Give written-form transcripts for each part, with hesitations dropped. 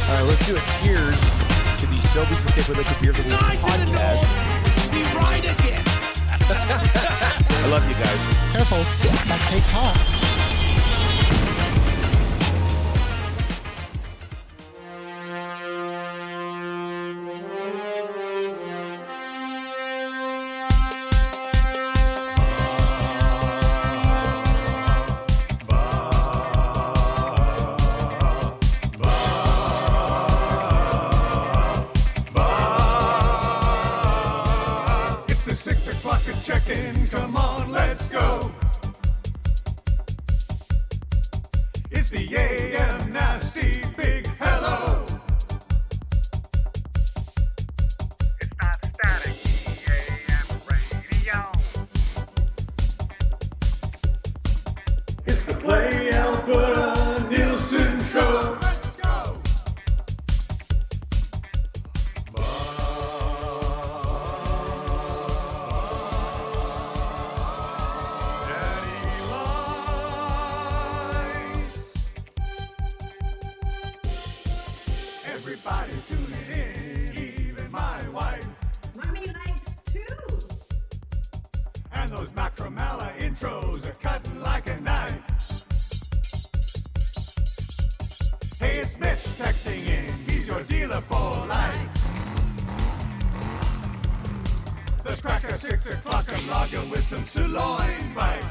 Let's do a cheers to the Sobeys and Safeway Liquid Beers of the Week podcast. We ride again. I love you guys. Careful, that cake's hot. Check-in, come on, let's go. It's the AM Nasty Big Hello. It's not static, AM radio. It's the Play Alpha Nielson Show. Let's go. Everybody tuning in, even my wife. Mommy likes too. And those Macromala intros are cutting like a knife. Hey, it's Mitch texting in, he's your dealer for life. The cracker 6 o'clock, I'm logging with some sirloin bites.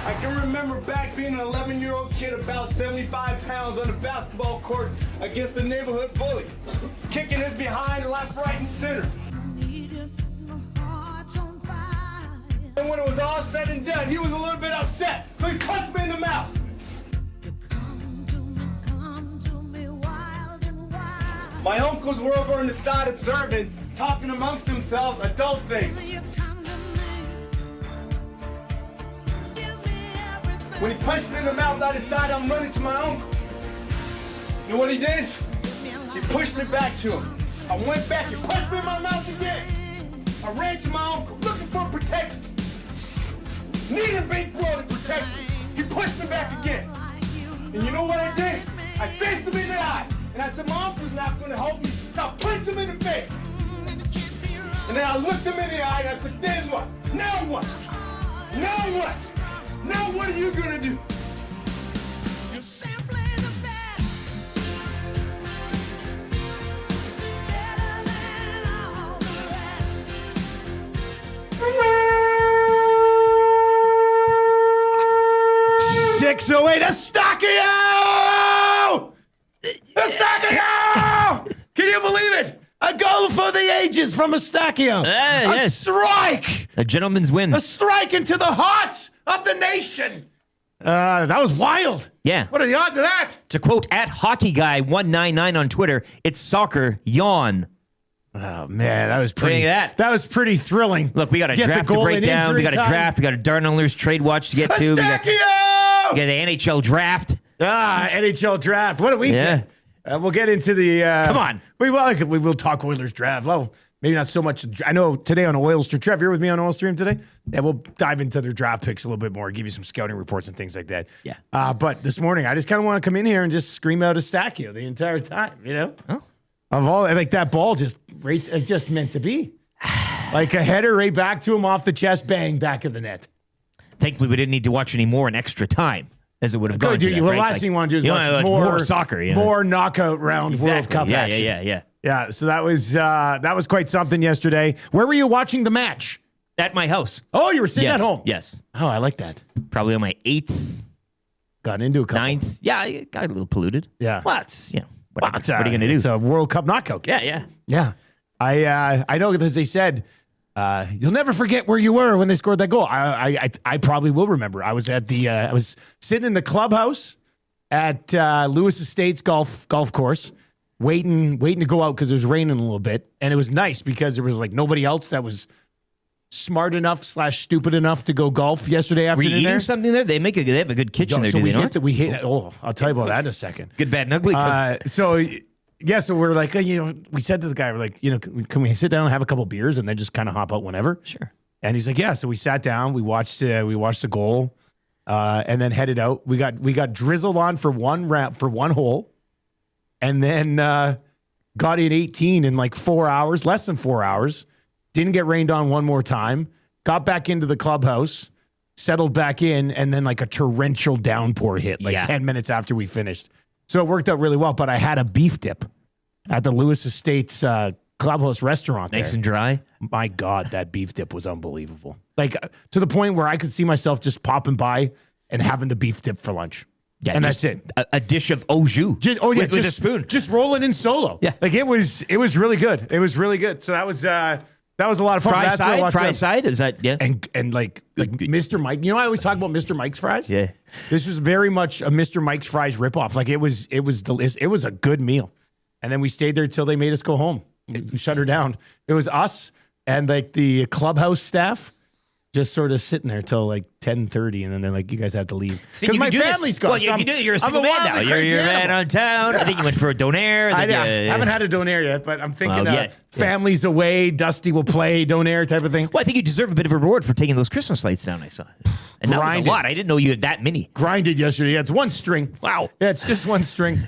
I can remember back being an 11-year-old kid about 75 pounds on the basketball court against the neighborhood bully, kicking his behind left, right, and center. And when it was all said and done, he was a little bit upset, so he punched me in the mouth. My uncles were over on the side observing, talking amongst themselves adult things. When he punched me in the mouth, I decided I'm running to my uncle. You know what he did? He pushed me back to him. I went back, he punched me in my mouth again. I ran to my uncle, looking for protection. Needing big bro to protect me. He pushed me back again. And you know what I did? I faced him in the eye. And I said, my uncle's not gonna help me. Now punch him in the face. And then I looked him in the eye and I said, then what? Now what? Now what? Now what are you gonna do? You're simply the best. Better than all the rest. 608, Eustáquio! Eustáquio! Can you believe it? A goal for the ages from Eustáquio. Yes. Strike! A gentleman's win. A strike into the heart of the nation. That was wild. Yeah. What are the odds of that? To quote at HockeyGuy199 on Twitter, it's soccer yawn. Oh man, that was What do pretty. you think of that? That was pretty thrilling. Look, we got a Get the draft to goal break in down. We injury got a time. draft. We got a Darren Unler's trade watch to get to. We got the NHL draft. NHL draft. What a weekend. We'll get into the. Come on. We will talk Oilers draft. Well, maybe not so much. I know today on Oil Stream. Trev, you're with me on Oil Stream today. Yeah, we'll dive into their draft picks a little bit more. Give you some scouting reports and things like that. Yeah. But this morning, I just kind of want to come in here and just scream out Eustáquio the entire time. You know, Oh. of all like that ball it's just meant to be. Like a header right back to him off the chest, bang, back of the net. Thankfully, we didn't need to watch any more in extra time, as it would have gone. Good. To that, The right? last thing you want to do is you watch wanna more soccer. Yeah. more knockout round World Cup yeah, action. Yeah. Yeah, so that was quite something yesterday. Where were you watching the match? At my house. Oh, you were sitting Yes. at home. Yes. Oh, I like that. Probably on my 8th, Got into a couple. 9th. Yeah, it got a little polluted. Yeah. Well, it's, whatever. Well, what are you going to do? It's a World Cup knockout game. Yeah. Yeah. I know, as they said, you'll never forget where you were when they scored that goal. I probably will remember. I was at I was sitting in the clubhouse at Lewis Estates golf course, waiting to go out because it was raining a little bit, and it was nice because there was like nobody else that was smart enough / stupid enough to go golf yesterday Were you afternoon eating there. something there? They have a good kitchen there, So do we they not? I'll tell you about that in a second. Good, bad, and ugly. So we're like, we said to the guy, we're like, can we sit down and have a couple beers and then just kind of hop out whenever? Sure. And he's like, yeah. So we sat down, we watched the goal, and then headed out. We got drizzled on for one hole, and then got in 18 in like 4 hours, less than 4 hours. Didn't get rained on one more time. Got back into the clubhouse, settled back in, and then like a torrential downpour hit 10 minutes after we finished. So it worked out really well. But I had a beef dip at the Lewis Estates clubhouse restaurant. Nice and dry. My God, that beef dip was unbelievable. Like to the point where I could see myself just popping by and having the beef dip for lunch. Yeah, and just that's it. A dish of au jus. With a spoon. Just rolling in solo. Yeah. Like it was really good. It was really good. So that was a lot of fun. Fry side? Is that, yeah? And like Mr. Mike. I always talk about Mr. Mike's fries. Yeah. This was very much a Mr. Mike's fries ripoff. Like it was delicious. It was a good meal. And then we stayed there till they made us go home. We shut her down. It was us and like the clubhouse staff just sort of sitting there till like 10:30, and then they're like, "You guys have to leave because my family's gone." Well, you can do it. You're a single man now. You're a man on town. I think you went for a donaire. I haven't had a donaire yet, but I'm thinking yet. family's away. Dusty will play donaire type of thing. Well, I think you deserve a bit of a reward for taking those Christmas lights down. I saw, and that was Grinded. a lot. I didn't know you had that many. Grinded yesterday. Yeah, it's one string. Wow. Yeah, it's just one string.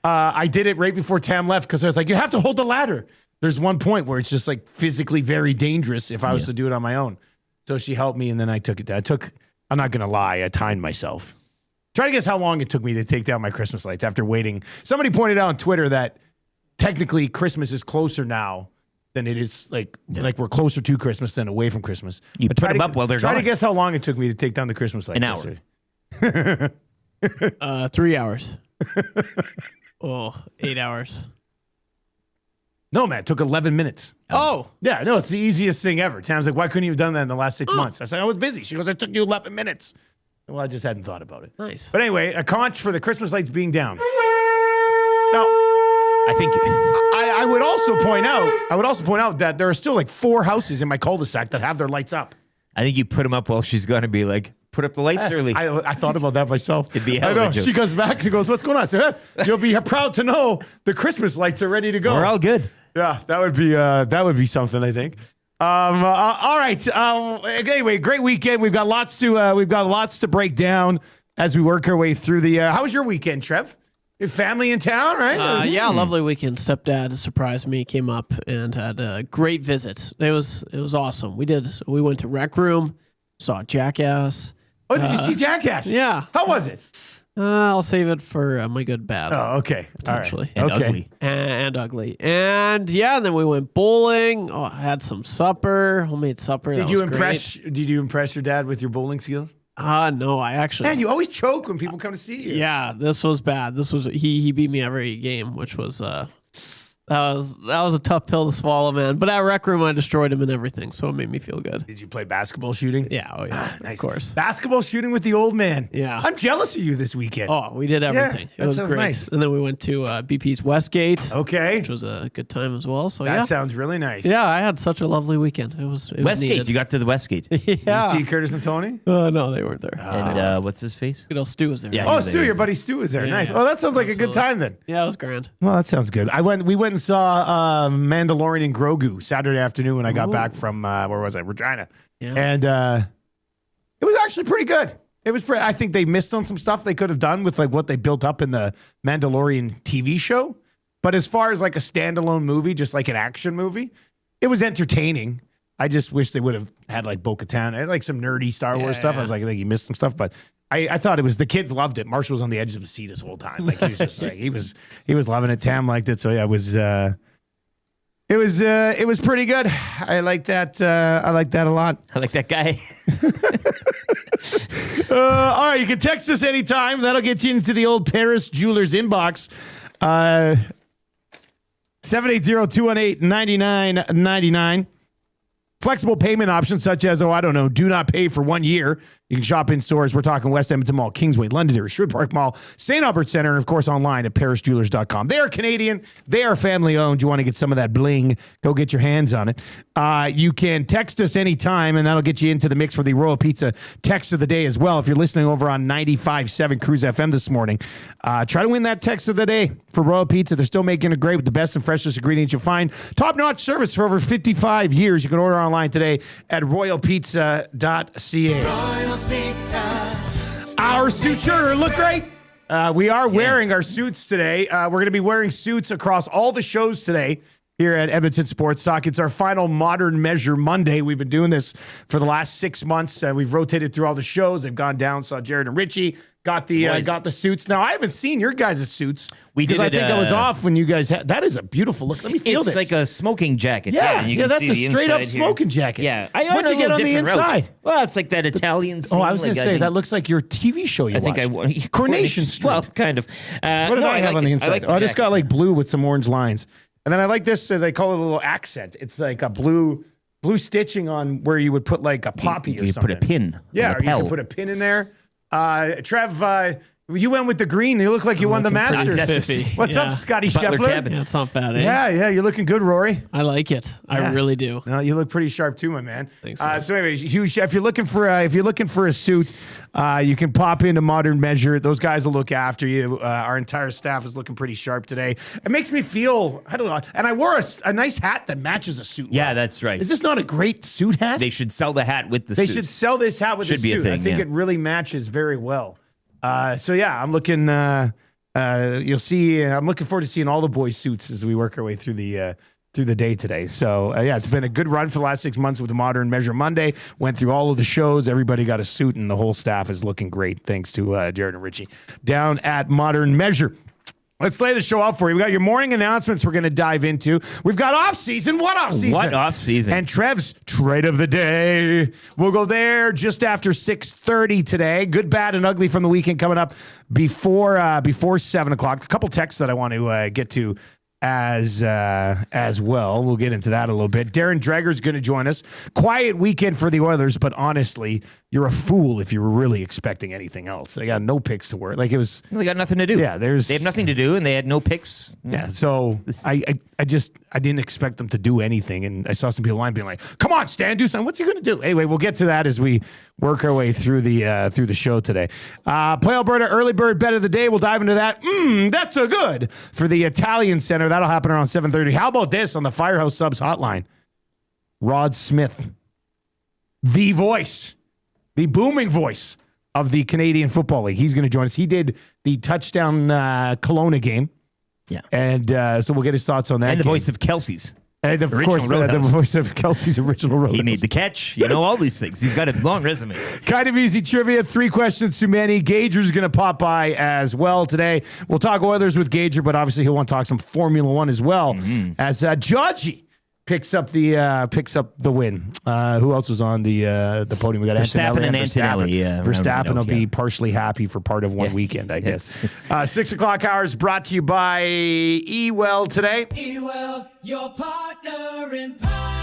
I did it right before Tam left because I was like, "You have to hold the ladder." There's one point where it's just like physically very dangerous if I was to do it on my own. So she helped me, and then I took it down. I'm not going to lie, I timed myself. Try to guess how long it took me to take down my Christmas lights after waiting. Somebody pointed out on Twitter that technically Christmas is closer now than it is, like we're closer to Christmas than away from Christmas. You put them up while they're Try gone. to guess how long it took me to take down the Christmas lights. An hour. 3 hours. 8 hours. No, man, it took 11 minutes. Oh. Yeah, no, it's the easiest thing ever. Tam's like, why couldn't you have done that in the last 6 months? I said, I was busy. She goes, it took you 11 minutes. Well, I just hadn't thought about it. Nice. But anyway, a conch for the Christmas lights being down. Now, I think I would also point out that there are still like 4 houses in my cul-de-sac that have their lights up. I think you put them up while she's going to be like, put up the lights early. I thought about that myself. It'd be a hell I of a know. joke. She goes back. She goes, what's going on? I said, you'll be proud to know the Christmas lights are ready to go. We're all good. Yeah, that would be something, I think. All right. Anyway, great weekend. We've got lots to break down as we work our way through the. How was your weekend, Trev? Your family in town, right? Yeah, lovely weekend. Stepdad surprised me, came up and had a great visit. It was awesome. We went to Rec Room, saw Jackass. Oh, did you see Jackass? Yeah. How was it? I'll save it for my good bad. Oh, okay. Potentially. All right. And okay. ugly. And ugly. And yeah, then we went bowling. Oh, I had some supper, homemade supper. Did you impress your dad with your bowling skills? No, I actually. Man, you always choke when people come to see you. Yeah, this was bad. He beat me every game, which was that was a tough pill to swallow, man. But at Rec Room, I destroyed him and everything, so it made me feel good. Did you play basketball shooting? Yeah, oh yeah, Nice. of course. Basketball shooting with the old man. Yeah. I'm jealous of you this weekend. Oh, we did everything. that It was sounds great. nice. And then we went to BP's Westgate, Okay. which was a good time as well. So That sounds really nice. yeah, I had such a lovely weekend. It was Westgate. needed. You got to the Westgate. Yeah. Did you see Curtis and Tony? No, they weren't there. And what's his face? Good old Stu was there. Yeah. Oh, Yeah, Stu, they- your buddy Stu was there. Yeah, Nice. yeah. Oh, that sounds like a good Absolutely. time then. Yeah, it was grand. Well, that sounds good. We went and saw Mandalorian and Grogu Saturday afternoon when I got back from where was I? Regina. Yeah. And it was actually pretty good. It was I think they missed on some stuff they could have done with like what they built up in the Mandalorian TV show. But as far as like a standalone movie, just like an action movie, it was entertaining. I just wish they would have had like Bo-Katan, had, like some nerdy Star Wars stuff. I was like, I think you missed some stuff, but I thought it was the kids loved it. Marsch was on the edge of the seat this whole time. Like he was just like he was loving it. Tam liked it, so yeah, it was pretty good. I like that. I like that a lot. I like that guy. All right, you can text us anytime. That'll get you into the old Paris Jewelers inbox. 780-218-9999. Flexible payment options such as, do not pay for 1 year. You can shop in stores. We're talking West Edmonton Mall, Kingsway, Londonderry, Sherwood Park Mall, St. Albert Center, and of course online at parisjewelers.com. They are Canadian. They are family owned. You want to get some of that bling, go get your hands on it. You can text us anytime, and that'll get you into the mix for the Royal Pizza text of the day as well. If you're listening over on 95.7 Cruise FM this morning, try to win that text of the day for Royal Pizza. They're still making it great with the best and freshest ingredients you'll find. Top-notch service for over 55 years. You can order online today at royalpizza.ca. Our suits sure look great. We are wearing our suits today. We're going to be wearing suits across all the shows today here at Edmonton Sports Talk. It's our final Modern Measure Monday. We've been doing this for the last 6 months. We've rotated through all the shows. They've gone down. Saw Jared and Richie. Got the suits. Now, I haven't seen your guys' suits. Because I think I was off when you guys had. That is a beautiful look. Let me feel this. It's like a smoking jacket. Yeah, that's a straight-up smoking jacket. Yeah. What'd you get on the inside? Well, it's like that Italian scene. Oh, I was going to say, that looks like your TV show you watch. Coronation Street. Well, kind of. What did I have on the inside? I just got like blue with some orange lines. And then I like this. They call it a little accent. It's like a blue stitching on where you would put like a poppy or something. You put a pin. Yeah, or you can put a pin in there. Trev, you went with the green. You look like you won the Masters. What's up, Scotty Scheffler? Yeah, it's not bad, eh? Yeah, you're looking good, Rory. I like it. I really do. No, you look pretty sharp too, my man. Thanks. So anyways, Hugh, if you're looking for a suit, you can pop into Modern Measure. Those guys will look after you. Our entire staff is looking pretty sharp today. It makes me feel, I don't know. And I wore a nice hat that matches a suit. Yeah, that's right. Is this not a great suit hat? They should sell the hat with the suit. They should sell this hat with the suit. Be a thing, I think it really matches very well. So yeah, I'm looking. You'll see. I'm looking forward to seeing all the boys' suits as we work our way through the day today. So yeah, it's been a good run for the last 6 months with the Modern Measure Monday. Went through all of the shows. Everybody got a suit, and the whole staff is looking great. Thanks to Jared and Richie down at Modern Measure. Let's lay the show out for you. We got your morning announcements we're going to dive into. We've got off-season. What off-season? What off-season? And Trev's trade of the day. We'll go there just after 6:30 today. Good, bad, and ugly from the weekend coming up before 7 o'clock. A couple texts that I want to get to as well. We'll get into that a little bit. Darren Dreger's going to join us. Quiet weekend for the Oilers, but honestly, you're a fool if you were really expecting anything else. They got no picks to work. Like it was. They got nothing to do. Yeah, they have nothing to do, and they had no picks. Yeah, so I didn't expect them to do anything, and I saw some people online being like, "Come on, Stan, do something." What's he going to do? Anyway, we'll get to that as we work our way through the show today. Play Alberta early bird bet of the day. We'll dive into that. That's so good for the Italian Center. That'll happen around 7:30. How about this on the Firehouse Subs hotline? Rod Smith, the voice. The booming voice of the Canadian Football League. He's going to join us. He did the touchdown Kelowna game. Yeah. And so we'll get his thoughts on that. And the game. voice of Kelsey's. And of course, the voice of Kelsey's original Roadhouse. He made the catch. You know, all these things. He's got a long resume. Kind of easy trivia. 3 questions too many. Gager's going to pop by as well today. We'll talk Oilers with Gager, but obviously he'll want to talk some Formula One as well as Georgie picks up the win. Who else was on the podium? We got Verstappen and Antonelli. Yeah, Verstappen will be partially happy for part of one weekend, I guess. 6 o'clock hours brought to you by eWell today. eWell, your partner in power.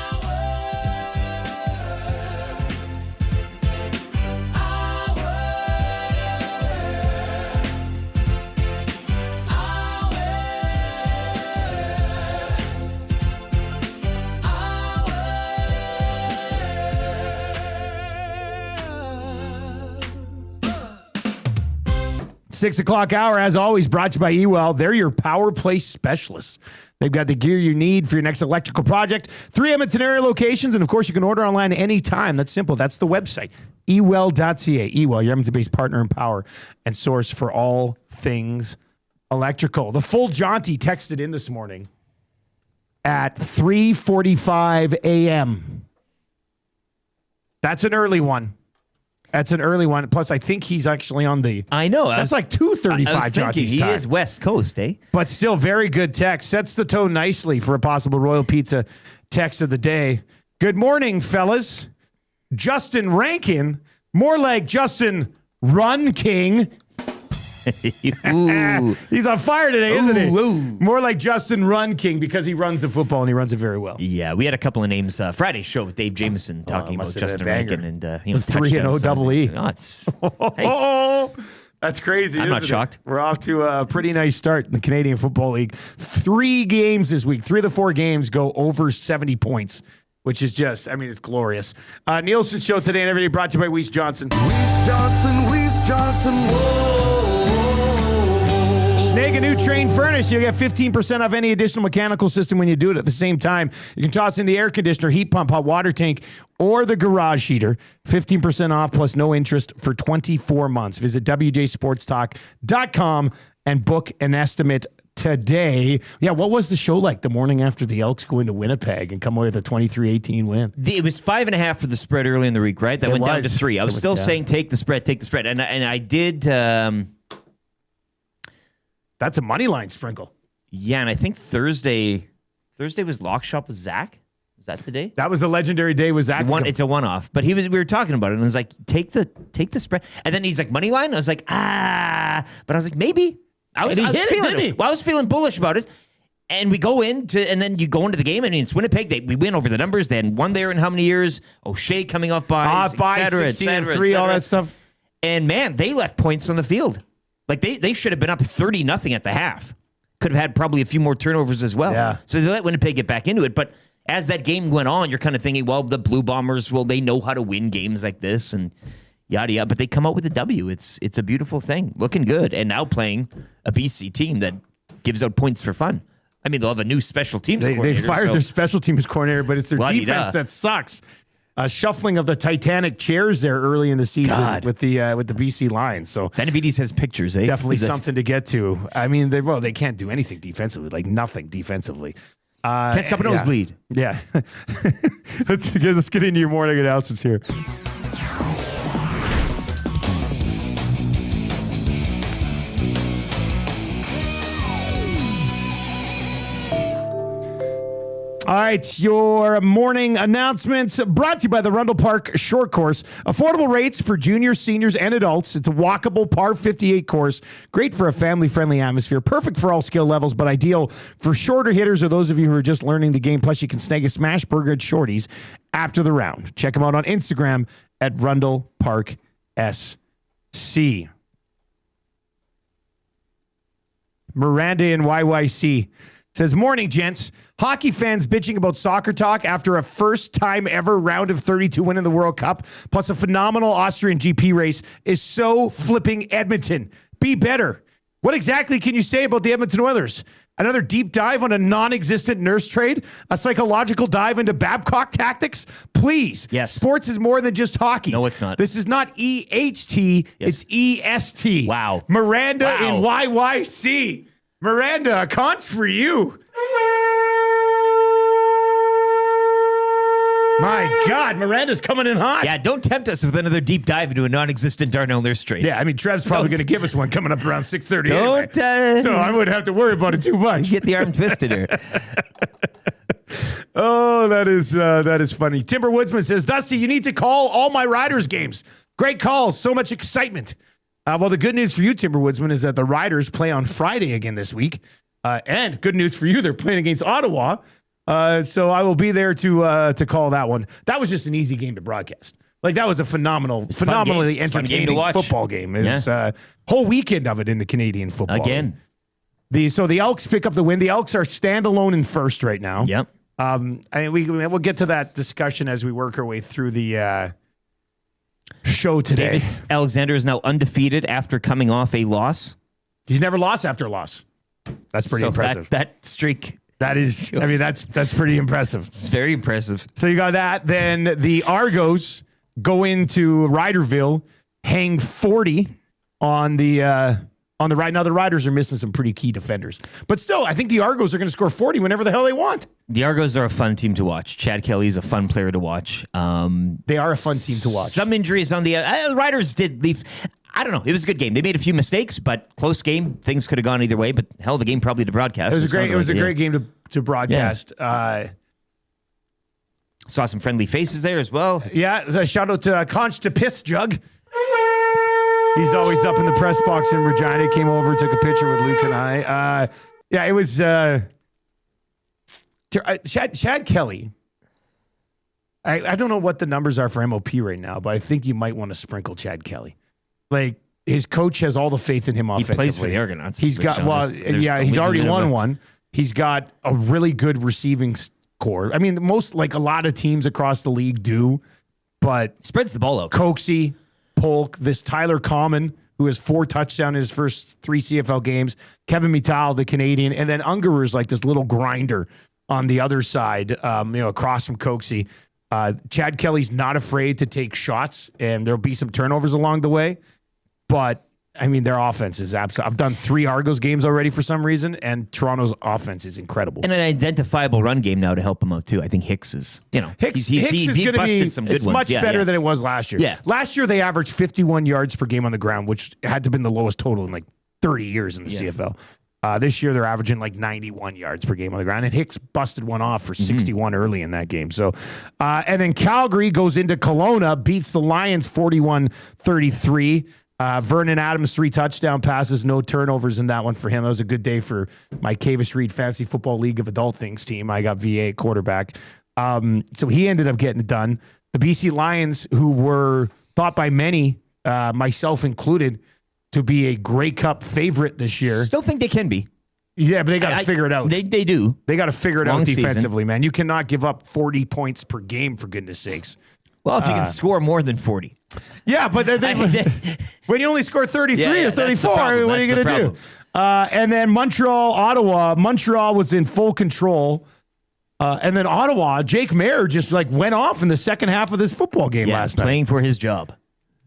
Six o'clock hour, as always, brought to you by eWell. They're your power place specialists. They've got the gear you need for your next electrical project. 3 Edmonton area locations, and of course, you can order online anytime. That's simple. That's the website, ewell.ca. eWell, your Edmonton-based partner in power and source for all things electrical. The full Jaunty texted in this morning at 3:45 a.m. That's an early one. Plus, I think he's actually on the. I know. That's like 2:35 Jaunty's time. He is West Coast, eh? But still, very good text. Sets the tone nicely for a possible Royal Pizza text of the day. Good morning, fellas. Justin Rankin, more like Justin Run King. Ooh. He's on fire today, isn't he? Ooh. More like Justin Run King because he runs the football and he runs it very well. Yeah, we had a couple of names. Friday's show with Dave Jameson talking about must have been Justin a banger. Rankin and The 3-0 double E. No, it's, Oh, that's crazy. I'm not isn't it? shocked. We're off to a pretty nice start in the Canadian Football League. 3 games this week. 3 of the 4 games go over 70 points, which is just, I mean, it's glorious. Nielson Show today and every day brought to you by Weiss Johnson. Weiss Johnson, whoa. Snag a new Train furnace. You'll get 15% off any additional mechanical system when you do it at the same time. You can toss in the air conditioner, heat pump, hot water tank, or the garage heater. 15% off plus no interest for 24 months. Visit wjsportstalk.com and book an estimate today. Yeah, what was the show like the morning after the Elks go into Winnipeg and come away with a 23-18 win? it was 5.5 for the spread early in the week, right? That went down to 3. I was still saying take the spread. And I did. That's a money line sprinkle. Yeah, and I think Thursday was Lock Shop with Zach. Was that the day? That was a legendary day with Zach. It's a one-off, but we were talking about it, and I was like, take the spread, and then he's like money line. I was like, but I was like, maybe. I was feeling it. Well, I was feeling bullish about it, and we go into, and then you go into the game, and it's Winnipeg. We win over the numbers. They hadn't won there in how many years? O'Shea coming off buys, et cetera, 16-3, all that stuff. And man, they left points on the field. Like they should have been up 30-0 at the half. Could have had probably a few more turnovers as well. Yeah. So they let Winnipeg get back into it. But as that game went on, you're kind of thinking, well, the Blue Bombers, they know how to win games like this and yada yada. But they come out with a W. It's a beautiful thing, looking good, and now playing a BC team that gives out points for fun. I mean, they'll have a new special teams coordinator. They fired their special teams coordinator, but it's their La-di-da. defense that sucks. Shuffling of the Titanic chairs there early in the season with the BC Lions. So Benavides has pictures, eh? definitely something to get to. I mean, they can't do anything defensively, like nothing defensively. Can't stop a nosebleed. Yeah. Let's get into your morning announcements here. All right, your morning announcements brought to you by the Rundle Park Short Course. Affordable rates for juniors, seniors, and adults. It's a walkable par 58 course. Great for a family-friendly atmosphere. Perfect for all skill levels, but ideal for shorter hitters or those of you who are just learning the game. Plus, you can snag a smash burger at Shorty's after the round. Check them out on Instagram at Rundle Park SC. Miranda in YYC says, morning, gents. Hockey fans bitching about soccer talk after a first-time ever round of 32 win in the World Cup, plus a phenomenal Austrian GP race, is so flipping Edmonton. Be better. What exactly can you say about the Edmonton Oilers? Another deep dive on a non-existent nurse trade? A psychological dive into Babcock tactics? Please. Yes. Sports is more than just hockey. No, it's not. This is not EHT. Yes. It's EST. Wow. Miranda in YYC. Miranda, a conch for you. My God, Miranda's coming in hot. Yeah, don't tempt us with another deep dive into a non-existent Darnell nurse trade. Yeah, I mean, Trev's probably going to give us one coming up around 6:30 Don't, anyway. So I wouldn't have to worry about it too much. Get the arm twisted here. Oh, that is funny. Timber Woodsman says, Dusty, you need to call all my Riders games. Great calls. So much excitement. Well, the good news for you, Timber Woodsman, is that the Riders play on Friday again this week. And good news for you, they're playing against Ottawa. So I will be there to call that one. That was just an easy game to broadcast. Like, that was a phenomenally entertaining football game. It's whole weekend of it in the Canadian football. Again. So the Elks pick up the win. The Elks are standalone in first right now. Yep. We'll get to that discussion as we work our way through the show today. Davis Alexander is now undefeated after coming off a loss. He's never lost after a loss. That's pretty impressive. That streak. That is, I mean, that's pretty impressive. It's very impressive. So you got that. Then the Argos go into Riderville, hang 40 on the ride. Now the Riders are missing some pretty key defenders, but still, I think the Argos are going to score 40 whenever the hell they want. The Argos are a fun team to watch. Chad Kelly's a fun player to watch. They are a fun team to watch. Some injuries on the Riders did leave. I don't know. It was a good game. They made a few mistakes, but close game. Things could have gone either way, but hell of a game probably to broadcast. It was a great game to broadcast. Yeah. Saw some friendly faces there as well. Yeah, a shout out to Conch to Piss Jug. He's always up in the press box in Regina. Came over, took a picture with Luke and I. Yeah, it was Chad Kelly. I don't know what the numbers are for MOP right now, but I think you might want to sprinkle Chad Kelly. Like, his coach has all the faith in him offensively. He plays for the Argonauts. He's got, he's already won one. He's got a really good receiving core. I mean, a lot of teams across the league do, but spreads the ball out. Coxie, Polk, this Tyler Common, who has 4 touchdowns in his first 3 CFL games, Kevin Mittal, the Canadian, and then Ungerer's like this little grinder on the other side, across from Coxie. Chad Kelly's not afraid to take shots, and there'll be some turnovers along the way. But, I mean, their offense is absolutely... I've done 3 Argos games already for some reason, and Toronto's offense is incredible. And an identifiable run game now to help him out, too. I think Hicks is, Hicks is going to be some good much better than it was last year. Yeah. Last year, they averaged 51 yards per game on the ground, which had to have been the lowest total in like 30 years in the CFL. This year, they're averaging like 91 yards per game on the ground, and Hicks busted one off for 61 early in that game. So, and then Calgary goes into Kelowna, beats the Lions 41-33. Vernon Adams, 3 touchdown passes, no turnovers in that one for him. That was a good day for my Cavis Reed Fantasy Football League of Adult Things team. I got VA quarterback. So he ended up getting it done. The BC Lions, who were thought by many, myself included, to be a Grey Cup favorite this year. Still think they can be. Yeah, but they got to figure it out. They do. They got to figure it out defensively, season. Man. You cannot give up 40 points per game, for goodness sakes. Well, if you can score more than 40. Yeah, but when you only score 33 or 34, what are you going to do? And then Montreal, Ottawa. Montreal was in full control. And then Ottawa, Jake Mayer just went off in the second half of this football game last night. Playing for his job.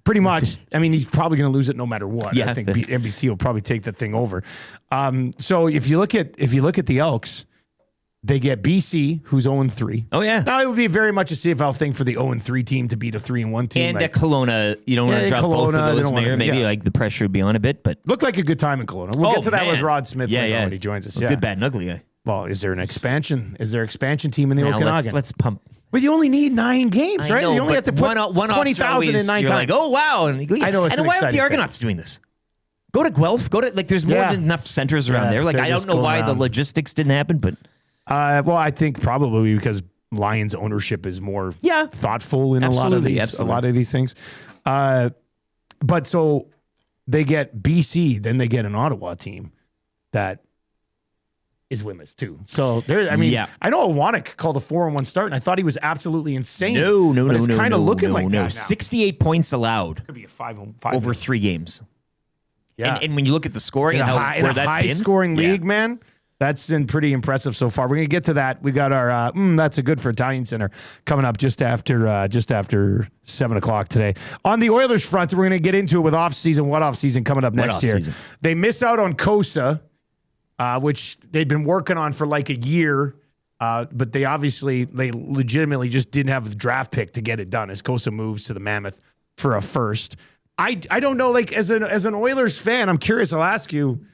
Pretty much. I mean, he's probably going to lose it no matter what. Yeah. I think MBT will probably take that thing over. So if you look at the Elks, they get BC, who's 0-3. Oh, yeah. Now, it would be very much a CFL thing for the 0-3 team to beat a 3-1 team. And at Kelowna, you don't want to drop both of those. Maybe the pressure would be on a bit, but... Looked like a good time in Kelowna. We'll get to that with Rod Smith when he joins us. Good, bad, and ugly. Well, is there an expansion? Is there expansion team in the Okanagan? Let's pump. But you only need 9 games, right? Know, you only have to put 20,000 in 9 times. Like, oh, wow. I know it's and why aren't the Argonauts doing this? Go to Guelph. There's more than enough centers around there. I don't know why the logistics didn't happen, but... well, I think probably because Lions ownership is more thoughtful in a lot of these things. But so they get BC, then they get an Ottawa team that is winless too. So I know Awanek called a 4-1 start, and I thought he was absolutely insane. No. It's kind of looking like that now. 68 points allowed. Could be a 5 over 3 games. Yeah, and when you look at the scoring in and a high scoring league, man. That's been pretty impressive so far. We're going to get to that. We got our That's a Good for Italian Center coming up just after 7 o'clock today. On the Oilers front, we're going to get into it with off-season coming up next year. They miss out on Kosa, which they'd been working on for like a year, but they legitimately just didn't have the draft pick to get it done as Kosa moves to the Mammoth for a first. I don't know, as an Oilers fan, I'm curious, I'll ask you,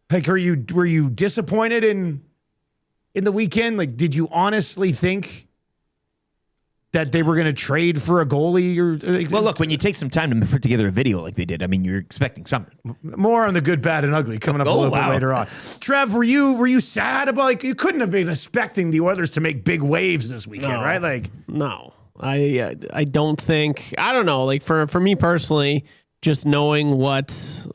were you disappointed in the weekend? Did you honestly think that they were going to trade for a goalie? Well, look, when you take some time to put together a video like they did, I mean, you're expecting something. More on the good, bad, and ugly coming up a little bit later on. Trev, were you sad about you couldn't have been expecting the Oilers to make big waves this weekend, right? No, I don't think. I don't know. For me personally, just knowing what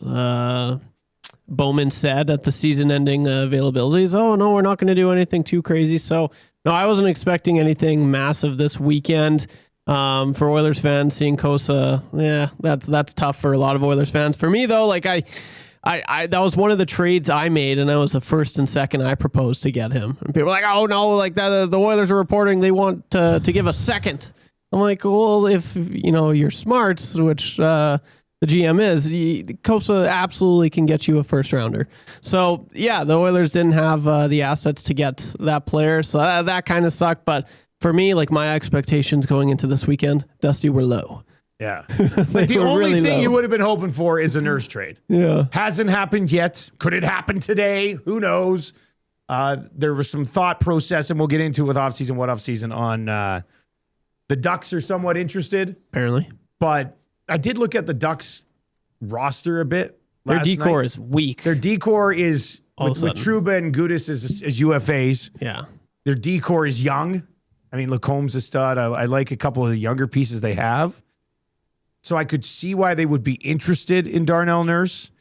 Bowman said at the season-ending availabilities, oh, no, we're not going to do anything too crazy. So, no, I wasn't expecting anything massive this weekend. For Oilers fans, seeing Kosa, that's tough for a lot of Oilers fans. For me, though, I that was one of the trades I made, and that was the first and second I proposed to get him. And people were like, oh, no, the Oilers are reporting they want to give a second. I'm like, well, if, you're smart, which... the GM is, Kosa absolutely can get you a first rounder. So, yeah, the Oilers didn't have the assets to get that player. So that kind of sucked. But for me, my expectations going into this weekend, Dusty, were low. Yeah. The only thing you would have been hoping for is a Nurse trade. Yeah. Hasn't happened yet. Could it happen today? Who knows? There was some thought process, and we'll get into it with off-season on the Ducks are somewhat interested. Apparently. But I did look at the Ducks roster a bit. Their last decor night. is weak. Their decor is All of a with sudden. Trouba and Gudis as UFAs. Yeah. Their decor is young. I mean, Lacombe's a stud. I like a couple of the younger pieces they have. So I could see why they would be interested in Darnell Nurse,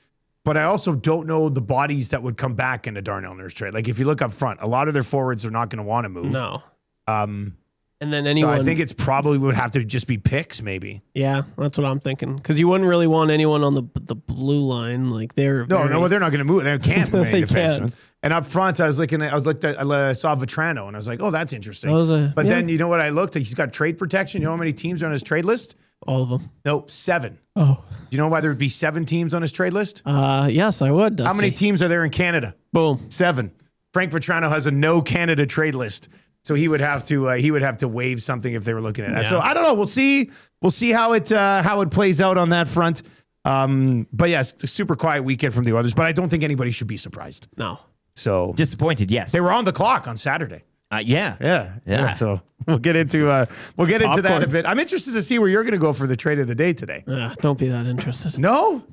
but I also don't know the bodies that would come back in a Darnell Nurse trade. Like if you look up front, a lot of their forwards are not going to want to move. No. And then So anyone. I think it's probably would have to just be picks, maybe. Yeah, that's what I'm thinking. Because you wouldn't really want anyone on the blue line. Like they're No, they're not going to move. They can't move any They can't. defensemen. And up front, I saw Vetrano, and I was like, oh, that's interesting. But then you know what I looked at? He's got trade protection. You know how many teams are on his trade list? all of them. No, 7. Oh. Do you know why there would be 7 teams on his trade list? Yes, I would. How many teams are there in Canada? Boom. 7. Frank Vetrano has a no Canada trade list. So he would have to waive something if they were looking at that. Yeah. So I don't know. We'll see how it plays out on that front. But yes, a super quiet weekend from the others. But I don't think anybody should be surprised. No. So disappointed. Yes, they were on the clock on Saturday. Yeah. So we'll get into that a bit. I'm interested to see where you're going to go for the trade of the day today. Don't be that interested. No.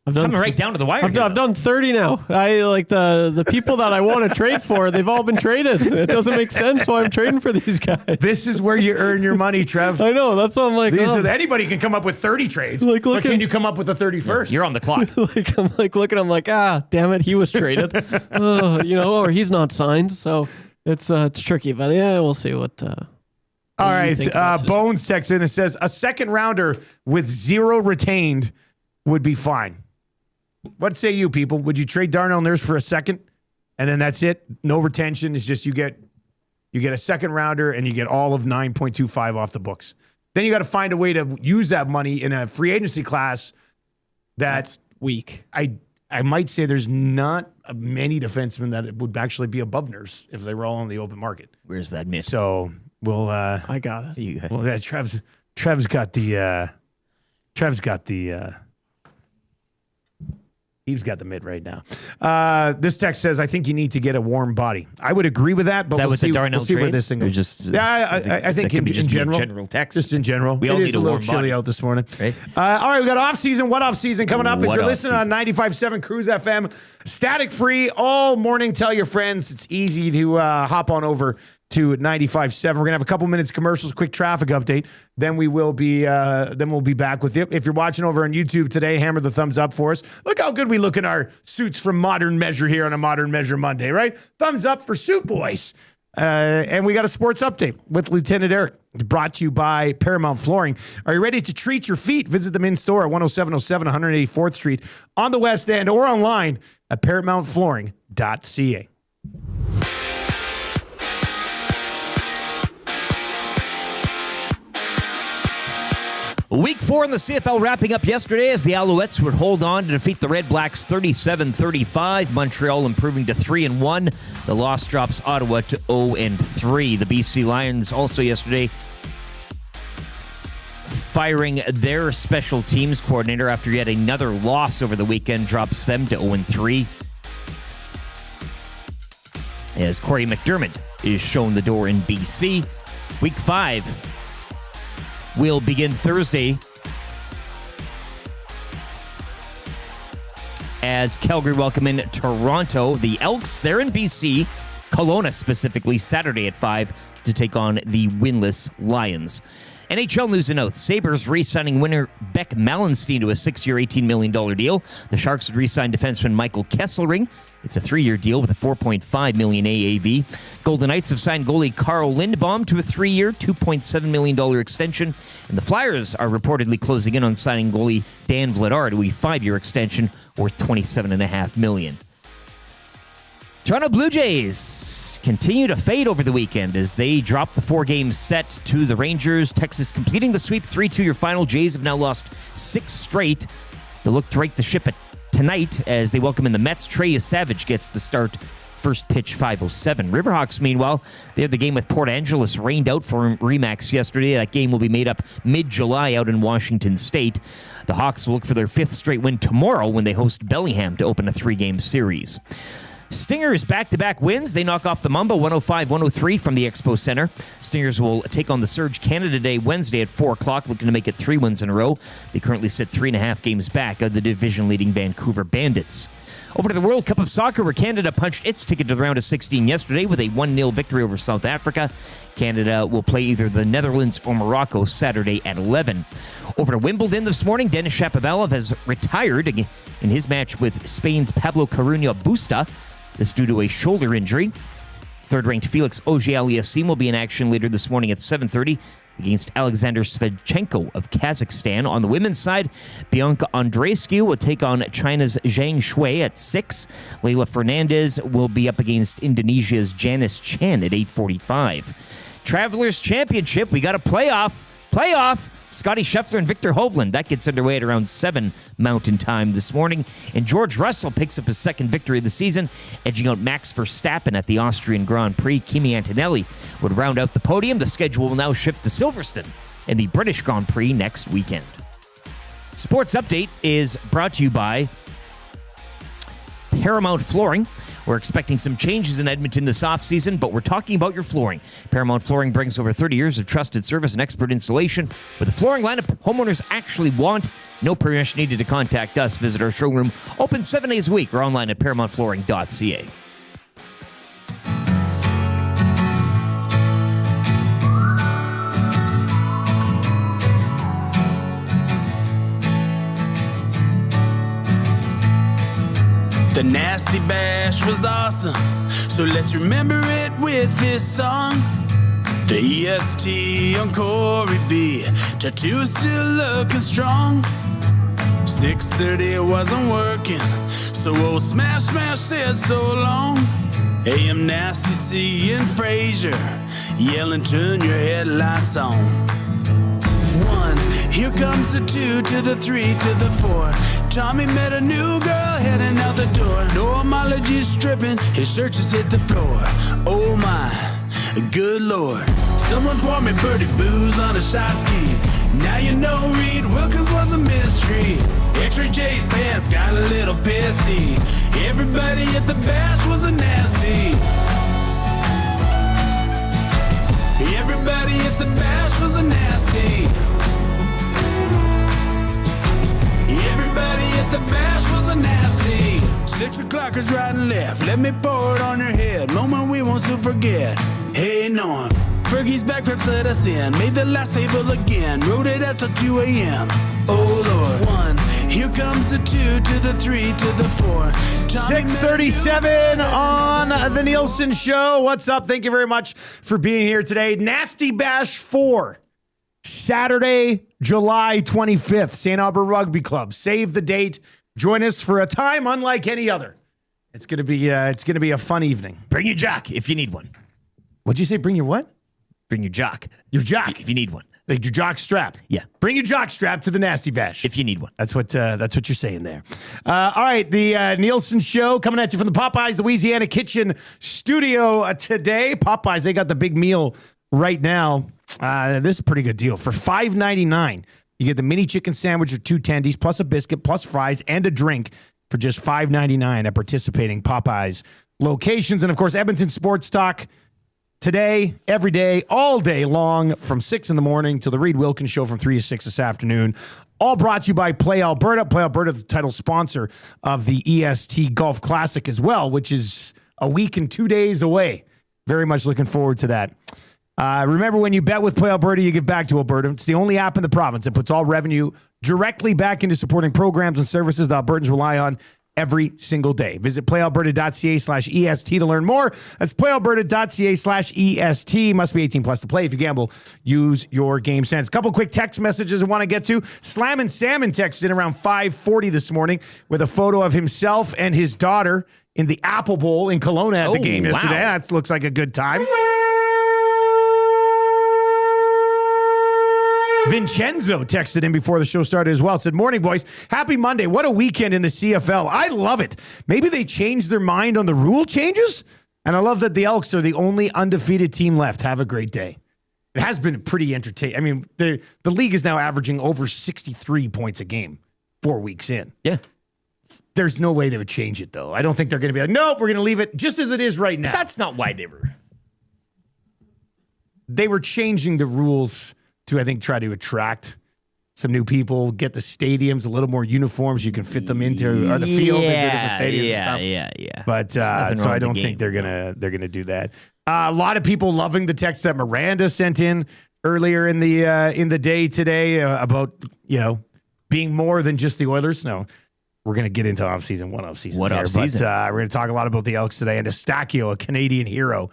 I've done coming right down to the wire. I've done 30 now. I like the people that I want to trade for. They've all been traded. It doesn't make sense why I'm trading for these guys. This is where you earn your money, Trev. I know. That's what I'm like. Anybody can come up with 30 trades. Like, but can you come up with a 31st? You're on the clock. I'm like looking. I'm like, damn it, he was traded. Or he's not signed. So it's tricky. But yeah, we'll see what. All right. Bones texts in and says a second rounder with 0 retained would be fine. What say you, people? Would you trade Darnell Nurse for a second, and then that's it? No retention. It's just you get a second rounder, and you get all of 9.25 off the books. Then you got to find a way to use that money in a free agency class that's weak. I might say there's not many defensemen that would actually be above Nurse if they were all on the open market. Where's that miss? So we'll. I got it. Well, yeah, Trev's got the. He's got the mid right now. This text says, I think you need to get a warm body. I would agree with that, but we'll see where this thing goes. I think in general. Text. Just in general. We all it need is a a little warm chilly body. out this morning. Right. All right, we got off-season. What off-season coming up? If What you're listening on off-season? 95.7 Cruise FM, static-free all morning. Tell your friends. It's easy to hop on over to 95.7. We're gonna have a couple minutes commercials, quick traffic update. Then we'll be back with you. If you're watching over on YouTube today, hammer the thumbs up for us. Look how good we look in our suits from Modern Measure here on a Modern Measure Monday, right? Thumbs up for Suit Boys. And we got a sports update with Lieutenant Eric, brought to you by Paramount Flooring. Are you ready to treat your feet? Visit them in store at 10707 184th Street on the West End or online at paramountflooring.ca. Week 4 in the CFL wrapping up yesterday as the Alouettes would hold on to defeat the Red Blacks 37-35. Montreal improving to 3-1. The loss drops Ottawa to 0-3. The BC Lions also yesterday firing their special teams coordinator after yet another loss over the weekend, drops them to 0-3. As Corey McDermott is shown the door in BC. Week 5 will begin Thursday as Calgary welcome in Toronto. The Elks, they're in BC. Kelowna specifically, Saturday at 5 to take on the winless Lions. NHL news and notes. Sabres re-signing winner Beck Mallenstein to a 6-year, $18 million deal. The Sharks would re-sign defenseman Michael Kesselring. It's a 3-year deal with a $4.5 million AAV. Golden Knights have signed goalie Carl Lindbaum to a 3-year, $2.7 million extension. And the Flyers are reportedly closing in on signing goalie Dan Vladar to a 5-year extension worth $27.5 million. Toronto Blue Jays continue to fade over the weekend as they drop the 4-game set to the Rangers. Texas completing the sweep 3-2. Your final. Jays have now lost 6 straight. They look to right the ship tonight as they welcome in the Mets. Trey Savage gets the start. First pitch 5:07. Riverhawks, meanwhile, they have the game with Port Angeles rained out for Remax yesterday. That game will be made up mid-July out in Washington State. The Hawks will look for their 5th straight win tomorrow when they host Bellingham to open a 3-game series. Stingers back-to-back wins. They knock off the Mamba 105-103 from the Expo Center. Stingers will take on the Surge Canada Day Wednesday at 4 o'clock, looking to make it 3 wins in a row. They currently sit 3.5 games back of the division-leading Vancouver Bandits. Over to the World Cup of Soccer, where Canada punched its ticket to the round of 16 yesterday with a 1-0 victory over South Africa. Canada will play either the Netherlands or Morocco Saturday at 11. Over to Wimbledon this morning, Denis Shapovalov has retired in his match with Spain's Pablo Carreño Busta. This due to a shoulder injury. Third-ranked Felix Auger-Aliassime will be in action later this morning at 7:30 against Alexander Svechenko of Kazakhstan. On the women's side, Bianca Andreescu will take on China's Zhang Shui at 6. Leila Fernandez will be up against Indonesia's Janice Chen at 8:45. Travelers Championship, we got a playoff. Scotty Scheffler and Victor Hovland. That gets underway at around 7 Mountain Time this morning. And George Russell picks up his second victory of the season, edging out Max Verstappen at the Austrian Grand Prix. Kimi Antonelli would round out the podium. The schedule will now shift to Silverstone in the British Grand Prix next weekend. Sports Update is brought to you by Paramount Flooring. We're expecting some changes in Edmonton this offseason, but we're talking about your flooring. Paramount Flooring brings over 30 years of trusted service and expert installation with a flooring lineup homeowners actually want. No permission needed to contact us. Visit our showroom, open 7 days a week, or online at paramountflooring.ca. The Nasty Bash was awesome, so let's remember it with this song. The EST on Corey B, tattoos still looking strong. 6:30 it wasn't working, so old Smash said so long. AM Nasty C and Frazier yelling, turn your headlights on. 1, here comes the 2 to the 3 to the 4. Tommy met a new girl heading out the door. No homology stripping, his shirt just hit the floor. Oh my, good lord. Someone poured me birdie booze on a shot ski. Now you know Reed Wilkins was a mystery. X-Ray J's pants got a little pissy. Everybody at the bash was a nasty. Everybody at the bash was a nasty. Everybody at the bash was a nasty. 6 o'clockers right and left. Let me pour it on your head. Moment we won't soon forget. Hey Norm, Fergie's back perhaps let us in. Made the last table again. Wrote it out till 2 a.m. Oh Lord. 1, here comes the 2 to the 3 to the 4. 6:37 on the Nielson Show. What's up? Thank you very much for being here today. Nasty Bash 4. Saturday, July 25th, St. Albert Rugby Club. Save the date. Join us for a time unlike any other. It's gonna be a fun evening. Bring your jock if you need one. What'd you say? Bring your what? Bring your jock. Your jock if you need one. Like your jock strap. Yeah. Bring your jock strap to the Nasty Bash if you need one. That's what you're saying there. All right, the Nielsen Show coming at you from the Popeyes Louisiana Kitchen studio today. Popeyes, they got the big meal right now. This is a pretty good deal. For $5.99, you get the mini chicken sandwich or 2 tendies, plus a biscuit, plus fries, and a drink for just $5.99 at participating Popeyes locations. And, of course, Edmonton Sports Talk today, every day, all day long, from 6 in the morning till the Reed Wilkins Show from 3 to 6 this afternoon. All brought to you by Play Alberta. Play Alberta, the title sponsor of the EST Golf Classic as well, which is a week and 2 days away. Very much looking forward to that. Remember, when you bet with Play Alberta, you give back to Alberta. It's the only app in the province that puts all revenue directly back into supporting programs and services that Albertans rely on every single day. Visit playalberta.ca/EST to learn more. That's playalberta.ca/EST. Must be 18 plus to play. If you gamble, use your game sense. Couple quick text messages I want to get to. Slammin' Salmon texted in around 5:40 this morning with a photo of himself and his daughter in the Apple Bowl in Kelowna at the game yesterday. Wow. That looks like a good time. Vincenzo texted in before the show started as well. Said, morning, boys. Happy Monday. What a weekend in the CFL. I love it. Maybe they changed their mind on the rule changes. And I love that the Elks are the only undefeated team left. Have a great day. It has been pretty entertaining. I mean, the league is now averaging over 63 points a game 4 weeks in. Yeah. There's no way they would change it, though. I don't think they're going to be like, nope, we're going to leave it just as it is right now. That's not why they were. They were changing the rules to, I think, try to attract some new people, get the stadiums a little more uniforms. You can fit them into or the field into different stadiums and stuff. Yeah. But so I don't think they're gonna do that. A lot of people loving the text that Miranda sent in earlier in the day today about being more than just the Oilers. No, we're gonna get into off-season. But we're gonna talk a lot about the Elks today and Eustáquio, a Canadian hero.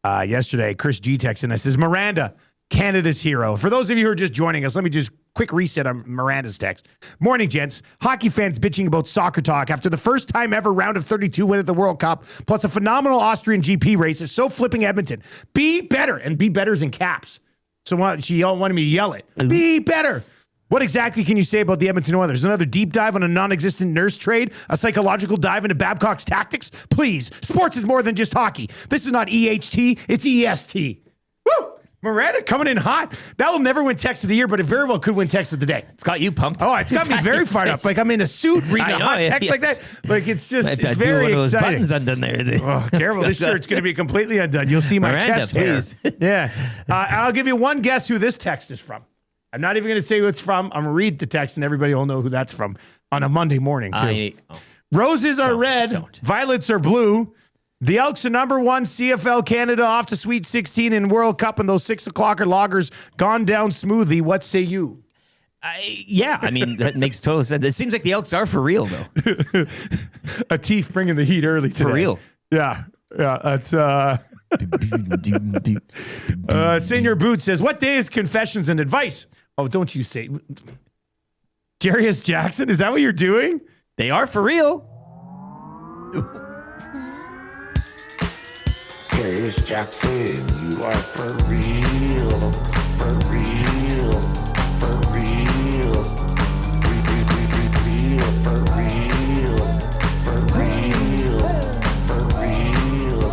Yesterday, Chris G texted us, is Miranda Canada's hero? For those of you who are just joining us, let me just quick reset on Miranda's text. Morning, gents. Hockey fans bitching about soccer talk after the first time ever round of 32 win at the World Cup, plus a phenomenal Austrian GP race is so flipping Edmonton. Be better. And be better's in caps. So she all wanted me to yell it. Be better. What exactly can you say about the Edmonton Oilers? Another deep dive on a non-existent nurse trade? A psychological dive into Babcock's tactics? Please. Sports is more than just hockey. This is not EHT. It's EST. Woo! Miranda coming in hot. That will never win text of the year, but it very well could win text of the day. It's got you pumped. Oh, it's got me very fired up. Like I'm in a suit reading a hot text like that. Like it's just, it's very exciting. Those buttons undone there. Oh, careful. This shirt's going to be completely undone. You'll see my Miranda, chest please. hair. Yeah. I'll give you one guess who this text is from. I'm not even going to say who it's from. I'm going to read the text and everybody will know who that's from on a Monday morning too. Roses are red. Violets are blue. The Elks are number one. CFL Canada off to Sweet 16 in World Cup, and those 6 o'clocker loggers gone down smoothly. What say you? Yeah, I mean, that makes total sense. It seems like the Elks are for real, though. A Teef bringing the heat early today. For real. Yeah. That's Senior Boot says, what day is confessions and advice? Oh, don't you say. Jarius Jackson, is that what you're doing? They are for real. Jarius Jackson, you are for real. For real. For real. For real. For real. For real.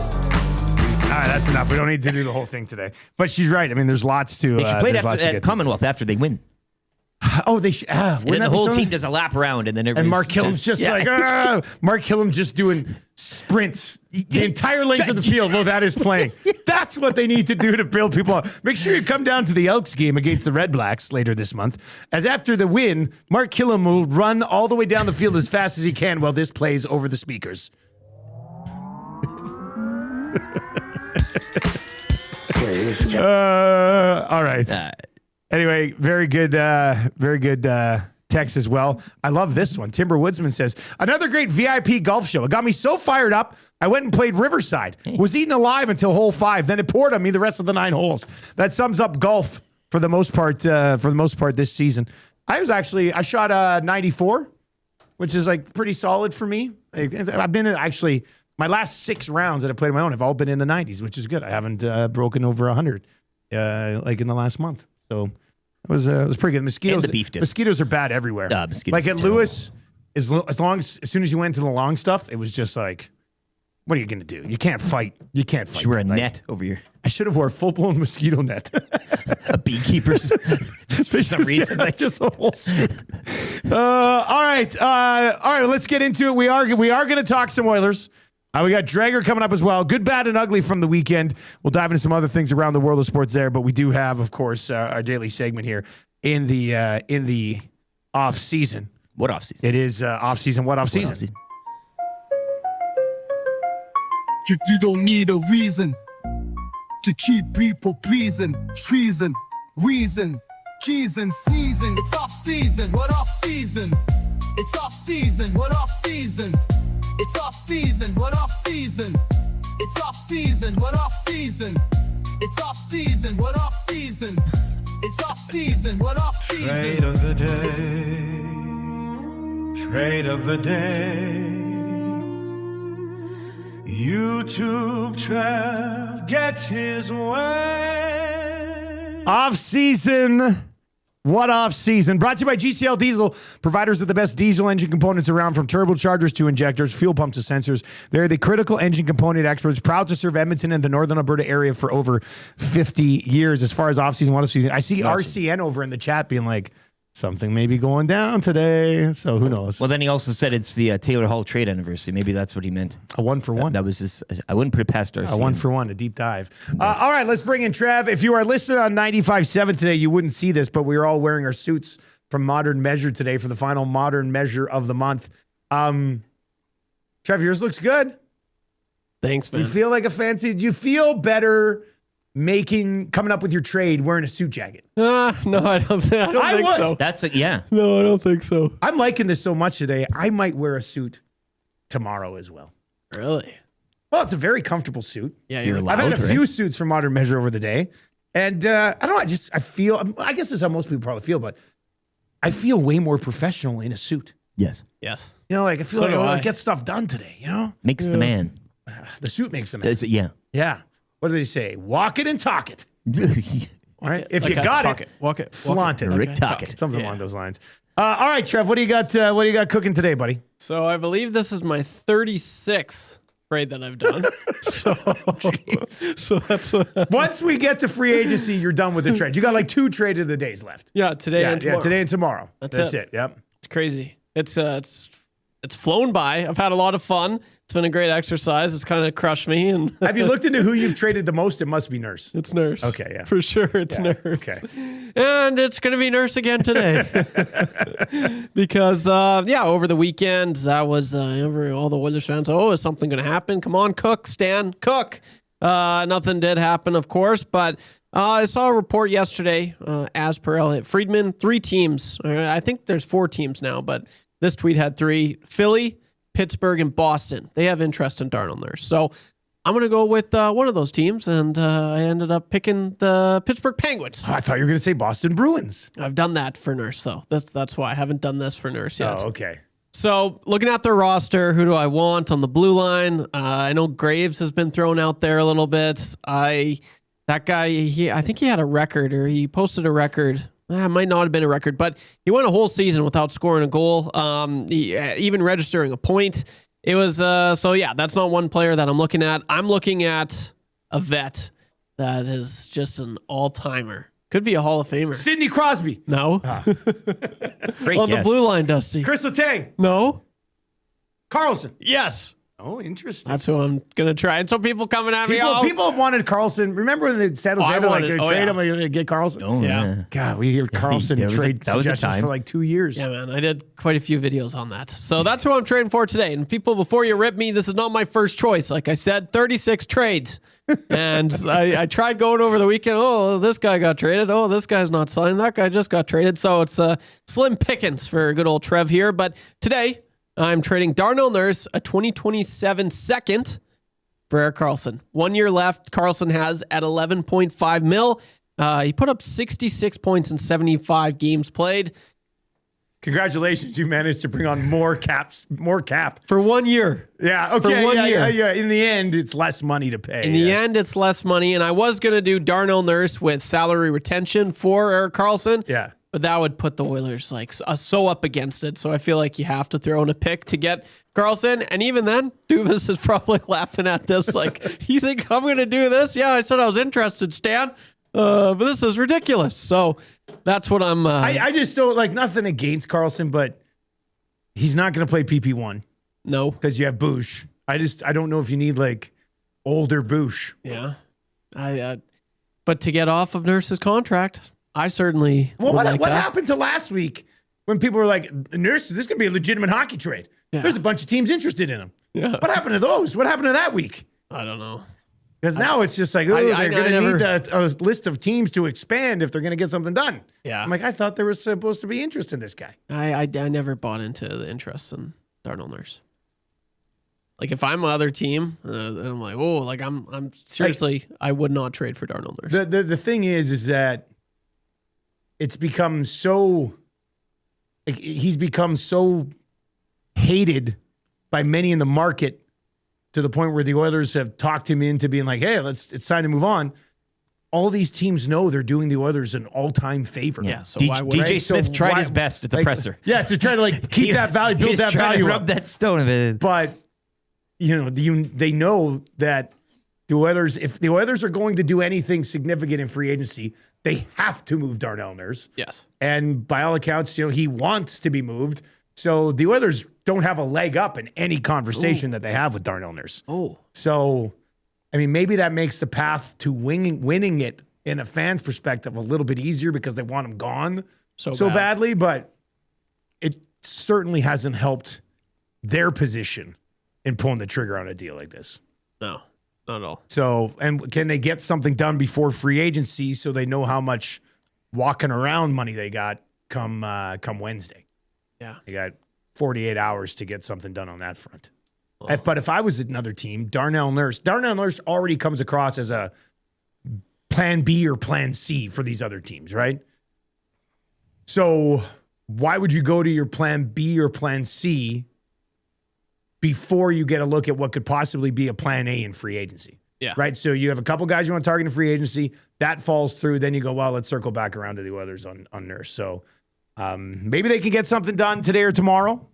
All right, that's enough. We don't need to do the whole thing today. But she's right. I mean, there's lots to. They should play at Commonwealth after they win. Oh, they should. And then the whole team does a lap around, and then everybody's. And Mark Killam's just Mark Killam just doing sprints the entire length of the field while that is playing. That's what they need to do to build people up. Make sure you come down to the Elks game against the Red Blacks later this month. As after the win, Mark Killam will run all the way down the field as fast as he can while this plays over the speakers. All right. Anyway, very good text as well. I love this one. Timber Woodsman says, another great VIP golf show. It got me so fired up, I went and played Riverside. Was eaten alive until hole 5. Then it poured on me the rest of the 9 holes. That sums up golf for the most part this season. I shot 94, which is like pretty solid for me. I've been actually my last 6 rounds that I played on my own have all been in the 90s, which is good. I haven't broken over 100 like in the last month. So it was pretty good. Mosquitoes are bad everywhere. Like at Lewis, as soon as you went to the long stuff, it was just like, what are you going to do? You can't fight. You should wear a net over your. I should have wore a full-blown mosquito net. A beekeeper's, just for some reason. Like just a whole. All right. Let's get into it. We are going to talk some Oilers. We got Dreger coming up as well. Good, bad, and ugly from the weekend. We'll dive into some other things around the world of sports there, but we do have, of course, our daily segment here in the off season. What off season? It is off season. What off season? You don't need a reason to keep people pleasing, treason, reason, keys and sneezing. It's off season. What off season? It's off season. What off season? It's off season, what off season? It's off season, what off season? It's off season, what off season? It's off season, what off season? Trade of the day. Trade of the day. YouTube Trev gets his way. Off season. What off season? Brought to you by GCL Diesel, providers of the best diesel engine components around, from turbochargers to injectors, fuel pumps to sensors. They're the critical engine component experts, proud to serve Edmonton and the Northern Alberta area for over 50 years. As far as off season, what off season? I see RCN over in the chat being like, something may be going down today. So who knows? Well, then he also said it's the Taylor Hall trade anniversary. Maybe that's what he meant. A 1-for-1. That was his. I wouldn't put it past our. A 1-for-1, a deep dive. All right, let's bring in Trev. If you are listening on 95.7 today, you wouldn't see this, but we are all wearing our suits from Modern Measure today for the final Modern Measure of the month. Trev, yours looks good. Thanks, man. You feel like a fancy. Do you feel better coming up with your trade wearing a suit jacket? No, I don't think would. so. That's yeah. No, I don't think so. I'm liking this so much today. I might wear a suit tomorrow as well. Really? Well, it's a very comfortable suit. Yeah, I've had a few suits from Modern Measure over the day, and I don't know. I feel. I guess this is how most people probably feel, but I feel way more professional in a suit. Yes. You know, like I feel So like do I I. get stuff done today. You know, Makes the man. the suit makes the man. Yeah. Yeah. What do they say? Walk it and talk it. All right. If you Like got talk it, walk it, flaunt it. Rick talk it. Something along those lines. All right, Trev. What do you got? What do you got cooking today, buddy? So I believe this is my 36th trade that I've done. So that's what. Once we get to free agency, you're done with the trade. You got like 2 trade of the days left. Yeah, today and tomorrow. today and tomorrow. That's it. Yep. It's crazy. It's flown by. I've had a lot of fun. It's been a great exercise. It's kind of crushed me. And Have you looked into who you've traded the most? It must be Nurse. it's Nurse. Okay, yeah. For sure, it's Nurse. Okay. And it's going to be Nurse again today. Because, over the weekend, that was all the Oilers fans. Oh, is something going to happen? Come on, Cook, Stan, Cook. Nothing did happen, of course, but I saw a report yesterday, as per Elliot Friedman, 3 teams. I think there's 4 teams now, but this tweet had 3. Philly, Pittsburgh, and Boston. They have interest in Darnell Nurse. So I'm going to go with one of those teams, and I ended up picking the Pittsburgh Penguins. Oh, I thought you were going to say Boston Bruins. I've done that for Nurse, though. That's why I haven't done this for Nurse yet. Oh, okay. So looking at their roster, who do I want on the blue line? I know Graves has been thrown out there a little bit. That guy, I think he had a record, or he posted a record. It might not have been a record, but he went a whole season without scoring a goal, even registering a point. It was, that's not one player that I'm looking at. I'm looking at a vet that is just an all-timer. Could be a Hall of Famer. Sidney Crosby. No. Great On guess. the blue line, Dusty. Chris Letang. No. Carlson. Yes. Oh, interesting. That's who I'm going to try. And so people coming at me. People have wanted Carlson. Remember when they said, I wanted- trade yeah. him, I'm going to get Carlson? Oh, Yeah. God, we hear Carlson There was a- trade that was a suggestions time. for like 2 years. Yeah, man. I did quite a few videos on that. So that's who I'm trading for today. And people, before you rip me, this is not my first choice. Like I said, 36 trades. And I tried going over the weekend. Oh, this guy got traded. Oh, this guy's not signed. That guy just got traded. So it's slim pickings for good old Trev here. But today, I'm trading Darnell Nurse, a 2027 second, for Erik Karlsson. 1 year left. Karlsson has at 11.5 mil. He put up 66 points in 75 games played. Congratulations, you managed to bring on more cap. For 1 year. Yeah, okay. For 1 year. Yeah. In the end, it's less money to pay. In the end, it's less money. And I was going to do Darnell Nurse with salary retention for Erik Karlsson. Yeah. But that would put the Oilers so up against it. So I feel like you have to throw in a pick to get Karlsson. And even then, Dubas is probably laughing at this. Like, you think I'm going to do this? Yeah, I said I was interested, Stan. But this is ridiculous. So that's what I'm... I just don't, like, nothing against Karlsson, but he's not going to play PP1. No. Because you have Bush. I don't know if you need, like, older Bush. Yeah. But to get off of Nurse's contract... I certainly. Well, would what like that. happened to last week when people were like, Nurse, this is going to be a legitimate hockey trade? Yeah. There's a bunch of teams interested in him. Yeah. What happened to those? What happened to that week? I don't know. Because now it's just like, they're going to need a list of teams to expand if they're going to get something done. Yeah. I'm like, I thought there was supposed to be interest in this guy. I never bought into the interest in Darnell Nurse. Like if I'm other team, and I'm like, oh, like I'm seriously, I would not trade for Darnell Nurse. The thing is that it's become so, like, he's become so hated by many in the market to the point where the Oilers have talked him into being like, hey, it's time to move on. All these teams know they're doing the Oilers an all-time favor. Yeah, so why would DJ Smith tried why- his best at the like, presser. Yeah, to try to like keep that value, build that value rub up. that stone of it. But they know that the Oilers, if the Oilers are going to do anything significant in free agency, they have to move Darnell Nurse. Yes. And by all accounts, he wants to be moved. So the Oilers don't have a leg up in any conversation that they have with Darnell Nurse. Oh. So, I mean, maybe that makes the path to winning it in a fan's perspective a little bit easier because they want him gone so badly, but it certainly hasn't helped their position in pulling the trigger on a deal like this. No, not at all. So, and can they get something done before free agency so they know how much walking around money they got come Wednesday? Yeah. They got 48 hours to get something done on that front. But if I was another team, Darnell Nurse already comes across as a plan B or plan C for these other teams, right? So why would you go to your plan B or plan C before you get a look at what could possibly be a plan A in free agency? Yeah. Right? So you have a couple guys you want to target in free agency. That falls through. Then you go, well, let's circle back around to the Oilers on Nurse. So maybe they can get something done today or tomorrow.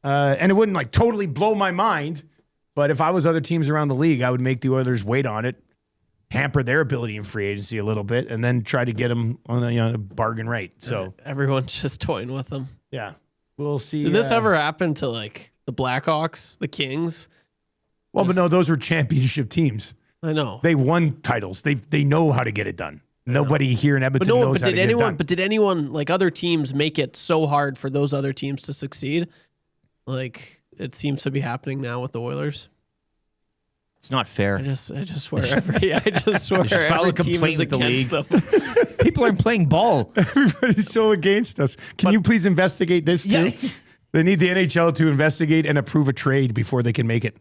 And it wouldn't totally blow my mind. But if I was other teams around the league, I would make the Oilers wait on it, hamper their ability in free agency a little bit, and then try to get them on a bargain rate. So everyone's just toying with them. Yeah. We'll see. Did this ever happen to the Blackhawks, the Kings? Well, but no, those were championship teams. I know. They won titles. They know how to get it done. Nobody here in Edmonton knows how to get it done. But did anyone, other teams, make it so hard for those other teams to succeed? It seems to be happening now with the Oilers. It's not fair. I just swear every team is against them. People aren't playing ball. Everybody's so against us. Can you please investigate this too? Yeah. They need the NHL to investigate and approve a trade before they can make it.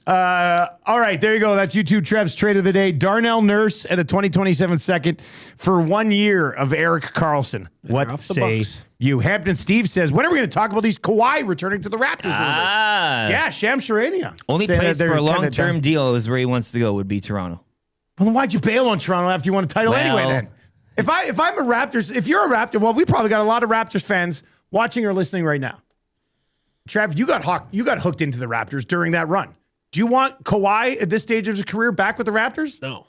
All right, there you go. That's YouTube Trev's trade of the day. Darnell Nurse and a 2027 second for 1 year of Erik Karlsson. What say you? Hampton Steve says, when are we going to talk about these Kawhi returning to the Raptors rumors? Yeah, Sham Sharania. Only place for a long-term deal is where he wants to go would be Toronto. Well, then why'd you bail on Toronto after you won a title anyway then? If I'm a Raptors, if you're a Raptor, well, we probably got a lot of Raptors fans watching or listening right now. Trav, you got hooked into the Raptors during that run. Do you want Kawhi at this stage of his career back with the Raptors? No.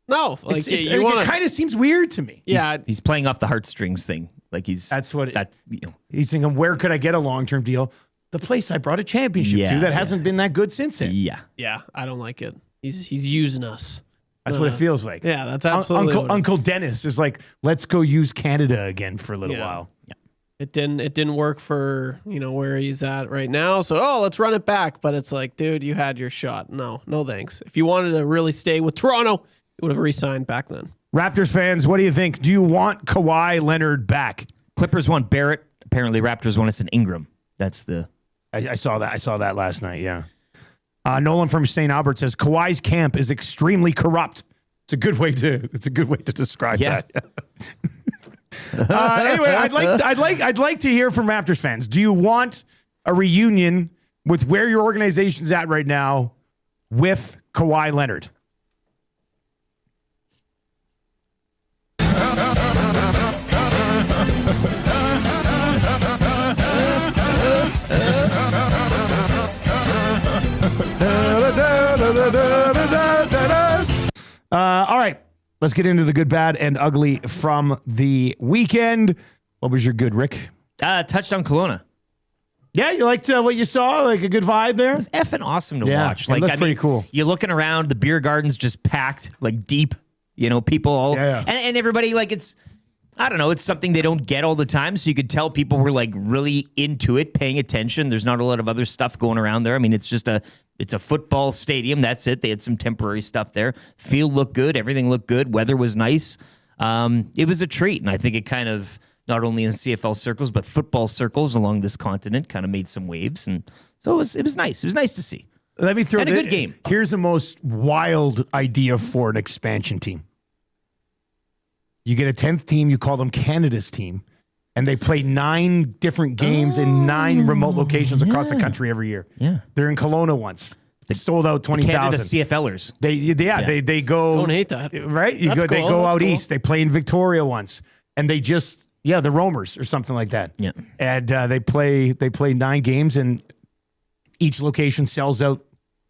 It kind of seems weird to me. Yeah, he's playing off the heartstrings thing. He's he's thinking, where could I get a long-term deal? The place I brought a championship to that hasn't been that good since then. Yeah, I don't like it. He's using us. That's what it feels like. Yeah, that's absolutely Uncle Dennis is like, let's go use Canada again for a little while. Yeah. It didn't work for, where he's at right now. So, let's run it back. But it's like, dude, you had your shot. No thanks. If you wanted to really stay with Toronto, you would have re-signed back then. Raptors fans, what do you think? Do you want Kawhi Leonard back? Clippers want Barrett. Apparently Raptors want us in Ingram. That's the... I saw that. I saw that last night, yeah. Nolan from St. Albert says, Kawhi's camp is extremely corrupt. It's a good way to describe that. Anyway, I'd like to hear from Raptors fans. Do you want a reunion with where your organization's at right now with Kawhi Leonard? All right. Let's get into the good, bad, and ugly from the weekend. What was your good, Rick? Touchdown Kelowna. Yeah, you liked what you saw? Like a good vibe there? It's effing awesome to watch. It looked pretty cool. You're looking around, the beer garden's just packed, deep. People all... Yeah. And everybody, it's... I don't know. It's something they don't get all the time. So you could tell people were really into it, paying attention. There's not a lot of other stuff going around there. I mean, it's a football stadium. That's it. They had some temporary stuff there. Field looked good. Everything looked good. Weather was nice. It was a treat. And I think it kind of, not only in CFL circles, but football circles along this continent kind of made some waves. And so it was nice. It was nice to see. Let me throw a good game. Here's the most wild idea for an expansion team. You get a 10th team, you call them Canada's team, and they play 9 different games in 9 remote locations across the country every year. Yeah. They're in Kelowna once. They sold out 20,000. Canada CFLers. They go. Don't hate that. Right? They go out east. They play in Victoria once. And they just, the Roamers or something like that. Yeah. And they play 9 games, and each location sells out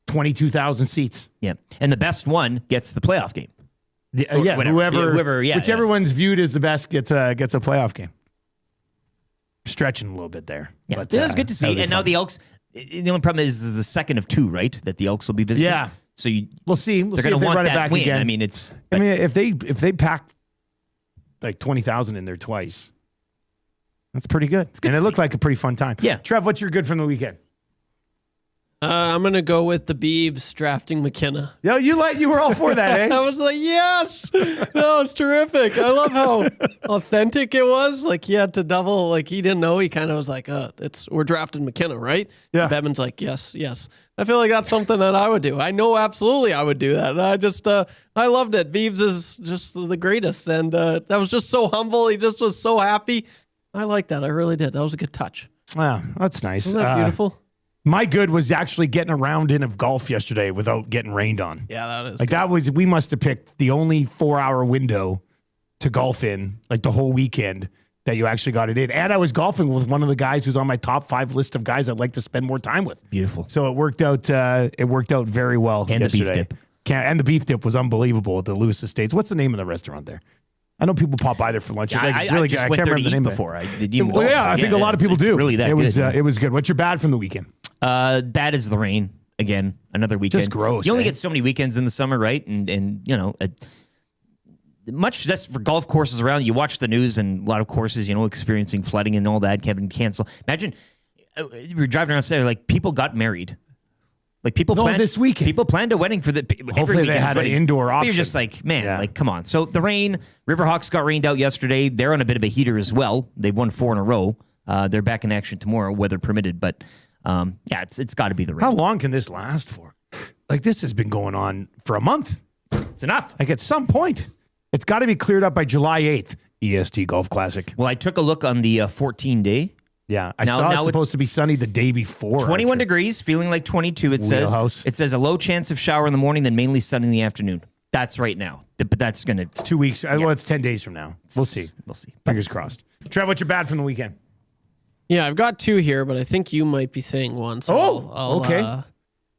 22,000 seats. Yeah. And the best one gets the playoff game. Yeah, whatever. whoever, Yeah, whichever one's viewed as the best gets a playoff game. Stretching a little bit there. Yeah, but, it was good to see. And now the Elks, the only problem is the second of two, right? That the Elks will be visiting. Yeah. So we'll see. They're going to want run it that back win. again. I mean, if they pack like 20,000 in there twice, that's pretty good. It's good and to it looked see. like a pretty fun time. Yeah. Trev, what's your good from the weekend? I'm gonna go with the Beebs drafting McKenna. Yo, you were all for that, eh? I was like, yes, that was terrific. I love how authentic it was. Like he had to double. Like he didn't know. He kind of was like, we're drafting McKenna, right? Yeah. And Bettman's like, yes. I feel like that's something that I would do. I know absolutely I would do that. And I just, I loved it. Beebs is just the greatest, and that was just so humble. He just was so happy. I like that. I really did. That was a good touch. Wow, that's nice. Isn't that beautiful? My good was actually getting a round in of golf yesterday without getting rained on. Yeah, that is like good. that was. We must have picked the only 4-hour window to golf in, like the whole weekend that you actually got it in. And I was golfing with one of the guys who's on my top 5 list of guys I'd like to spend more time with. Beautiful. So it worked out. It worked out very well. And yesterday. the beef dip. And the beef dip was unbelievable at the Lewis Estates. What's the name of the restaurant there? I know people pop by there for lunch. Yeah, It's really I just good. I went can't there remember to the eat name before. of it. I did even Well, yeah, I think a lot of people do. Really that it was good. it was good. What's your bad from the weekend? Bad is the rain again. Another weekend. Just gross, You only eh? get so many weekends in the summer, right? And you know, much that's for golf courses around. You watch the news, and a lot of courses, experiencing flooding and all that. Kevin cancel. Imagine we were driving around today, like people got married. Like people planned this weekend. People planned a wedding for the. Hopefully they had an indoor But option. you're just like, man, Yeah. like come on. So the rain. Riverhawks got rained out yesterday. They're on a bit of a heater as well. They've won 4 in a row. They're back in action tomorrow, weather permitted. But yeah, it's got to be the rain. How long can this last for? Like this has been going on for a month. It's enough. Like at some point, it's got to be cleared up by July 8th. EST Golf Classic. Well, I took a look on the 14-day. Yeah, I Now- saw now it's it's supposed to be sunny the day before. 21 degrees, feeling like 22. It Wheelhouse. says. It says a low chance of shower in the morning, then mainly sunny in the afternoon. That's right now. But that's gonna. It's 2 weeks. Well, it's 10 days from now. We'll see. We'll see. Fingers crossed. Trev, what's your bad from the weekend? Yeah, I've got 2 here, but I think you might be saying one. So I'll, okay.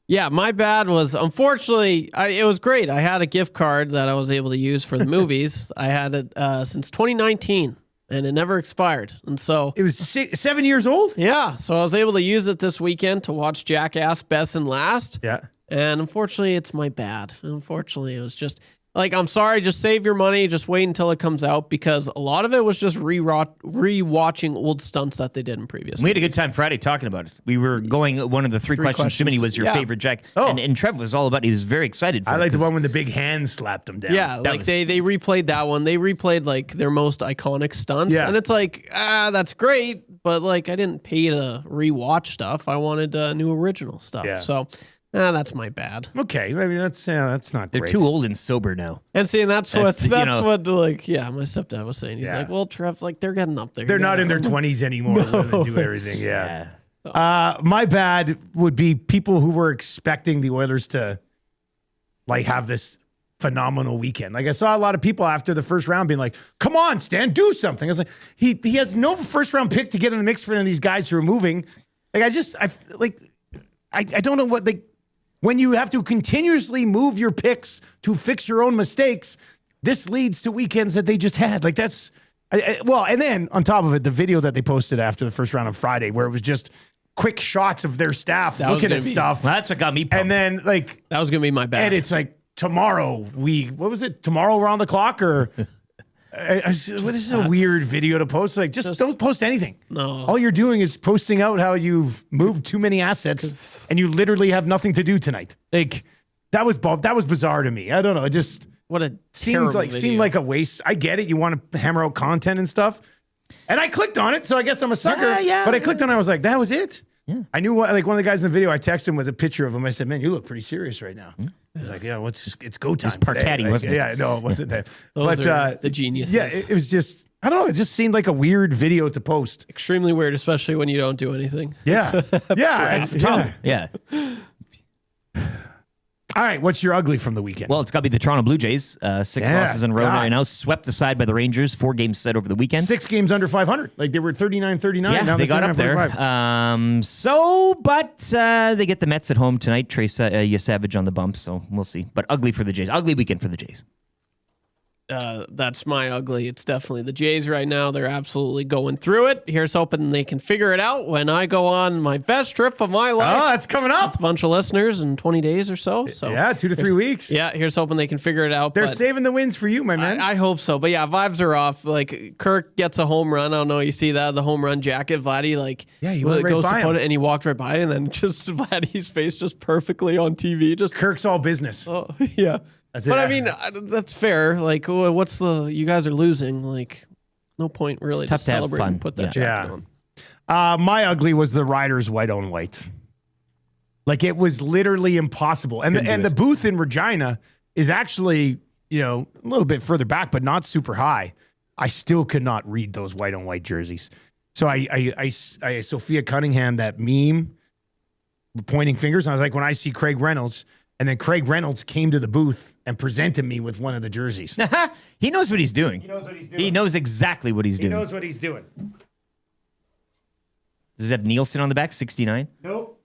Yeah, my bad was, unfortunately, it was great. I had a gift card that I was able to use for the movies. I had it since 2019, and it never expired. And so It was 7 years old? yeah, so I was able to use it this weekend to watch Jackass Best and Last. Yeah. And unfortunately, it's my bad. Unfortunately, it was just like, I'm sorry, just save your money. Just wait until it comes out, because a lot of it was just rewatching old stunts that they did in previous. We had a good time Friday talking about it. We were going. One of the three questions to many was your Yeah. favorite Jack. Oh. And Trev was all about. He was very excited. For I it like the 'cause- one when the big hand slapped him down. Yeah, like was- they replayed that one. They replayed like their most iconic stunts. Yeah. And it's like, that's great, but like I didn't pay to rewatch stuff. I wanted new original stuff. Yeah. So that's my bad. Okay, maybe that's not They're great. too old and sober now. And see, and that's what That's, what like my stepdad was saying. He's Yeah. like, well, Trev, like they're getting up there. They're You not gotta- in their 20s anymore No, when they do it's- everything. Yeah. My bad would be people who were expecting the Oilers to like have this phenomenal weekend. Like I saw a lot of people after the first round being like, "Come on, Stan, do something." I was like, he has no first round pick to get in the mix for any of these guys who are moving. Like I don't know what they. When you have to continuously move your picks to fix your own mistakes, this leads to weekends that they just had. Like that's, well, and then on top of it, the video that they posted after the first round on Friday, where it was just quick shots of their staff That was looking gonna at be- stuff. Well, that's what got me pumped. And then like, That was gonna be my bad. and it's like tomorrow what was it? Tomorrow we're on the clock or. This is a weird video to post. Like, just don't post anything. No. All you're doing is posting out how you've moved too many assets and you literally have nothing to do tonight. Like, that was bizarre to me. I don't know. It just what a seemed terrible like a waste. I get it. You want to hammer out content and stuff. And I clicked on it, so I guess I'm a sucker. Yeah. But I clicked on it, I was like, that was it? Yeah. I knew like one of the guys in the video, I texted him with a picture of him. I said, man, you look pretty serious right now. He's like, yeah, it's go time. Parketti, today. wasn't it? Yeah, no, it wasn't that. Those but are the geniuses. Yeah, it was just, I don't know. It just seemed like a weird video to post. Extremely weird, especially when you don't do anything. Yeah. Yeah. Yeah. All right. What's your ugly from the weekend? Well, it's got to be the Toronto Blue Jays. 6 Yeah, losses in a row God. right now. Swept aside by the Rangers. 4 games set over the weekend. 6 games under 500. Like they were 39-39. Yeah, now they they're got up there. 39-45. But they get the Mets at home tonight. Trace Savage on the bump, so we'll see. But ugly for the Jays. Ugly weekend for the Jays. that's my ugly. It's definitely the Jays right now. They're absolutely going through it. Here's hoping they can figure it out when I go on my best trip of my life. Oh, that's coming up. With a bunch of listeners in 20 days or so. Yeah, 2 to 3 weeks. Yeah, here's hoping they can figure it out. They're saving the wins for you, my man. I hope so. But yeah, vibes are off. Like Kirk gets a home run. I don't know. You see that, the home run jacket. Vladdy, he went right goes by to put him. it and he walked right by, and then just Vladdy's face just perfectly on TV. Just Kirk's all business. Oh, yeah. That's But it. I mean, that's fair. Like, you guys are losing. Like, no point really It's tough to have celebrate fun. and put that jacket on. My ugly was the Riders white on whites. Like, it was literally impossible. And the booth in Regina is actually, a little bit further back, but not super high. I still could not read those white on white jerseys. So I Sophia Cunningham that meme, pointing fingers, and I was like, when I see Craig Reynolds. And then Craig Reynolds came to the booth and presented me with one of the jerseys. He knows what he's doing. He knows what he's doing. He knows exactly what he's doing. He knows what he's doing. Does it have Nielsen on the back? 69? Nope.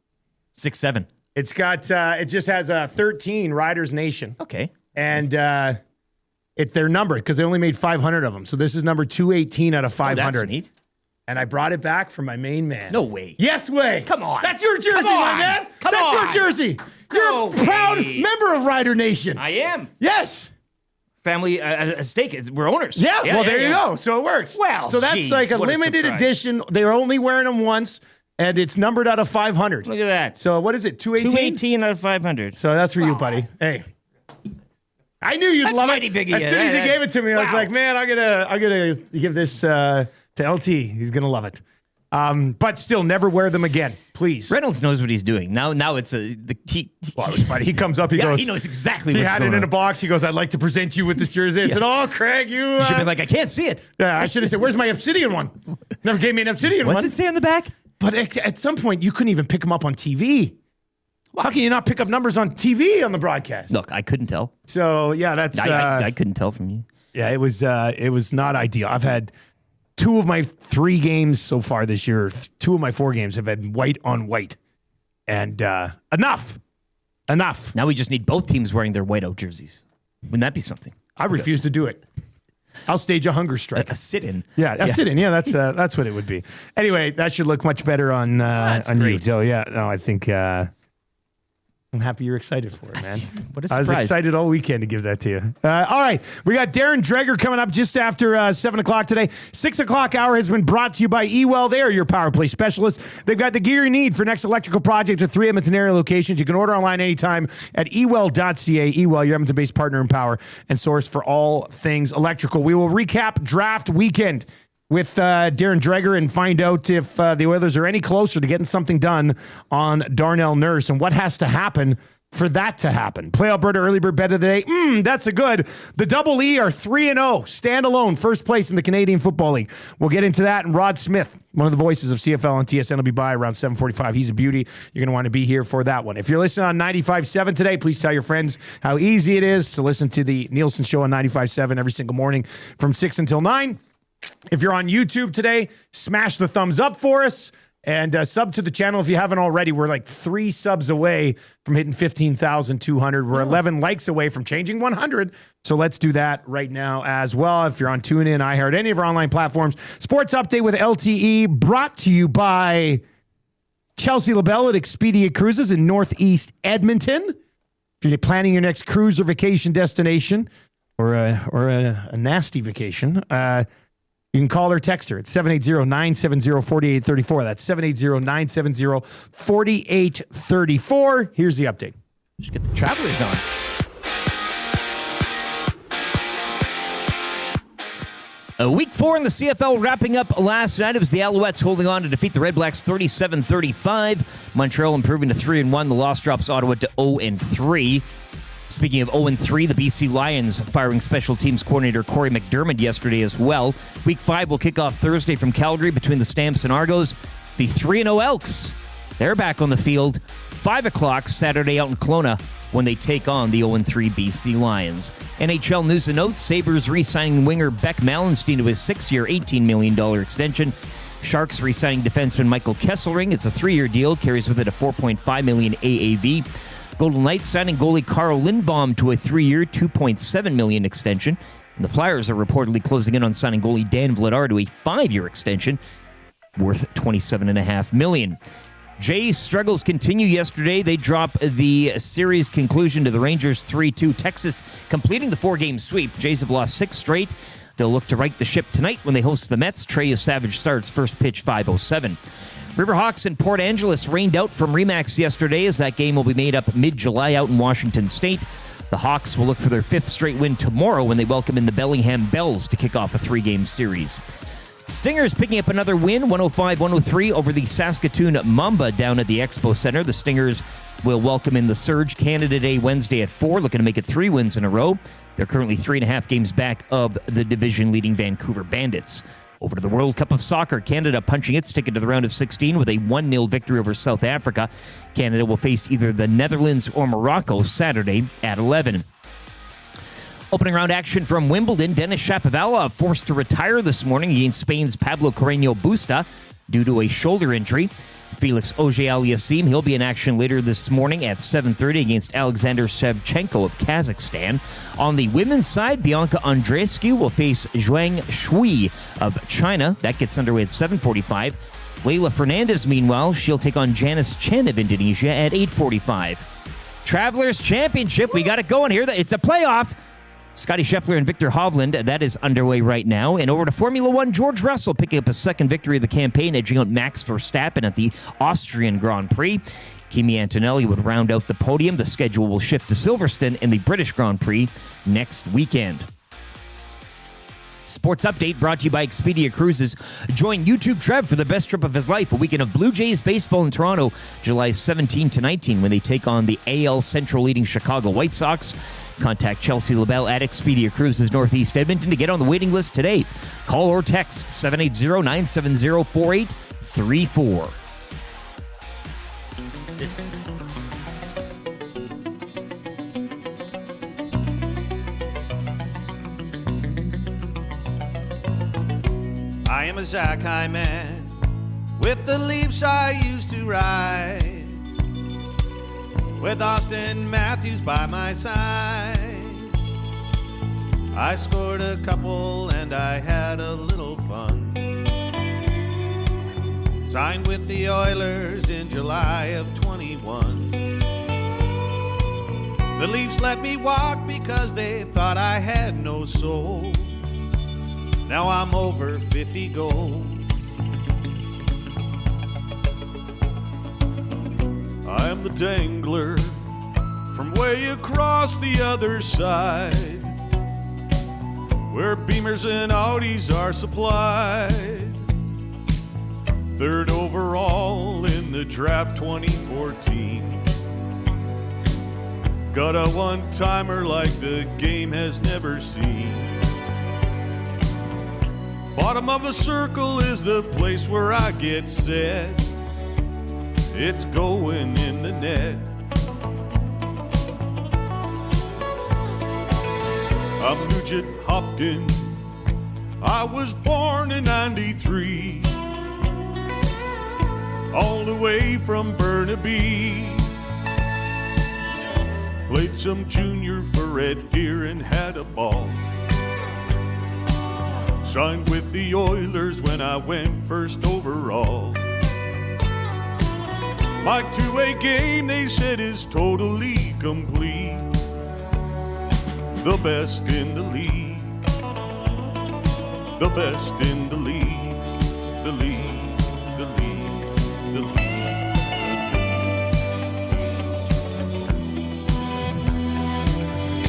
6'7". It's got, it just has 13 Riders Nation. Okay. And they're numbered because they only made 500 of them. So this is number 218 out of 500. Oh, that's neat. And I brought it back from my main man. No way. Yes way. Come on. That's your jersey, Come my on. man. Come That's on. your jersey. You're a proud member of Rider Nation. I am. Yes. Family stake. We're owners. Yeah. Well, there you go. So it works. Well, so that's geez, like a what a limited surprise. edition. They're only wearing them once, and it's numbered out of 500. Look at that. So what is it? 218? 218 out of 500. So that's for you, buddy. Hey. I knew you'd That's love mighty it. big of As you. soon as he gave it to me, I was Wow. like, man, I'm gonna give this to LT. He's gonna love it. But still, never wear them again, please. Reynolds knows what he's doing. Now it's Well, it was funny. He comes up, he yeah, goes, he knows exactly he what's had going it in on. a box. He goes, I'd like to present you with this jersey. I said, oh, Craig, you You should be like, I can't see it. yeah, I should have said, where's my obsidian one? Never gave me an obsidian What's one. it say on the back? But at some point, you couldn't even pick them up on TV. How can you not pick up numbers on TV on the broadcast? Look, I couldn't tell. So yeah, that's I couldn't tell from you. yeah, it was not ideal. I've had 2 of my 3 games so far this year. 2 of my 4 games have had white on white, and enough. Now we just need both teams wearing their whiteout jerseys. Wouldn't that be something? I refuse to do it. I'll stage a hunger strike. A sit-in. Yeah, a sit-in. Yeah, that's what it would be. Anyway, that should look much better on you. great. So yeah, no, I think I'm happy you're excited for it, man. What a I was surprise. excited all weekend to give that to you. All right, we got Darren Dreger coming up just after 7 o'clock today. 6 o'clock hour has been brought to you by Ewell. They are your power play specialists. They've got the gear you need for next electrical project at 3 Edmonton area locations. You can order online anytime at ewell.ca. Ewell, your Edmonton-based partner in power and source for all things electrical. We will recap draft weekend with Darren Dreger and find out if the Oilers are any closer to getting something done on Darnell Nurse and what has to happen for that to happen. Play Alberta early bird bet of the day. That's a good. The Double E are 3-0, standalone, first place in the Canadian Football League. We'll get into that. And Rod Smith, one of the voices of CFL on TSN, will be by around 7:45. He's a beauty. You're going to want to be here for that one. If you're listening on 95.7 today, please tell your friends how easy it is to listen to the Nielson Show on 95.7 every single morning from 6 until 9. If you're on YouTube today, smash the thumbs up for us and sub to the channel if you haven't already. We're like 3 subs away from hitting 15,200. We're 11 likes away from changing 100. So let's do that right now as well. If you're on TuneIn, iHeart, any of our online platforms. Sports Update with LTE brought to you by Chelsea LaBelle at Expedia Cruises in Northeast Edmonton. If you're planning your next cruise or vacation destination or a nasty vacation, you can call or text her at 780-970-4834. That's 780-970-4834. Here's the update. Just get the Travelers on. Week 4 in the CFL wrapping up last night. It was the Alouettes holding on to defeat the Red Blacks 37-35. Montreal improving to 3-1. The loss drops Ottawa to 0-3. Speaking of 0-3, the BC Lions firing special teams coordinator Corey McDermott yesterday as well. Week 5 will kick off Thursday from Calgary between the Stamps and Argos. The 3-0 Elks, they're back on the field. 5 o'clock Saturday out in Kelowna when they take on the 0-3 BC Lions. NHL news and notes, Sabres re-signing winger Beck Mallenstein to his 6-year, $18 million extension. Sharks re-signing defenseman Michael Kesselring. It's a 3-year deal, carries with it a $4.5 million AAV. Golden Knights signing goalie Carl Lindbaum to a 3-year, $2.7 million extension. And the Flyers are reportedly closing in on signing goalie Dan Vladar to a 5-year extension worth $27.5 million. Jays' struggles continue yesterday. They drop the series conclusion to the Rangers 3-2. Texas completing the 4-game sweep. Jays have lost 6 straight. They'll look to right the ship tonight when they host the Mets. Trey Savage starts, first pitch 5:07. Riverhawks and Port Angeles rained out from Remax yesterday as that game will be made up mid-July out in Washington State. The Hawks will look for their 5th straight win tomorrow when they welcome in the Bellingham Bells to kick off a 3-game series. Stingers picking up another win, 105-103 over the Saskatoon Mamba down at the Expo Center. The Stingers will welcome in the Surge Canada Day Wednesday at 4, looking to make it 3 wins in a row. They're currently 3.5 games back of the division-leading Vancouver Bandits. Over to the World Cup of Soccer, Canada punching its ticket to the round of 16 with a 1-0 victory over South Africa. Canada will face either the Netherlands or Morocco Saturday at 11. Opening round action from Wimbledon, Denis Shapovalov forced to retire this morning against Spain's Pablo Carreño Busta due to a shoulder injury. Felix Auger-Aliassime, he'll be in action later this morning at 7:30 against Alexander Shevchenko of Kazakhstan. On the women's side, Bianca Andreescu will face Zhuang Shui of China. That gets underway at 7:45. Leylah Fernandez, meanwhile, she'll take on Janice Chen of Indonesia at 8:45. Travelers Championship, we got it going here. It's a playoff. Scotty Scheffler and Victor Hovland, that is underway right now. And over to Formula One, George Russell picking up a 2nd victory of the campaign, edging out Max Verstappen at the Austrian Grand Prix. Kimi Antonelli would round out the podium. The schedule will shift to Silverstone in the British Grand Prix next weekend. Sports Update brought to you by Expedia Cruises. Join YouTube Trev for the best trip of his life, a weekend of Blue Jays baseball in Toronto, July 17 to 19, when they take on the AL Central leading Chicago White Sox. Contact Chelsea LaBelle at Expedia Cruises Northeast Edmonton to get on the waiting list today. Call or text 780-970-4834. This is I am a Joaquin man with the Leafs I used to ride, with Austin Matthews by my side. I scored a couple and I had a little fun. Signed with the Oilers in July of 21. The Leafs let me walk because they thought I had no soul. Now I'm over 50 goals. I'm the dangler from way across the other side, where Beamers and Audis are supplied. 3rd overall in the draft 2014. Got a one-timer like the game has never seen. Bottom of the circle is the place where I get set. It's going in the net. I'm Nugent Hopkins. I was born in 93. All the way from Burnaby. Played some junior for Red Deer and had a ball. Signed with the Oilers when I went 1st overall. My two-way game, they said, is totally complete. The best in the league. The best in the league. The league. The league. The league.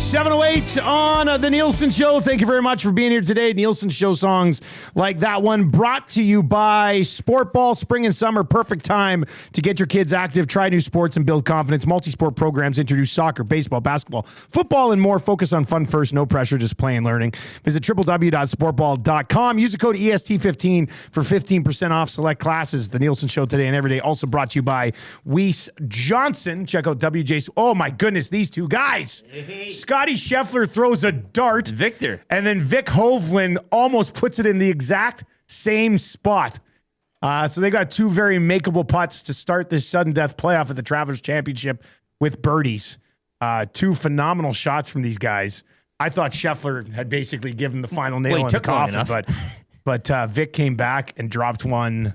7:08 on the Nielson Show. Thank you very much for being here today. Nielson Show songs like that one brought to you by Sport Ball. Spring and summer, perfect time to get your kids active, try new sports, and build confidence. Multi-sport programs introduce soccer, baseball, basketball, football, and more. Focus on fun first, no pressure, just play and learning. Visit www.sportball.com. Use the code EST15 for 15% off select classes. The Nielson Show today and every day also brought to you by Weiss Johnson. Check out WJ's. Oh my goodness, these two guys. Scotty Scheffler throws a dart. Victor. And then Vic Hovland almost puts it in the exact same spot. So they got 2 very makeable putts to start this sudden death playoff at the Travelers Championship with birdies. 2 phenomenal shots from these guys. I thought Scheffler had basically given the final nail Well, he in the took long coffin, enough. but Vic came back and dropped one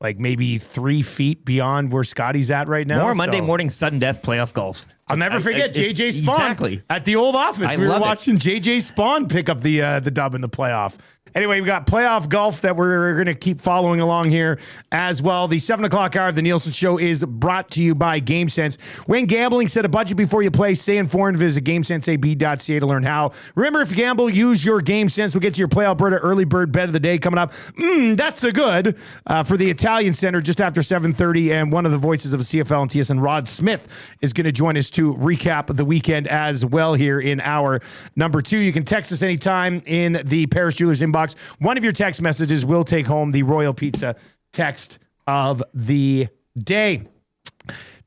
like maybe 3 feet beyond where Scotty's at right now. More Monday morning sudden death playoff golf. I'll never forget JJ Spawn exactly. at the old office. I We were love it. watching JJ Spawn pick up the dub in the playoff. Anyway, we got playoff golf that we're going to keep following along here as well. The 7 o'clock hour of the Nielson Show is brought to you by GameSense. When gambling, set a budget before you play. Stay informed. Visit GameSenseAB.ca to learn how. Remember, if you gamble, use your GameSense. We'll get to your Play Alberta early bird bet of the day coming up. That's a good for the Italian Center just after 7:30. And one of the voices of the CFL and TSN, Rod Smith, is going to join us to recap the weekend as well here in hour number 2. You can text us anytime in the Paris Jewelers inbox. One of your text messages will take home the Royal Pizza text of the day.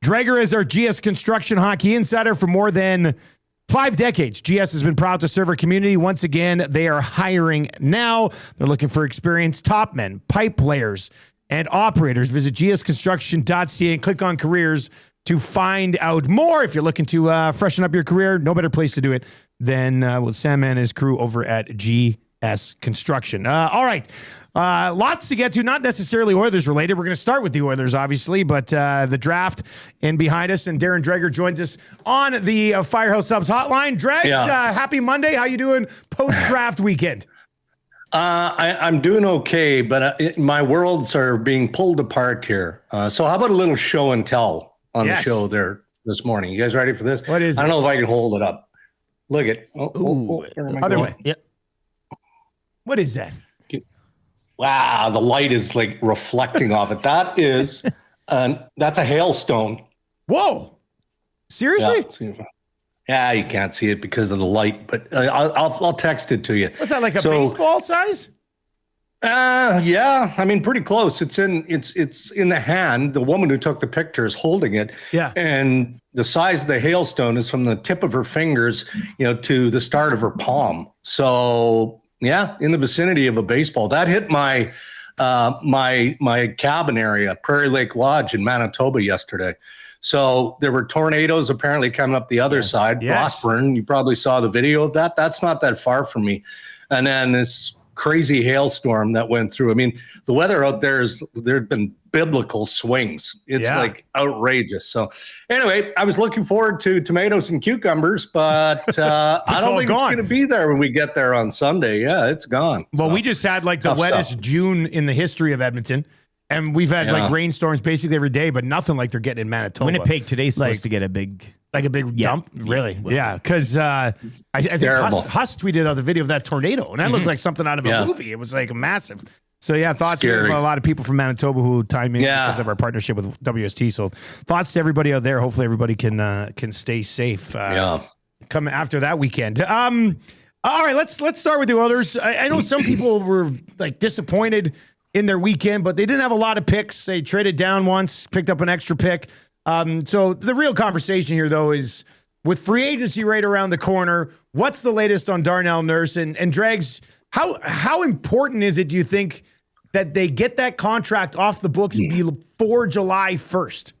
Dreger is our GS Construction Hockey Insider for more than 5 decades. GS has been proud to serve our community. Once again, they are hiring now. They're looking for experienced top men, pipe layers, and operators. Visit gsconstruction.ca and click on careers to find out more. If you're looking to freshen up your career, no better place to do it than with Sam and his crew over at GS Construction. All right. Lots to get to, not necessarily Oilers related. We're going to start with the Oilers, obviously, but the draft in behind us, and Darren Dreger joins us on the Firehouse Subs hotline. Dreg, happy Monday. How you doing post-draft weekend? I'm doing okay, but my worlds are being pulled apart here. So how about a little show and tell on the show there this morning? You guys ready for this? What is I don't know if I can hold it up. Look at other way. Yep. What is that? Wow, the light is like reflecting off it. That is, that's a hailstone. Whoa! Seriously? Yeah, you can't see it because of the light, but I'll text it to you. What's that, like a baseball size? Yeah, I mean, pretty close. It's in the hand. The woman who took the picture is holding it. Yeah, and the size of the hailstone is from the tip of her fingers, to the start of her palm. So. Yeah, in the vicinity of a baseball. That hit my my cabin area, Prairie Lake Lodge in Manitoba yesterday. So there were tornadoes apparently coming up the other side. Yes. Bossburn, you probably saw the video of that. That's not that far from me. And then this crazy hailstorm that went through. I mean, the weather out there there've been biblical swings. It's like outrageous. So anyway, I was looking forward to tomatoes and cucumbers, but I don't think it's going to be there when we get there on Sunday. Yeah, it's gone. Well, we just had like the wettest June in the history of Edmonton. And we've had like rainstorms basically every day, but nothing like they're getting in Manitoba. Winnipeg today's supposed to get a big dump? Really? Yeah, because I think Huss tweeted out the video of that tornado, and that looked like something out of a movie. It was like massive. So thoughts to a lot of people from Manitoba who timed in because of our partnership with WST. So thoughts to everybody out there. Hopefully everybody can stay safe. Come after that weekend. All right, let's start with the Oilers. I know some people were like disappointed in their weekend, but they didn't have a lot of picks. They traded down once, picked up an extra pick. So the real conversation here, though, is with free agency right around the corner, what's the latest on Darnell Nurse? And Dregs, how important is it, do you think, that they get that contract off the books before July 1st?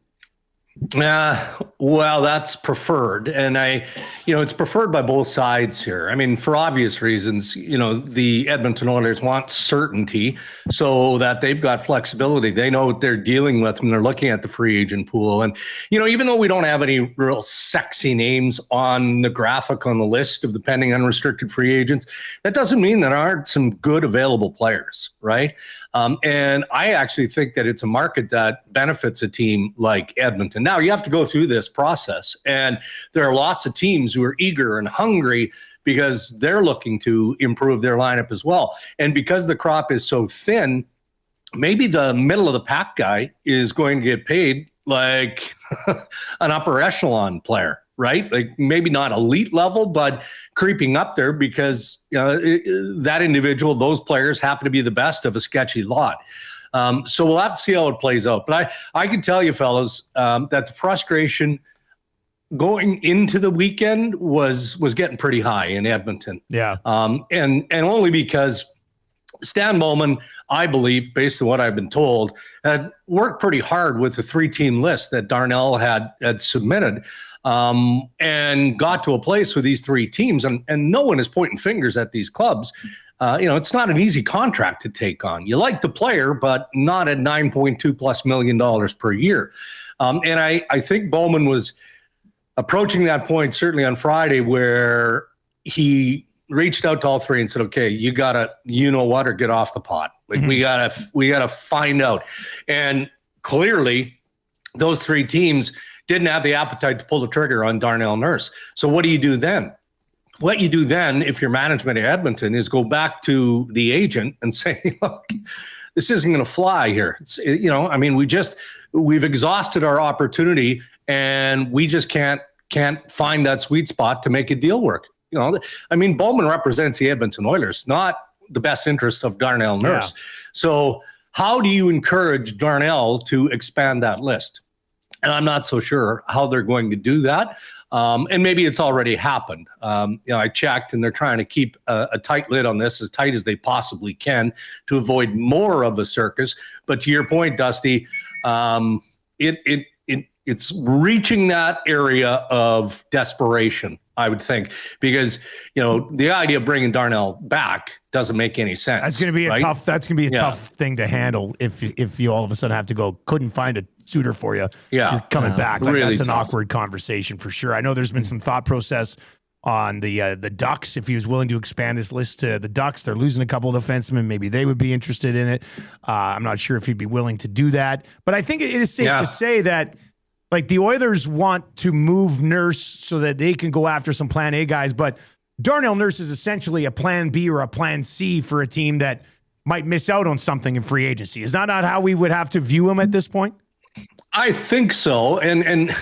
Well, that's preferred. And it's preferred by both sides here. I mean, for obvious reasons, the Edmonton Oilers want certainty so that they've got flexibility. They know what they're dealing with when they're looking at the free agent pool. And, even though we don't have any real sexy names on the graphic on the list of the pending unrestricted free agents, that doesn't mean there aren't some good available players, right? And I actually think that it's a market that benefits a team like Edmonton. Now, you have to go through this process, and there are lots of teams who are eager and hungry because they're looking to improve their lineup as well. And because the crop is so thin, maybe the middle of the pack guy is going to get paid like an upper echelon player, right? Like maybe not elite level, but creeping up there because that individual, those players happen to be the best of a sketchy lot. So we'll have to see how it plays out. But I can tell you, fellas, that the frustration going into the weekend was getting pretty high in Edmonton. Yeah. And only because Stan Bowman, I believe, based on what I've been told, had worked pretty hard with the 3-team list that Darnell had submitted, and got to a place with these 3 teams. And no one is pointing fingers at these clubs. It's not an easy contract to take on. You like the player, but not at $9.2+ million per year. And I think Bowman was approaching that point certainly on Friday, where he reached out to all 3 and said, okay, you gotta, or get off the pot. Like we gotta find out. And clearly those 3 teams didn't have the appetite to pull the trigger on Darnell Nurse. So what do you do then? What you do then, if you're management at Edmonton, is go back to the agent and say, look, this isn't going to fly here. It's, we've exhausted our opportunity, and we just can't find that sweet spot to make a deal work. Bowman represents the Edmonton Oilers, not the best interest of Darnell Nurse. Yeah. So how do you encourage Darnell to expand that list? And I'm not so sure how they're going to do that. And maybe it's already happened. I checked, and they're trying to keep a tight lid on this, as tight as they possibly can, to avoid more of a circus. But to your point, Dusty, it's reaching that area of desperation, I would think, because the idea of bringing Darnell back doesn't make any sense. That's going to be a tough. That's going to be a tough thing to handle if you all of a sudden have to go. Couldn't find a suitor for you. Yeah, you're coming back. Like, really, that's an awkward conversation for sure. I know there's been some thought process on the Ducks. If he was willing to expand his list to the Ducks, they're losing a couple of defensemen. Maybe they would be interested in it. I'm not sure if he'd be willing to do that. But I think it is safe to say that, like, the Oilers want to move Nurse so that they can go after some Plan A guys, but Darnell Nurse is essentially a Plan B or a Plan C for a team that might miss out on something in free agency. Is that not how we would have to view him at this point? I think so. And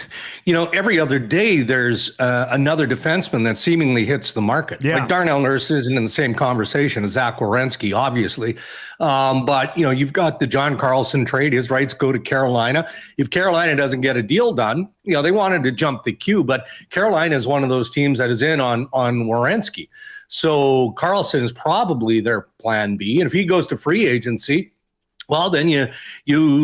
every other day there's another defenseman that seemingly hits the market. Yeah. Like Darnell Nurse isn't in the same conversation as Zach Werenski, obviously. But you've got the John Carlson trade. His rights go to Carolina. If Carolina doesn't get a deal done, they wanted to jump the queue, but Carolina is one of those teams that is in on Werenski. So Carlson is probably their Plan B. And if he goes to free agency, well, then you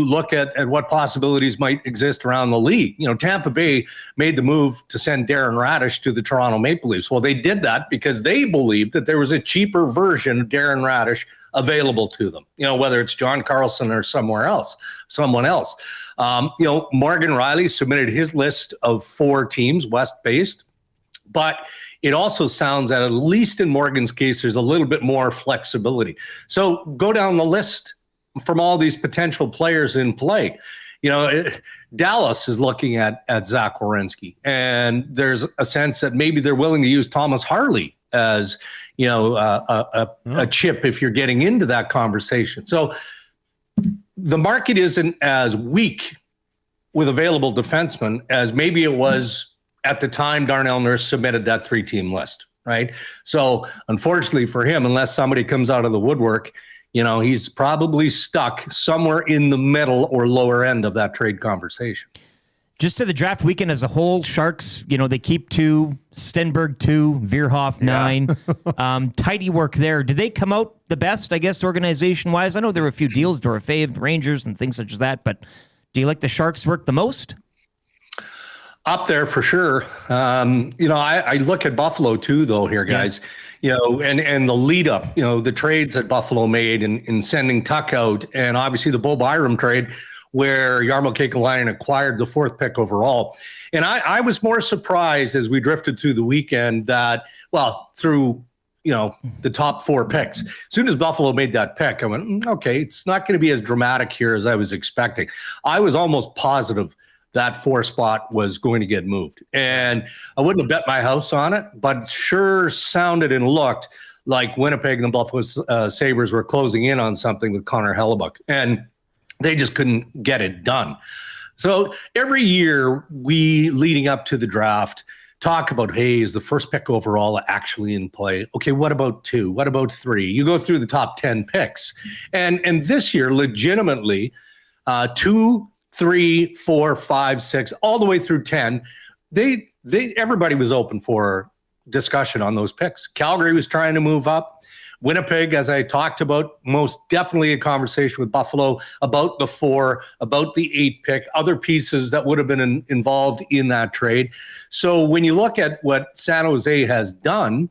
look at what possibilities might exist around the league. Tampa Bay made the move to send Darren Radish to the Toronto Maple Leafs. Well, they did that because they believed that there was a cheaper version of Darren Radish available to them, whether it's John Carlson or someone else. Morgan Riley submitted his list of 4 teams, West-based, but it also sounds that, at least in Morgan's case, there's a little bit more flexibility. So go down the list from all these potential players in play. Dallas is looking at Zach Werenski, and there's a sense that maybe they're willing to use Thomas Harley as a chip if you're getting into that conversation. So the market isn't as weak with available defensemen as maybe it was at the time Darnell Nurse submitted that 3-team list, right? So unfortunately for him, unless somebody comes out of the woodwork, he's probably stuck somewhere in the middle or lower end of that trade conversation. Just to the draft weekend as a whole, Sharks, they keep 2, Stenberg 2, Veerhoff 9. Tidy work there. Did they come out the best, I guess, organization-wise? I know there were a few deals, Dorofeev, Rangers, and things such as that, but do you like the Sharks work the most? Up there for sure. I look at Buffalo too, though, here, guys. And the lead up, the trades that Buffalo made in sending Tuck out, and obviously the Bo Byram trade where Jarmo Kekalainen acquired the 4th pick overall. And I was more surprised as we drifted through the weekend that, through the top 4 picks. As soon as Buffalo made that pick, I went, okay, it's not going to be as dramatic here as I was expecting. I was almost positive that 4 spot was going to get moved. And I wouldn't have bet my house on it, but sure sounded and looked like Winnipeg and the Buffalo Sabres were closing in on something with Connor Hellebuck, and they just couldn't get it done. So every year we, leading up to the draft, talk about, hey, is the 1st pick overall actually in play? Okay, what about 2? What about 3? You go through the top 10 picks. And this year, legitimately, 2, 3, 4, 5, 6, all the way through 10, everybody was open for discussion on those picks. Calgary was trying to move up. Winnipeg, as I talked about, most definitely a conversation with Buffalo about the 4, about the 8 pick, other pieces that would have been involved in that trade. So when you look at what San Jose has done,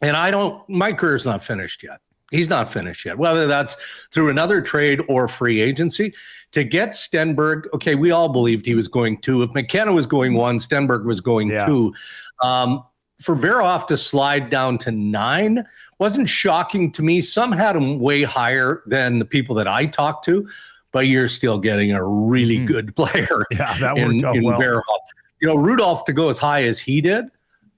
and my career's not finished yet. He's not finished yet, whether that's through another trade or free agency. To get Stenberg, okay, we all believed he was going 2. If McKenna was going 1, Stenberg was going 2. For Veroff to slide down to 9 wasn't shocking to me. Some had him way higher than the people that I talked to, but you're still getting a really good player. Yeah, that worked out well. Veroff. Rudolph to go as high as he did,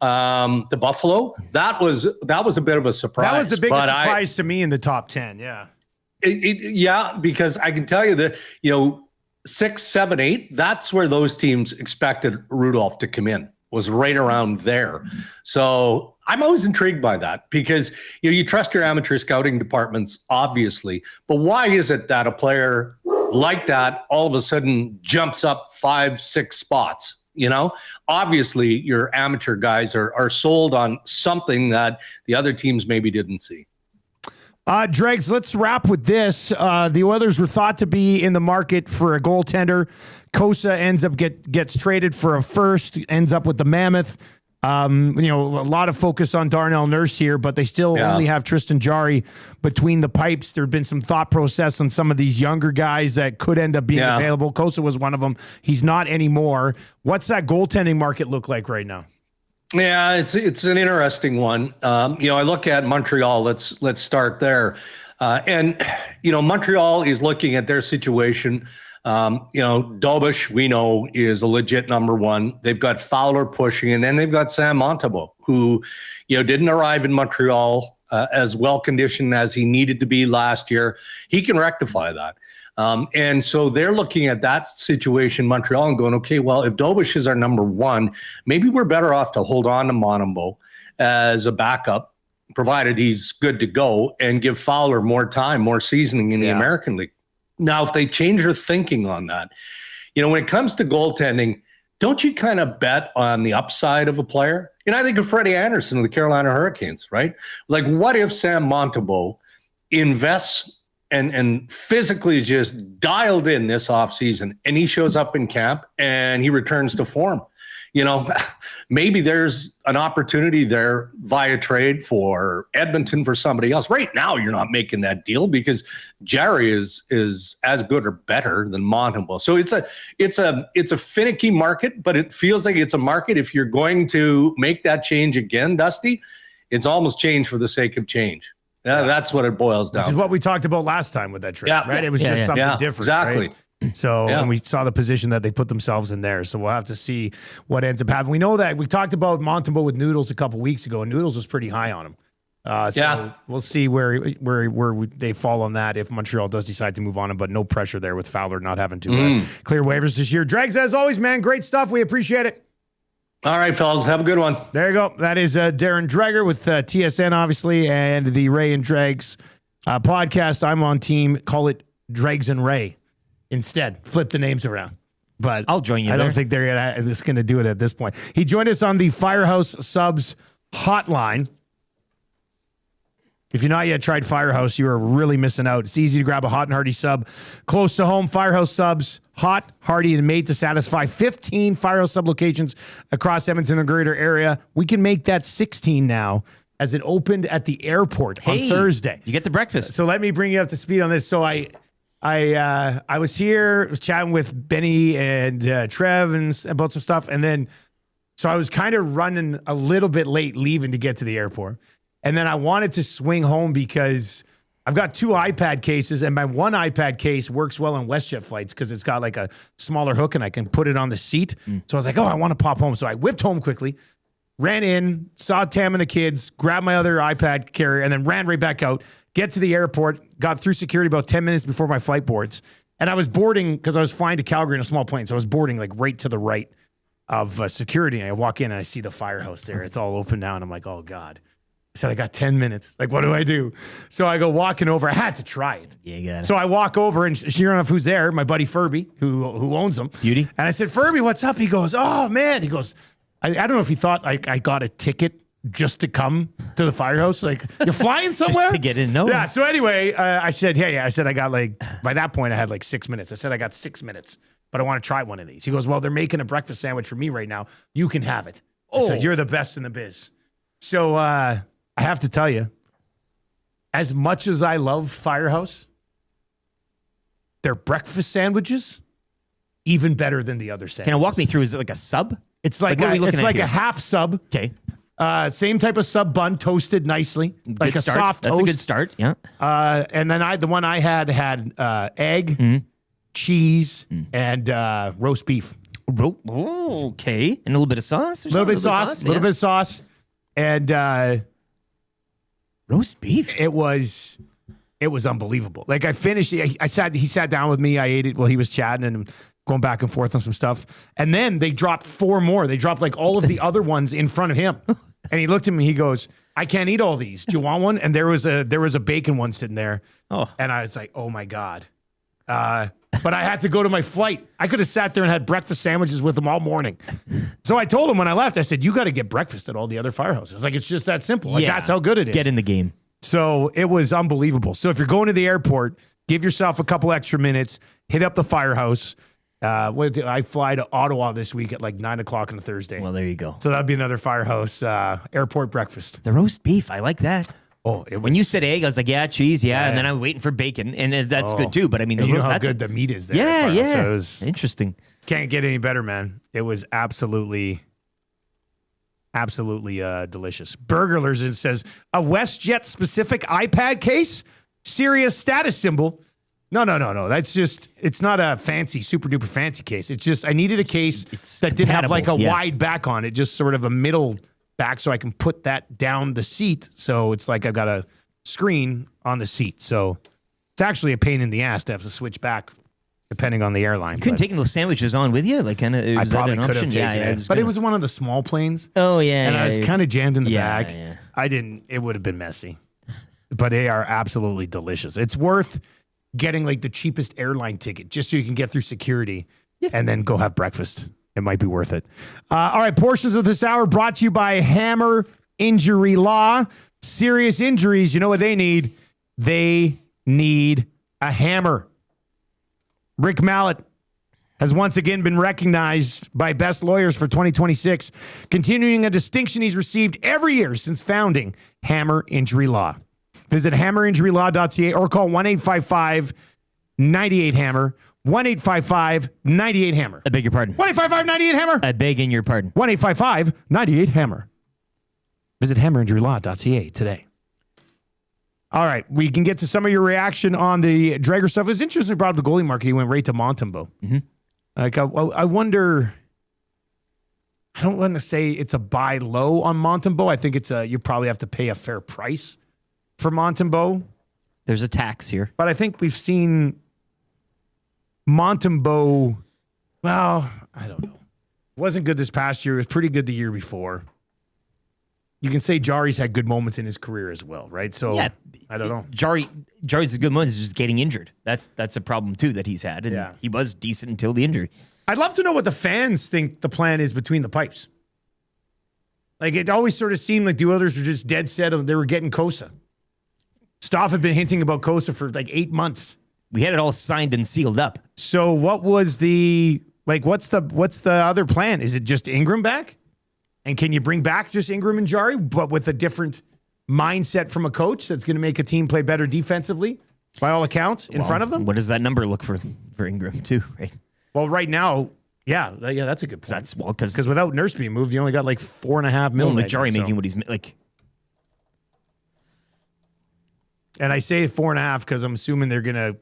to Buffalo, that was a bit of a surprise. That was the biggest surprise to me in the top 10. Yeah. Yeah, because I can tell you that, 6, 7, 8, that's where those teams expected Rudolph to come in, was right around there. So I'm always intrigued by that because, you trust your amateur scouting departments, obviously, but why is it that a player like that all of a sudden jumps up 5, 6 spots? Obviously your amateur guys are sold on something that the other teams maybe didn't see. Dregs, let's wrap with this. The Oilers were thought to be in the market for a goaltender. Kosa ends up gets traded for a first, ends up with the Mammoth. A lot of focus on Darnell Nurse here, but they still only have Tristan Jarry between the pipes. There had been some thought process on some of these younger guys that could end up being available. Kosa was one of them. He's not anymore. What's that goaltending market look like right now? Yeah, it's an interesting one. I look at Montreal. Let's start there. Montreal is looking at their situation. Dobish, we know, is a legit number 1. They've got Fowler pushing, and then they've got Sam Montembeault, who, didn't arrive in Montreal as well conditioned as he needed to be last year. He can rectify that. And so they're looking at that situation, Montreal, and going, okay, well, if Dobish is our number 1, maybe we're better off to hold on to Montembeault as a backup, provided he's good to go, and give Fowler more time, more seasoning in the American League. Now, if they change their thinking on that, when it comes to goaltending, don't you kind of bet on the upside of a player? I think of Freddie Anderson of the Carolina Hurricanes, right? Like, what if Sam Montembeault invests and physically just dialed in this offseason, and he shows up in camp and he returns to form? Maybe there's an opportunity there via trade for Edmonton for somebody else. Right now, you're not making that deal because Jarry is as good or better than Montembeault. So it's a finicky market, but it feels like it's a market. If you're going to make that change again, Dusty, it's almost change for the sake of change. Yeah, that's what it boils down. This is what we talked about last time with that trade, right? It was just something different. Exactly. Right? So and we saw the position that they put themselves in there. So we'll have to see what ends up happening. We know that we talked about Montembeault with Noodles a couple weeks ago, and Noodles was pretty high on him. So we'll see where they fall on that if Montreal does decide to move on him, but no pressure there with Fowler not having to clear waivers this year. Dregs, as always, man, great stuff. We appreciate it. All right, fellas, have a good one. There you go. That is Darren Dreger with TSN, obviously, and the Ray and Dregs podcast. I'm on team. Call it Dregs and Ray instead. Flip the names around. But I'll join you. I don't think they're just going to do it at this point. He joined us on the Firehouse Subs hotline. If you've not yet tried Firehouse, you are really missing out. It's easy to grab a hot and hearty sub close to home. Firehouse Subs, hot, hearty, and made to satisfy. 15 Firehouse Sub locations across Edmonton and the greater area. We can make that 16 now as it opened at the airport on Thursday. You get the breakfast. So let me bring you up to speed on this. So I was here, was chatting with Benny and Trev and about some stuff. And then, so I was kind of running a little bit late leaving to get to the airport. And then I wanted to swing home because I've got 2 iPad cases, and my one iPad case works well on WestJet flights because it's got like a smaller hook and I can put it on the seat. So I was like, I want to pop home. So I whipped home quickly, ran in, saw Tam and the kids, grabbed my other iPad carrier, and then ran right back out, get to the airport, got through security about 10 minutes before my flight boards. And I was boarding because I was flying to Calgary in a small plane. So I was boarding like right to the right of security. And I walk in and I see the Firehouse there. It's all open now. And I'm like, oh God. I said, I got 10 minutes. Like, what do I do? So I go walking over. I had to try it. Yeah, you got it. So I walk over, and sure enough, who's there? My buddy Furby, who owns them. Beauty. And I said, Furby, what's up? He goes, oh, man. He goes, I don't know if he thought I got a ticket just to come to the firehouse? Like, you're flying somewhere? Just to get in? No. Yeah. So anyway, I said, yeah. I said, I got like, by that point, I had like 6 minutes. I said, I got 6 minutes, but I want to try one of these. He goes, well, they're making a breakfast sandwich for me right now. You can have it. I said, you're the best in the biz. So I have to tell you, as much as I love Firehouse, their breakfast sandwiches, even better than the other sandwiches. Can you walk me through? Is it like a sub? It's like, what are we looking it's at like here? a half sub. Okay. Same type of sub bun, toasted nicely, like a start. soft That's toast. a good start. Yeah. And then the one I had egg, cheese, and roast beef. Okay. And a little bit of sauce? A little bit of sauce. And roast beef. It was unbelievable. Like I finished, he sat down with me. I ate it while he was chatting and going back and forth on some stuff. And then they dropped 4 more. They dropped like all of the other ones in front of him. And he looked at me, he goes, I can't eat all these. Do you want one? And there was a bacon one sitting there. Oh. And I was like, oh my God. But I had to go to my flight. I could have sat there and had breakfast sandwiches with him all morning. So I told him when I left, I said, you got to get breakfast at all the other firehouses. Like, it's just that simple. Like, that's how good it is. Get in the game. So it was unbelievable. So if you're going to the airport, give yourself a couple extra minutes, hit up the firehouse. I fly to Ottawa this week at like 9 o'clock on a Thursday. Well, there you go. So that'd be another firehouse airport breakfast. The roast beef, I like that. Oh, when you said egg, I was like, yeah, cheese, yeah. And then I'm waiting for bacon, and that's good too. But I mean, you know how good the meat is there. Yeah. So it was, interesting. Can't get any better, man. It was absolutely delicious. Burglars says a WestJet specific iPad case, serious status symbol. No. That's just, it's not a fancy, super duper fancy case. It's just, I needed a case that didn't have like a wide back on it, just sort of a middle back so I can put that down the seat. So it's like I've got a screen on the seat. So it's actually a pain in the ass to have to switch back depending on the airline. You couldn't take those sandwiches on with you? Like, kind of, I probably could have taken it. But it was one of the small planes. Oh, yeah. And I was kind of jammed in the back. Yeah. It would have been messy. But they are absolutely delicious. It's worth getting like the cheapest airline ticket just so you can get through security and then go have breakfast. It might be worth it. All right, portions of this hour brought to you by Hammer Injury Law. Serious injuries, you know what they need? They need a hammer. Rick Mallett has once again been recognized by Best Lawyers for 2026, continuing a distinction he's received every year since founding Hammer Injury Law. Visit hammerinjurylaw.ca or call 1-855-98-HAMMER. 1-855-98-HAMMER. I beg your pardon. 1-855-98-HAMMER. I beg in your pardon. 1-855-98-HAMMER. Visit hammerinjurylaw.ca today. All right, we can get to some of your reaction on the Dreger stuff. It was interesting. Brought up the goalie market. He went right to Montembeault. Mm-hmm. Like, I wonder. I don't want to say it's a buy low on Montembeault. I think it's you probably have to pay a fair price for Montembeault. There's a tax here, but I think we've seen Montembeault. Well, I don't know. It wasn't good this past year. It was pretty good the year before. You can say Jari's had good moments in his career as well, right? So yeah, I don't know. Jari's a good moment. He's just getting injured. That's a problem too that he's had, and he was decent until the injury. I'd love to know what the fans think the plan is between the pipes. Like, it always sort of seemed like the Oilers were just dead set on they were getting Kosa. Stoff had been hinting about Kosa for like 8 months. We had it all signed and sealed up. So what was what's the other plan? Is it just Ingram back? And can you bring back just Ingram and Jari, but with a different mindset from a coach that's going to make a team play better defensively, by all accounts, in front of them? What does that number look for Ingram too, right? Well, right now, yeah, that's a good point. That's because without Nurse being moved, you only got like $4.5 million. With Jari making what he's like. And I say 4.5 because I'm assuming they're going to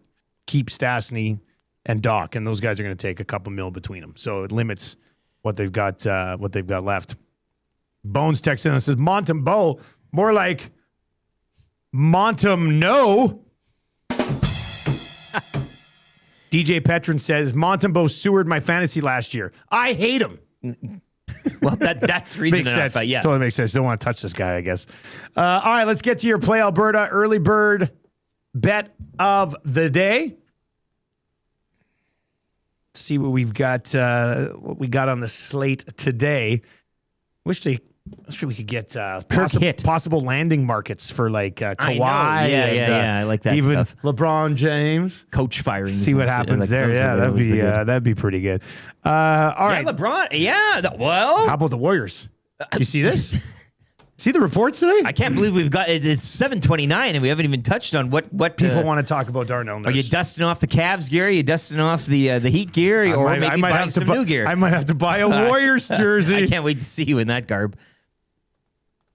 keep Stastny and Doc, and those guys are going to take a couple mil between them. So it limits what they've got left. Bones texts in and says, Montembeault, more like Montem no. DJ Petron says, Montembeault sewered my fantasy last year. I hate him. Well, that's reason makes enough. sense. Yeah. Totally makes sense. Don't want to touch this guy, I guess. All right, let's get to your Play Alberta early bird bet of the day. Let's see what we've got. What we got on the slate today. Wish they I'm sure we could get Hit. possible landing markets for like Kawhi. I like that even stuff. LeBron James. Coach firings. See what happens like, there. Yeah, that'd be pretty good. All right. LeBron. Yeah. Well, how about the Warriors? You see this? See the reports today? I can't believe we've got it's 7:29 and we haven't even touched on what people want to talk about. Darnell Nurse. Are you dusting off the Cavs gear? Are you dusting off the Heat gear, or maybe buying some new gear? I might have to buy a Warriors jersey. I can't wait to see you in that garb.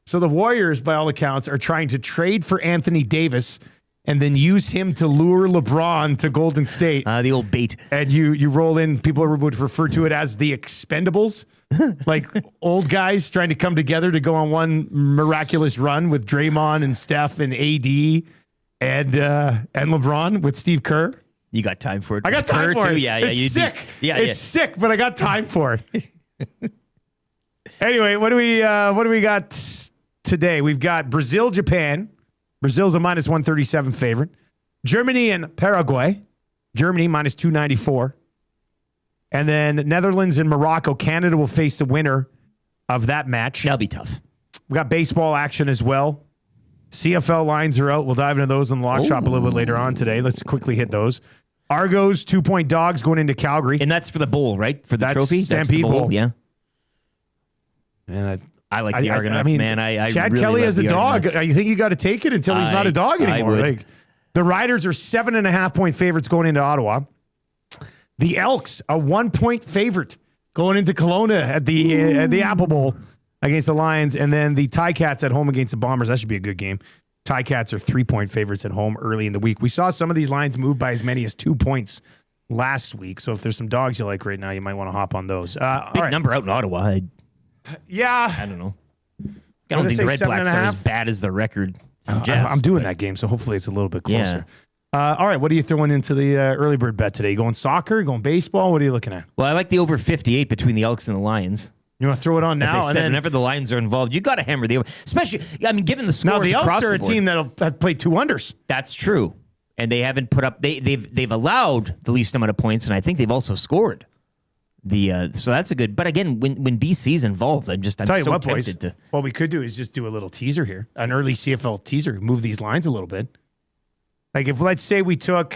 So the Warriors, by all accounts, are trying to trade for Anthony Davis and then use him to lure LeBron to Golden State. The old bait. And you roll in, people would refer to it as the Expendables, like old guys trying to come together to go on one miraculous run with Draymond and Steph and AD and LeBron with Steve Kerr. You got time for it. I got time for it. Yeah, it's sick. It's sick, but I got time for it. Anyway, what do we got today? We've got Brazil, Japan. Brazil's a minus 137 favorite. Germany and Paraguay. Germany minus 294. And then Netherlands and Morocco. Canada will face the winner of that match. That'll be tough. We got baseball action as well. CFL lines are out. We'll dive into those in the lock shop a little bit later on today. Let's quickly hit those. Argos, 2-point dogs going into Calgary. And that's for the bowl, right? For the trophy? Stampede Bowl. Bowl. Yeah. And I like the Argonauts, man. I Chad really Kelly love as a the dog. Argonauts. You think you got to take it until he's not a dog anymore? Like, the Riders are 7.5-point favorites going into Ottawa. The Elks, a 1-point favorite going into Kelowna at the Apple Bowl against the Lions, and then the Ticats at home against the Bombers. That should be a good game. Ticats are 3-point favorites at home early in the week. We saw some of these lines move by as many as 2 points last week. So if there's some dogs you like right now, you might want to hop on those. Big number out in Ottawa. I don't know. I don't think the Red Blacks are as bad as the record suggests. I'm doing that game, so hopefully it's a little bit closer. Yeah. All right, what are you throwing into the early bird bet today? You going soccer? You going baseball? What are you looking at? Well, I like the over 58 between the Elks and the Lions. You want to throw it on now? As I said, whenever the Lions are involved, you got to hammer the over. Especially, given the scores. Now, the Elks are a board, team that played 2 unders. That's true. And they haven't put up, they've allowed the least amount of points, and I think they've also scored. So that's a good, but again, when BC's involved, I'm so tempted to. What we could do is just do a little teaser here, an early CFL teaser, move these lines a little bit. Like if let's say we took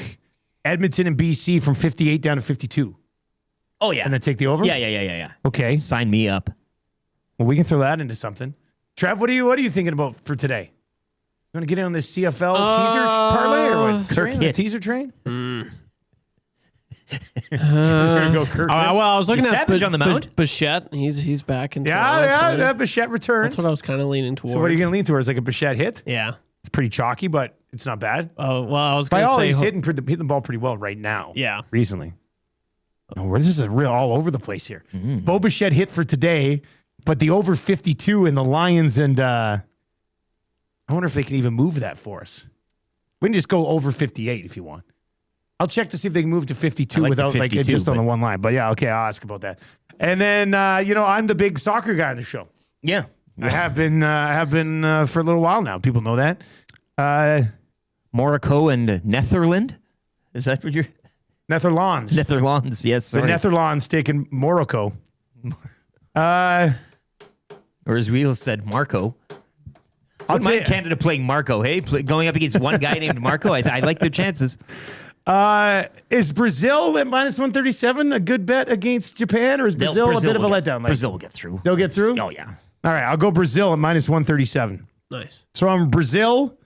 Edmonton and BC from 58 down to 52. Oh yeah, and then take the over. Yeah. Okay, sign me up. Well, we can throw that into something. Trev, what are you thinking about for today? You want to get in on this CFL teaser parlay or what? Kirk hit teaser train. You're gonna go Kirk. Well, I was looking at Savage on the mound. Bichette. He's back in. Yeah. Bichette returns. That's what I was kind of leaning towards. So what are you gonna lean towards? Like a Bichette hit? Yeah. It's pretty chalky, but it's not bad. Oh well, I was by gonna all say he's hitting the ball pretty well right now. Yeah. Recently. Oh, this is a real all over the place here. Bo Bichette hit for today, but the over 52 in the Lions and I wonder if they can even move that for us. We can just go over 58 if you want. I'll check to see if they can move to 52 without 52, just on the one line. But yeah, okay, I'll ask about that. And then I'm the big soccer guy on the show. Yeah. I have been for a little while now. People know that. Morocco and Netherlands. Is that what you're? Netherlands, yes. Sorry. The Netherlands taking Morocco. Or as Wheels said, Marco. I mind Canada playing Marco. Hey, going up against one guy named Marco. I like their chances. Is Brazil at minus 137 a good bet against Japan, or is Brazil a bit of a letdown? Brazil will get through. They'll get through? Oh, yeah. All right, I'll go Brazil at minus 137. Nice. So I'm Brazil,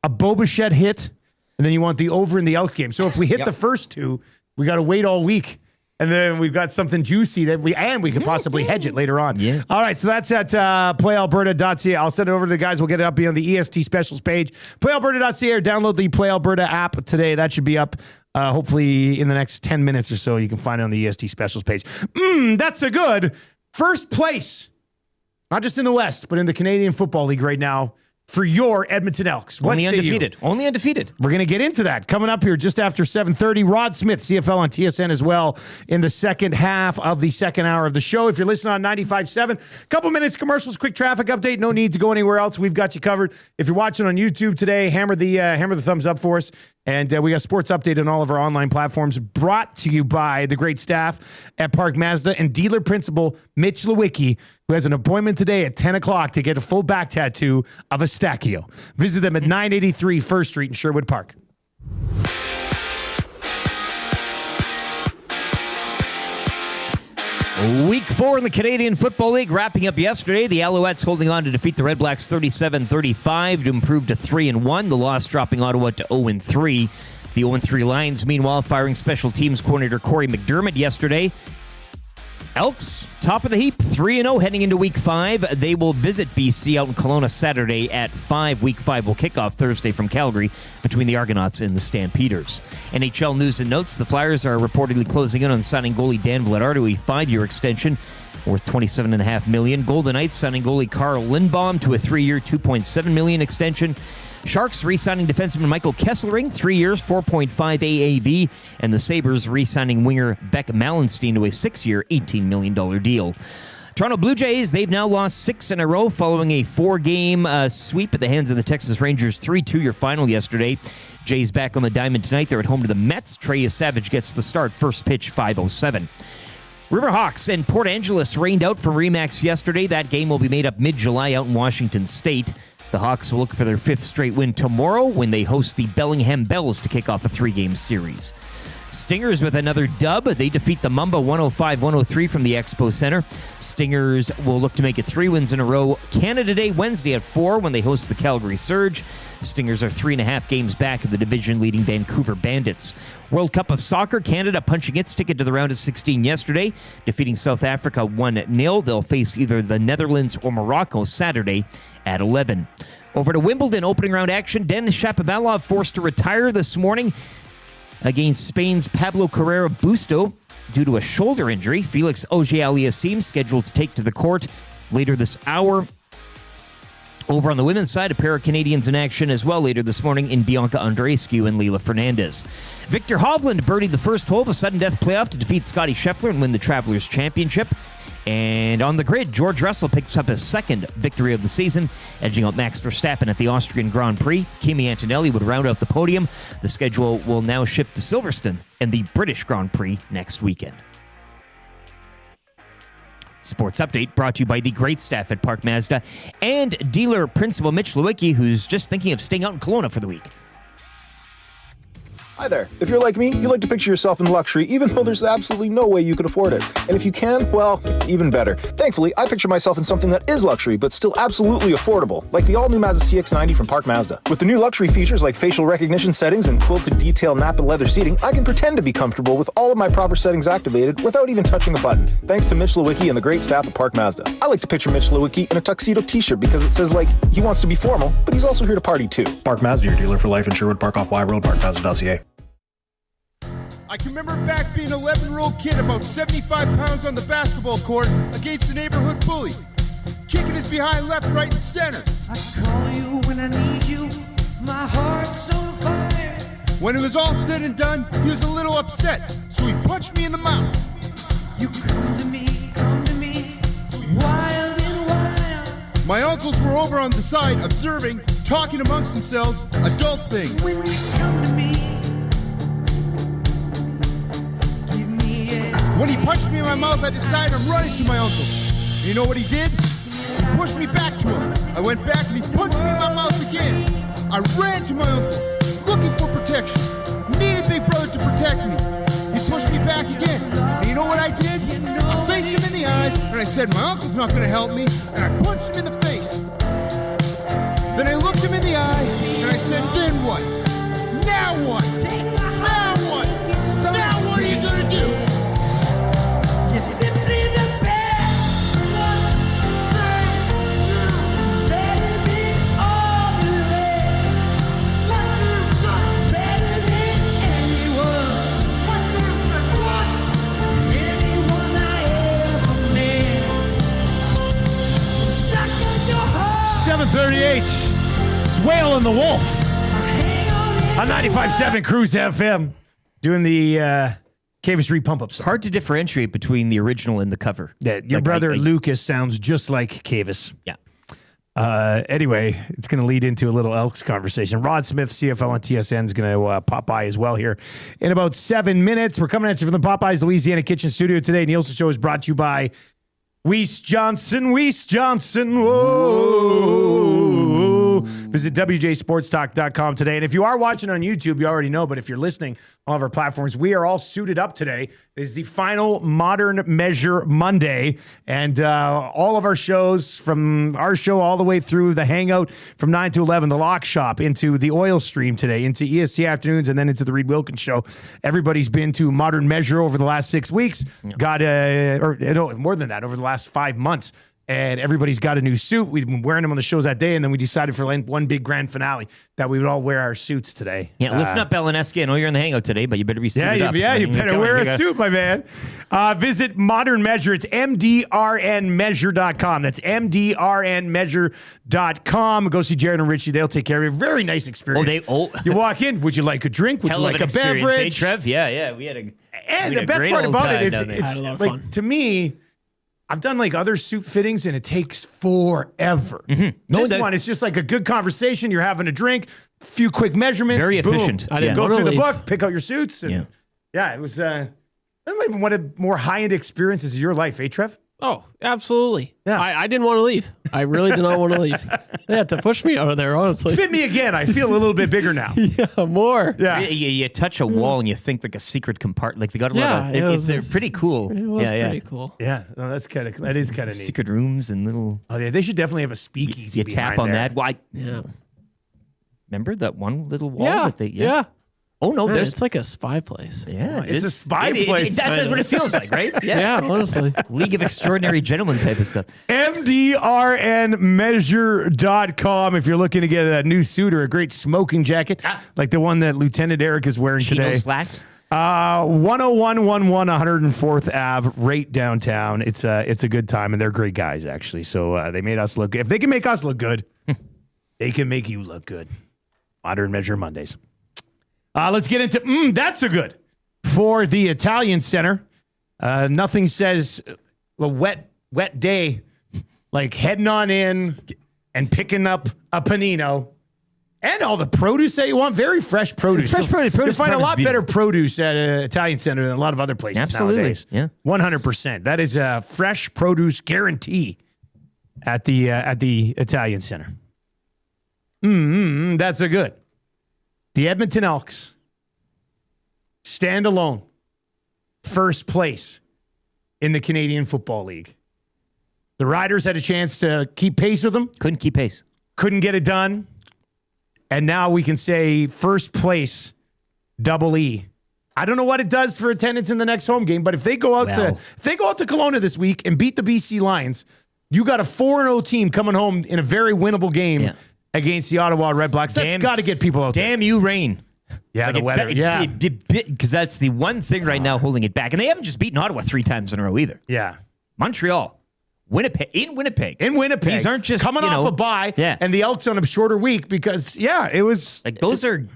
a Bo Bichette hit, and then you want the over in the Elk game. So if we hit the first two, we got to wait all week. And then we've got something juicy that we can possibly hedge it later on. Yeah. All right, so that's at playalberta.ca. I'll send it over to the guys. We'll get it up on the EST specials page. Playalberta.ca or download the Play Alberta app today. That should be up hopefully in the next 10 minutes or so. You can find it on the EST specials page. That's a good first place, not just in the West, but in the Canadian Football League right now for your Edmonton Elks. What Only say undefeated. you? Only undefeated. We're going to get into that coming up here just after 7:30. Rod Smith, CFL on TSN as well in the second half of the second hour of the show. If you're listening on 95.7, couple minutes commercials, quick traffic update. No need to go anywhere else. We've got you covered. If you're watching on YouTube today, hammer the thumbs up for us. And we got sports update on all of our online platforms, brought to you by the great staff at Park Mazda and dealer principal Mitch Lewicki, who has an appointment today at 10 o'clock to get a full back tattoo of Eustáquio. Visit them at 983 First Street in Sherwood Park. Week 4 in the Canadian Football League wrapping up yesterday. The Alouettes holding on to defeat the Red Blacks 37-35 to improve to 3-1. The loss dropping Ottawa to 0-3. The 0-3 Lions, meanwhile, firing special teams coordinator Corey McDermott yesterday. Elks, top of the heap, 3-0 heading into Week 5. They will visit BC out in Kelowna Saturday at 5. Week 5 will kick off Thursday from Calgary between the Argonauts and the Stampeders. NHL news and notes. The Flyers are reportedly closing in on signing goalie Dan Vladar to a 5-year extension worth $27.5 million. Golden Knights signing goalie Carl Lindbaum to a 3-year, $2.7 million extension. Sharks re-signing defenseman Michael Kesselring, 3 years, $4.5 AAV. And the Sabres re-signing winger Beck Mallenstein to a 6-year, $18 million deal. Toronto Blue Jays, they've now lost 6 in a row following a 4-game sweep at the hands of the Texas Rangers 3-2 final yesterday. Jays back on the diamond tonight. They're at home to the Mets. Trey Savage gets the start. First pitch, 5:07. Riverhawks and Port Angeles rained out from RE/MAX yesterday. That game will be made up mid-July out in Washington State. The Hawks will look for their 5th straight win tomorrow when they host the Bellingham Bells to kick off a 3-game series. Stingers with another dub. They defeat the Mamba 105-103 from the Expo Center. Stingers will look to make it 3 wins in a row. Canada Day Wednesday at 4 when they host the Calgary Surge. Stingers are 3.5 games back of the division-leading Vancouver Bandits. World Cup of Soccer, Canada punching its ticket to the round of 16 yesterday, defeating South Africa 1-0. They'll face either the Netherlands or Morocco Saturday at 11. Over to Wimbledon, opening round action. Denis Shapovalov forced to retire this morning against Spain's Pablo Carrera Busto due to a shoulder injury. Felix Auger-Aliassime scheduled to take to the court later this hour. Over on the women's side, a pair of Canadians in action as well later this morning in Bianca Andreescu and Leila Fernandez. Victor Hovland birdied the first hole of a sudden death playoff to defeat Scotty Scheffler and win the Travelers Championship. And on the grid, George Russell picks up his 2nd victory of the season, edging out Max Verstappen at the Austrian Grand Prix. Kimi Antonelli would round out the podium. The schedule will now shift to Silverstone and the British Grand Prix next weekend. Sports Update brought to you by the great staff at Park Mazda and dealer principal Mitch Lewicki, who's just thinking of staying out in Kelowna for the week. Hi there. If you're like me, you like to picture yourself in luxury, even though there's absolutely no way you could afford it. And if you can, well, even better. Thankfully, I picture myself in something that is luxury, but still absolutely affordable, like the all-new Mazda CX-90 from Park Mazda. With the new luxury features like facial recognition settings and quilted detail Napa leather seating, I can pretend to be comfortable with all of my proper settings activated without even touching a button. Thanks to Mitch Lewicki and the great staff at Park Mazda. I like to picture Mitch Lewicki in a tuxedo t-shirt because it says, like, he wants to be formal, but he's also here to party too. Park Mazda, your dealer for life in Sherwood Park off Y Road, parkmazda.ca. I can remember back being an 11-year-old kid, about 75 pounds on the basketball court against the neighborhood bully, kicking his behind left, right, and center. I call you when I need you, my heart's on fire. When it was all said and done, he was a little upset, so he punched me in the mouth. You come to me, wild and wild. My uncles were over on the side, observing, talking amongst themselves, adult things. When you come to me, when he punched me in my mouth, I decided I'm running to my uncle. And you know what he did? He pushed me back to him. I went back and he punched me in my mouth again. I ran to my uncle, looking for protection. Needed Big Brother to protect me. He pushed me back again. And you know what I did? I faced him in the eyes and I said, my uncle's not going to help me. And I punched him in the face. Then I looked him in the eye and I said, then what? Now what? Now what? Now what are you going to do? you're simply the best. Better than all the rest. Better than anyone. Anyone I ever met. Stuck in your heart. 7:38. It's Whale and the Wolf on 95.7 Cruise FM doing the Cavis Re pump up song. Hard to differentiate between the original and the cover. Yeah, your brother Lucas sounds just like Cavis. Yeah. Anyway, it's going to lead into a little Elks conversation. Rod Smith, CFL on TSN, is going to pop by as well here in about 7 minutes. We're coming at you from the Popeyes Louisiana Kitchen Studio today. Nielson Show is brought to you by Weiss Johnson. Whoa. Visit WJSportsTalk.com today. And if you are watching on YouTube, you already know, but if you're listening on all of our platforms, we are all suited up today. It is the final Modern Measure Monday. And all of our shows, from our show all the way through the Hangout from 9 to 11, the Lock Shop, into the Oil Stream today, into EST Afternoons, and then into the Reed Wilkins Show. Everybody's been to Modern Measure over the last 6 weeks. Got more than that, over the last 5 months. And everybody's got a new suit. We've been wearing them on the shows that day, and then we decided for one big grand finale that we would all wear our suits today. Yeah, listen up, Beleneski. I know you're in the Hangout today, but you better be suited up. Yeah, you better wear a suit, my man. Visit Modern Measure. It's MDRNmeasure.com. That's MDRNmeasure.com. Go see Jared and Richie. They'll take care of you. Very nice experience. You walk in. Would you like a drink? Would you like a beverage? Hey, Trev? Yeah. We had a And the best part about it is, it's like, to me, I've done like other suit fittings and it takes forever. This one, it's just like a good conversation. You're having a drink, a few quick measurements. Very boom. efficient. I didn't go through the book, pick out your suits. And it was that might be one of the more high-end experiences of your life, eh, Trev? Oh, absolutely. Yeah. I didn't want to leave. I really did not want to leave. They had to push me out of there, honestly. Fit me again. I feel a little bit bigger now. Yeah, more. Yeah. You touch a wall and you think like a secret compartment. Like they got a lot of it's pretty cool. It was pretty cool. Yeah, no, that is kind of neat. Secret rooms and little. Oh yeah, they should definitely have a speakeasy. You tap on there. that. Why? Yeah. Remember that one little wall? Yeah. That Yeah. Oh no, Man, it's like a spy place. Yeah, it's a spy place. That's what it feels like, right? Yeah, honestly. League of Extraordinary Gentlemen type of stuff. MDRNmeasure.com if you're looking to get a new suit or a great smoking jacket, like the one that Lieutenant Eric is wearing Chino today. slacks. 10111 104th Ave, right downtown. It's a good time, and they're great guys, actually. So they made us look good. If they can make us look good, they can make you look good. Modern Measure Mondays. Let's get into that's so good for the Italian Center. Nothing says a wet day like heading on in and picking up a panino and all the produce that you want. Very fresh produce. Fresh produce. You'll find a lot better produce at an Italian Center than a lot of other places nowadays. Yeah, 100%. That is a fresh produce guarantee at the Italian Center. That's so good. The Edmonton Elks stand alone, first place in the Canadian Football League. The Riders had a chance to keep pace with them. Couldn't keep pace. Couldn't get it done. And now we can say first place, double E. I don't know what it does for attendance in the next home game, but if they go out to Kelowna this week and beat the BC Lions, you got a 4-0 team coming home in a very winnable game against the Ottawa Red Blacks. That's got to get people out there. Damn you, rain. Yeah, the weather. Because that's the one thing right now holding it back. And they haven't just beaten Ottawa 3 times in a row either. Yeah. Montreal. In Winnipeg. These aren't just coming off a bye. Yeah. And the Elks on a shorter week because, it was. Like those are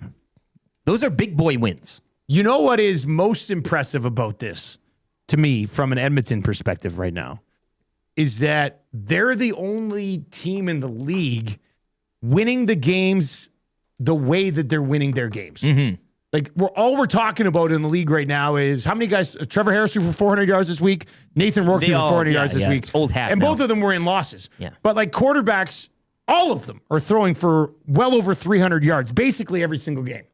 big boy wins. You know what is most impressive about this to me from an Edmonton perspective right now is that they're the only team in the league winning the games the way that they're winning their games. Like all we're talking about in the league right now is how many guys, Trevor Harris threw for 400 yards this week, Nathan Rourke threw for 400 yards this week. It's old hat and now. both of them were in losses. Yeah. But like quarterbacks, all of them are throwing for well over 300 yards, basically every single game,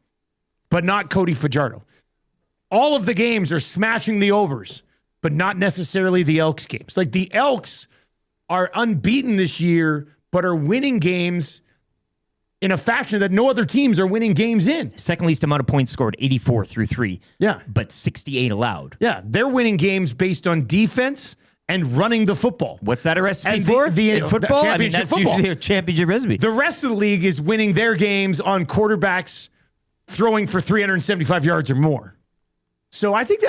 but not Cody Fajardo. All of the games are smashing the overs, but not necessarily the Elks games. Like the Elks are unbeaten this year, but are winning games in a fashion that no other teams are winning games in. Second least amount of points scored, 84 through 3. Yeah. But 68 allowed. Yeah. They're winning games based on defense and running the football. What's that a recipe and for? The football? Championship that's football. usually a championship recipe. The rest of the league is winning their games on quarterbacks throwing for 375 yards or more. So I think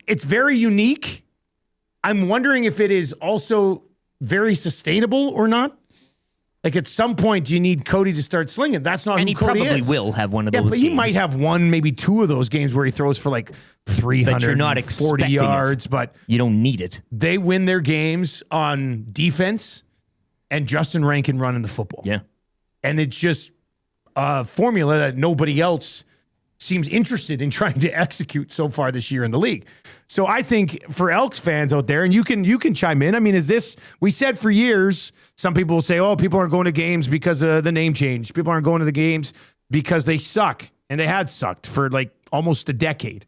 it's very unique. I'm wondering if it is also very sustainable or not. Like at some point, you need Cody to start slinging. That's not and who Cody is. And he probably will have one of those but games. he might have one, maybe 2 of those games where he throws for like 340 yards. But you don't need it. They win their games on defense and Justin Rankin running the football. Yeah. And it's just a formula that nobody else seems interested in trying to execute so far this year in the league. So I think for Elks fans out there, and you can chime in. I mean, is this, we said for years, some people will say, oh, people aren't going to games because of the name change. People aren't going to the games because they suck. And they had sucked for like almost a decade.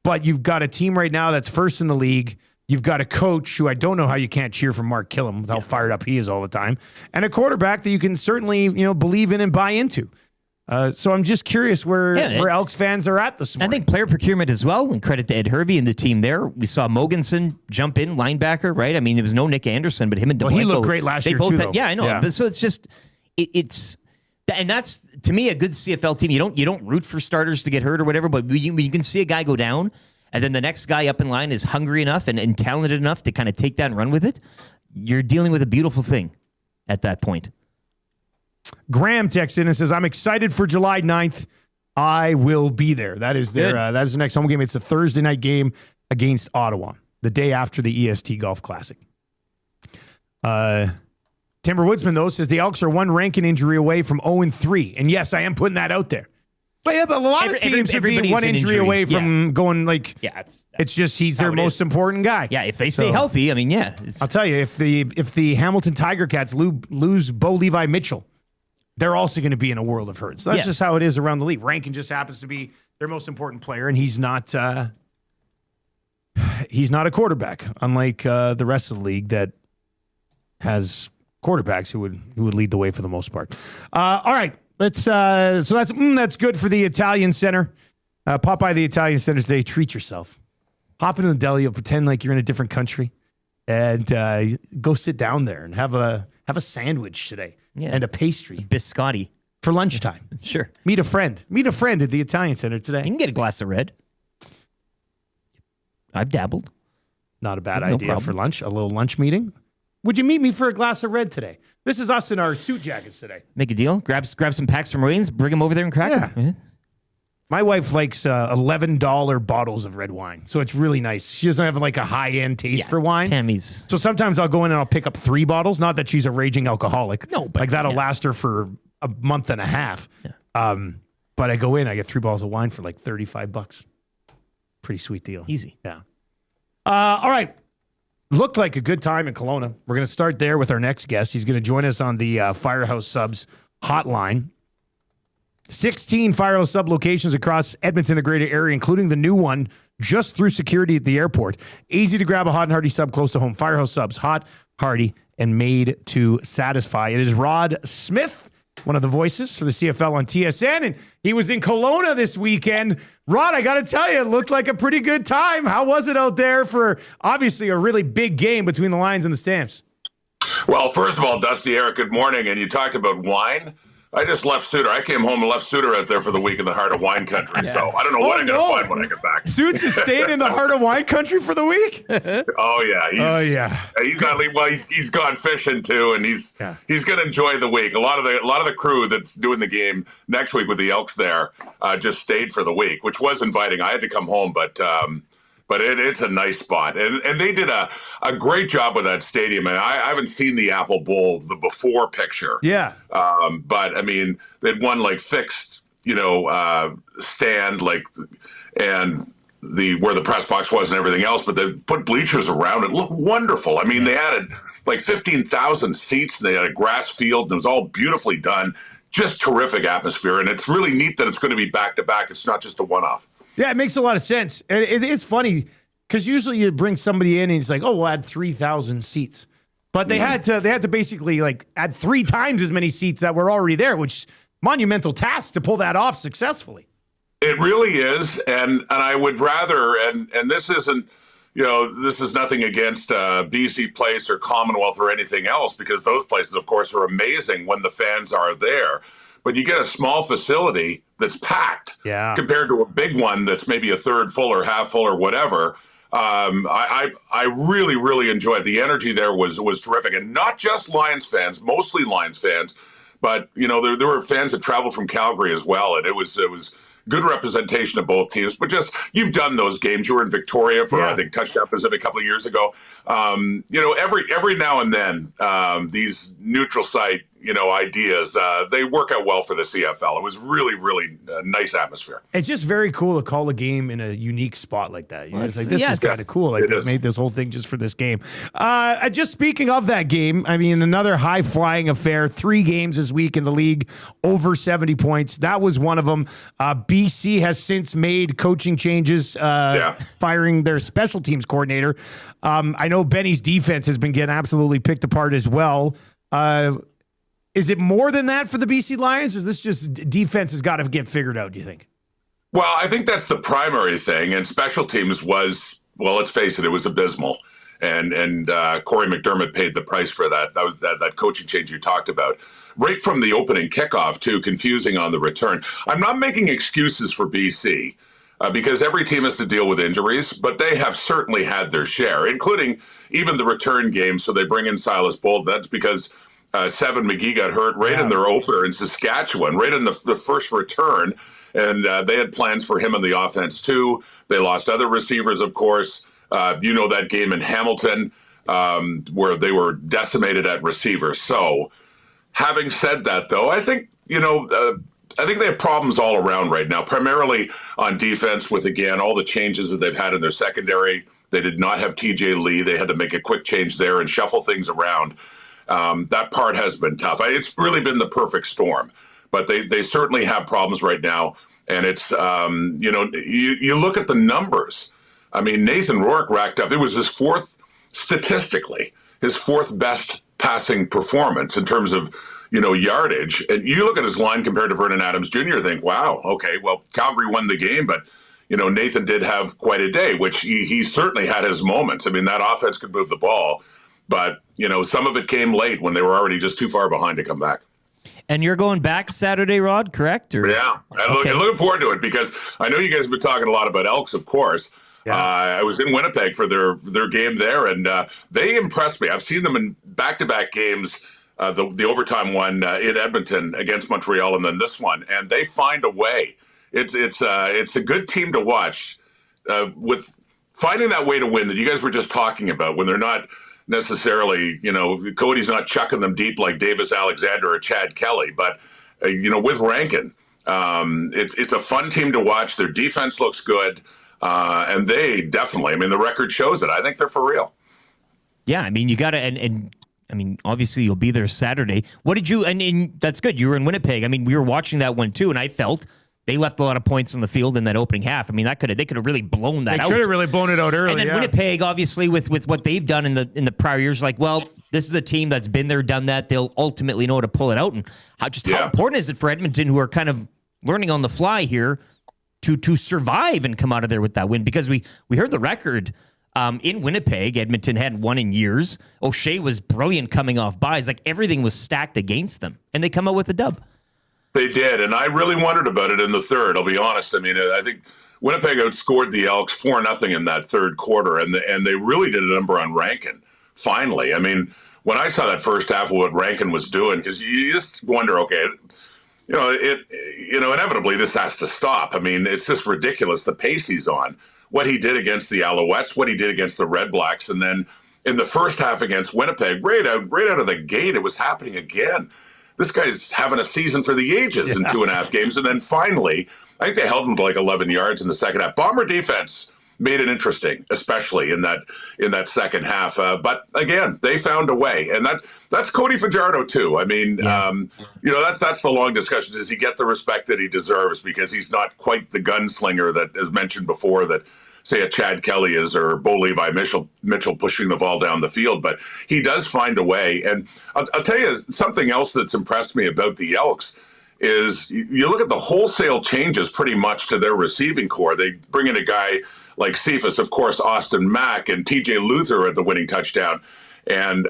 But you've got a team right now that's first in the league. You've got a coach who I don't know how you can't cheer for Mark Killam with how fired up he is all the time. And a quarterback that you can certainly, believe in and buy into. So I'm just curious where Elks fans are at this morning. I think player procurement as well, and credit to Ed Hervey and the team there. We saw Mogensen jump in, linebacker, right? I mean, there was no Nick Anderson, but him and DeBlanco. He looked great last year too, though. Yeah, I know. Yeah. But so it's just, and that's, to me, a good CFL team. You don't root for starters to get hurt or whatever, but you can see a guy go down, and then the next guy up in line is hungry enough and talented enough to kind of take that and run with it. You're dealing with a beautiful thing at that point. Graham texts in and says, I'm excited for July 9th. I will be there. That is that is the next home game. It's a Thursday night game against Ottawa, the day after the EST Golf Classic. Timber Woodsman, though, says the Elks are one Rankin injury away from 0-3. And yes, I am putting that out there. But yeah, but a lot of teams would be one injury away from going like, it's just he's their most important guy. Yeah, if they stay healthy, I mean, yeah. I'll tell you, if the Hamilton Tiger Cats lose Bo Levi Mitchell, they're also going to be in a world of hurt. So that's just how it is around the league. Rankin just happens to be their most important player, and he's not a quarterback, unlike the rest of the league that has quarterbacks who would lead the way for the most part. All right, let's. So that's good for the Italian Center. Pop by the Italian Center today. Treat yourself. Hop into the deli. You'll pretend like you're in a different country, and go sit down there and have a sandwich today. Yeah. And a pastry. Biscotti. For lunchtime. Sure. Meet a friend. Meet a friend at the Italian Center today. You can get a glass of red. I've dabbled. Not a bad idea for lunch. A little lunch meeting. Would you meet me for a glass of red today? This is us in our suit jackets today. Make a deal. Grab some packs from Wayne's. Bring them over there and crack them. Yeah. My wife likes $11 bottles of red wine, so it's really nice. She doesn't have like a high-end taste for wine. Tammy's. So sometimes I'll go in and I'll pick up 3 bottles. Not that she's a raging alcoholic. No, but like that'll last her for a month and a half. Yeah. But I go in, I get 3 bottles of wine for like $35. Pretty sweet deal. Easy. Yeah. All right. Looked like a good time in Kelowna. We're going to start there with our next guest. He's going to join us on the Firehouse Subs hotline. 16 Firehouse Sub locations across Edmonton, the greater area, including the new one just through security at the airport. Easy to grab a hot and hearty sub close to home. Firehouse Subs, hot, hearty, and made to satisfy. It is Rod Smith, one of the voices for the CFL on TSN, and he was in Kelowna this weekend. Rod, I got to tell you, it looked like a pretty good time. How was it out there for obviously a really big game between the Lions and the Stamps? Well, first of all, Dusty, Eric, good morning. And you talked about wine. I just left Suter. I came home and left Suter out there for the week in the heart of wine country. Yeah. So I don't know what I'm going to find when I get back. Suits is staying in the heart of wine country for the week? Oh, yeah. He's gone fishing too, and he's going to enjoy the week. A lot of the crew that's doing the game next week with the Elks there just stayed for the week, which was inviting. I had to come home, but it's a nice spot. And they did a great job with that stadium. And I haven't seen the Apple Bowl, the before picture. Yeah. But, I mean, they'd one, like, fixed, stand, like, and where the press box was and everything else. But they put bleachers around it. Looked wonderful. I mean, they added, like, 15,000 seats. And they had a grass field. And it was all beautifully done. Just terrific atmosphere. And it's really neat that it's going to be back-to-back. It's not just a one-off. Yeah, it makes a lot of sense. It's funny because usually you bring somebody in and it's like, oh, we'll add 3,000 seats. But they had to basically like add 3 times as many seats that were already there, which is monumental task to pull that off successfully. It really is. And I would rather, and this isn't, this is nothing against BC Place or Commonwealth or anything else, because those places, of course, are amazing when the fans are there. But you get a small facility that's packed compared to a big one that's maybe a third full or half full or whatever. I really, really enjoyed the energy there was terrific. And not just Lions fans, mostly Lions fans, but, there were fans that traveled from Calgary as well. And it was good representation of both teams. But just, you've done those games. You were in Victoria for, I think, Touchdown Pacific a couple of years ago. Every now and then, these neutral site, ideas, they work out well for the CFL. It was really, really nice atmosphere. It's just very cool to call a game in a unique spot like that. It's like, this is kind of cool. Like, they made this whole thing just for this game. Just speaking of that game, I mean, another high-flying affair. 3 games this week in the league, over 70 points. That was one of them. BC has since made coaching changes, firing their special teams coordinator. I know Benny's defense has been getting absolutely picked apart as well. Is it more than that for the BC Lions, or is this just defense has got to get figured out, do you think? Well, I think that's the primary thing. And special teams was, well, let's face it, it was abysmal. And Corey McDermott paid the price for that. That was that coaching change you talked about. Right from the opening kickoff, too, confusing on the return. I'm not making excuses for BC because every team has to deal with injuries, but they have certainly had their share, including even the return game. So they bring in Silas Bold. That's because Seven McGee got hurt right in their opener in Saskatchewan, right in the first return. And they had plans for him on the offense, too. They lost other receivers, of course. That game in Hamilton where they were decimated at receiver. So having said that, though, I think, I think they have problems all around right now, primarily on defense with, again, all the changes that they've had in their secondary. They did not have TJ Lee. They had to make a quick change there and shuffle things around. That part has been tough. It's really been the perfect storm, but they certainly have problems right now. And it's, you look at the numbers. I mean, Nathan Rourke racked up, it was his statistically, his fourth best passing performance in terms of, yardage. And you look at his line compared to Vernon Adams Jr., and think, wow, okay, well, Calgary won the game, but, Nathan did have quite a day, which he certainly had his moments. I mean, that offense could move the ball. But, some of it came late when they were already just too far behind to come back. And you're going back Saturday, Rod, correct? Or? Yeah, I'm looking forward to it because I know you guys have been talking a lot about Elks, of course. Yeah. I was in Winnipeg for their game there, and they impressed me. I've seen them in back-to-back games, the overtime one in Edmonton against Montreal, and then this one, and they find a way. It's a good team to watch with finding that way to win that you guys were just talking about when they're not necessarily, Cody's not chucking them deep like Davis Alexander or Chad Kelly, but, with Rankin, it's a fun team to watch. Their defense looks good, and they definitely, the record shows it. I think they're for real. Yeah, you got to, and obviously you'll be there Saturday. What did you, and that's good, you were in Winnipeg. We were watching that one too, and I felt they left a lot of points on the field in that opening half. They could have really blown that out. They could have really blown it out early. And then Winnipeg, obviously, with what they've done in the prior years, this is a team that's been there, done that. They'll ultimately know how to pull it out. And how important is it for Edmonton, who are kind of learning on the fly here, to survive and come out of there with that win? Because we heard the record in Winnipeg. Edmonton hadn't won in years. O'Shea was brilliant coming off buys. everything was stacked against them, and they come out with a dub. They did, and I really wondered about it in the third, I'll be honest. I think Winnipeg outscored the Elks 4-0 in that third quarter, and they really did a number on Rankin, finally. When I saw that first half of what Rankin was doing, because you just wonder, okay, inevitably this has to stop. It's just ridiculous, the pace he's on, what he did against the Alouettes, what he did against the Red Blacks, and then in the first half against Winnipeg, right out of the gate, it was happening again. This guy's having a season for the ages in 2.5 games. And then finally, I think they held him to 11 yards in the second half. Bomber defense made it interesting, especially in that second half. But again, they found a way. And that's Cody Fajardo too. That's the long discussion. Does he get the respect that he deserves? Because he's not quite the gunslinger that is mentioned before that, say, a Chad Kelly is, or Bo Levi Mitchell pushing the ball down the field, but he does find a way. And I'll tell you something else that's impressed me about the Elks is you look at the wholesale changes pretty much to their receiving core. They bring in a guy like Cephas, of course, Austin Mack, and TJ Luther at the winning touchdown. And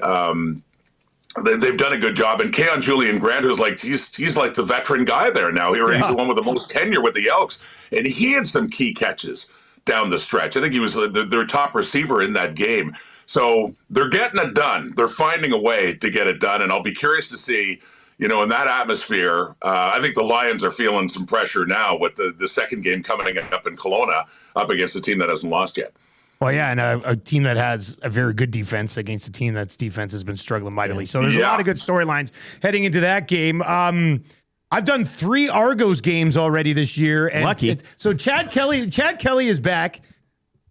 they've done a good job. And Keon Julian Grant, who's he's like the veteran guy there now. He's the one with the most tenure with the Elks. And he had some key catches down the stretch. I think he was their top receiver in that game. So they're getting it done. They're finding a way to get it done. And I'll be curious to see, in that atmosphere, I think the Lions are feeling some pressure now with the second game coming up in Kelowna up against a team that hasn't lost yet. Well, yeah, and a team that has a very good defense against a team that's defense has been struggling mightily. So there's a lot of good storylines heading into that game. I've done 3 Argos games already this year. And lucky. So Chad Kelly is back.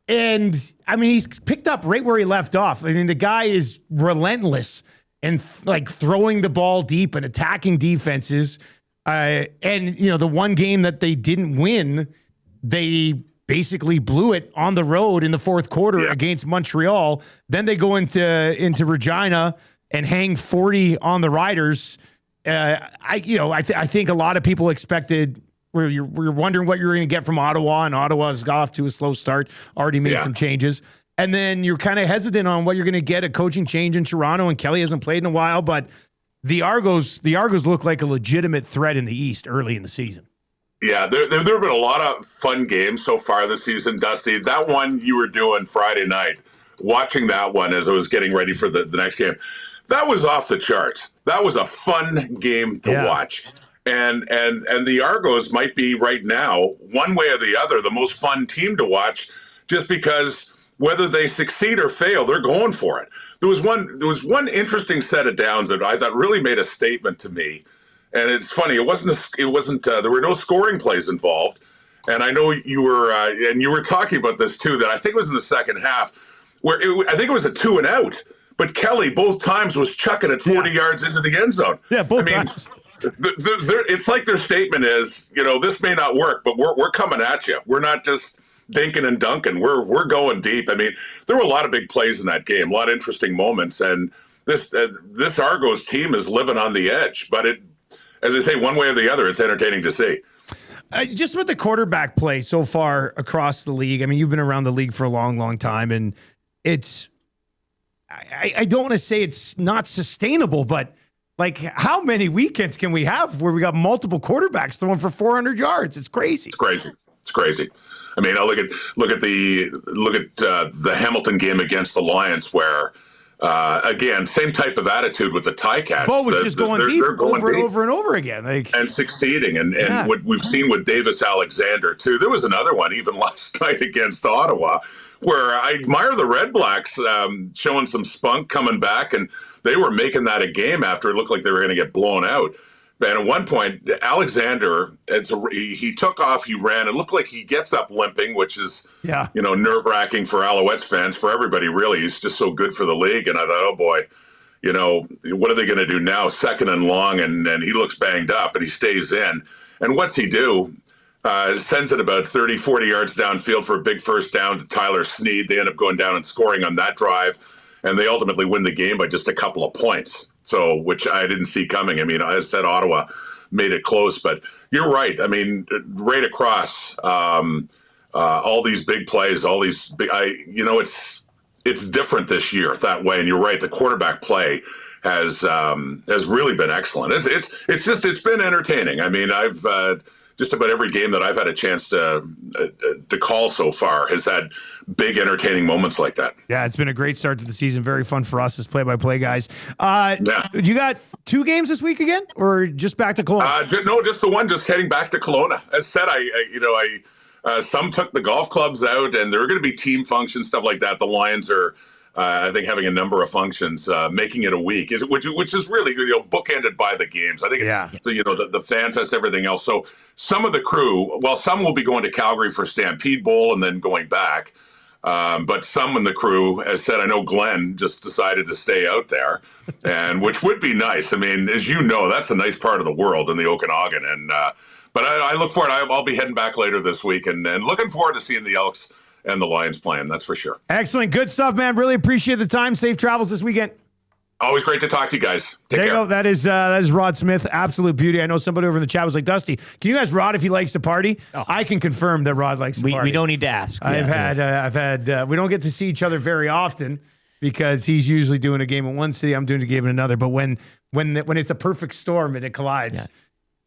And, I mean, he's picked up right where he left off. I mean, the guy is relentless and, throwing the ball deep and attacking defenses. And, the one game that they didn't win, they basically blew it on the road in the fourth quarter against Montreal. Then they go into Regina and hang 40 on the Riders. I think a lot of people expected we're wondering what you're going to get from Ottawa, and Ottawa's got off to a slow start, already made some changes. And then you're kind of hesitant on what you're going to get, a coaching change in Toronto, and Kelly hasn't played in a while, but the Argos look like a legitimate threat in the East early in the season. Yeah, there have been a lot of fun games so far this season, Dusty. That one you were doing Friday night, watching that one as I was getting ready for the next game, that was off the charts. That was a fun game to watch. And the Argos might be right now, one way or the other, the most fun team to watch, just because whether they succeed or fail, they're going for it. There was one interesting set of downs that I thought really made a statement to me. And it's funny, it wasn't there were no scoring plays involved. And I know you were talking about this too, that I think it was in the second half where I think it was a 2-and-out. But Kelly both times was chucking it 40 yards into the end zone. Yeah, both times. It's like their statement is, this may not work, but we're coming at you. We're not just dinking and dunking. We're going deep. I mean, there were a lot of big plays in that game, a lot of interesting moments, and this Argos team is living on the edge. But as I say, one way or the other, it's entertaining to see. Just with the quarterback play so far across the league, I mean, you've been around the league for a long, long time, and I don't want to say it's not sustainable, but how many weekends can we have where we got multiple quarterbacks throwing for 400 yards? It's crazy. It's crazy. I mean, look at the Hamilton game against the Lions, where again, same type of attitude with the Ticats. Bo was just going deep over and over again, and succeeding. And what we've seen with Davis Alexander too. There was another one even last night against Ottawa, where I admire the Red Blacks showing some spunk, coming back, and they were making that a game after it looked like they were going to get blown out. And at one point, Alexander, he took off, he ran. It looked like he gets up limping, which is nerve-wracking for Alouettes fans, for everybody really. He's just so good for the league. And I thought, oh boy, what are they going to do now? Second and long, and he looks banged up, and he stays in. And what's he do? Sends it about 30, 40 yards downfield for a big first down to Tyler Snead. They end up going down and scoring on that drive, and they ultimately win the game by just a couple of points. So, which I didn't see coming. I mean, I said Ottawa made it close, but you're right. I mean, right across all these big plays, all these big, it's different this year that way. And you're right. The quarterback play has really been excellent. It's been entertaining. I mean, I've just about every game that I've had a chance to call so far has had big entertaining moments like that. Yeah, it's been a great start to the season. Very fun for us as play-by-play guys. You got 2 games this week again, or just back to Kelowna? No, just the one. Just heading back to Kelowna. As said, some took the golf clubs out, and there are going to be team functions, stuff like that. The Lions are, I think, having a number of functions, making it a week, which is really bookended by the games. I think the fan fest, everything else. So some of the crew, some will be going to Calgary for Stampede Bowl and then going back. But some in the crew, as said, I know Glenn just decided to stay out there, and which would be nice. I mean, as you know, that's a nice part of the world in the Okanagan. And but I look forward. I'll be heading back later this week, and looking forward to seeing the Elks and the Lions playing. That's for sure. Excellent, good stuff, man. Really appreciate the time. Safe travels this weekend. Always great to talk to you guys. Take care. You go. That is Rod Smith. Absolute beauty. I know somebody over in the chat was like, Dusty, can you ask Rod if he likes to party? Oh. I can confirm that Rod likes to party. We don't need to ask. I've had. We don't get to see each other very often because he's usually doing a game in one city. I'm doing a game in another. But when it's a perfect storm and it collides,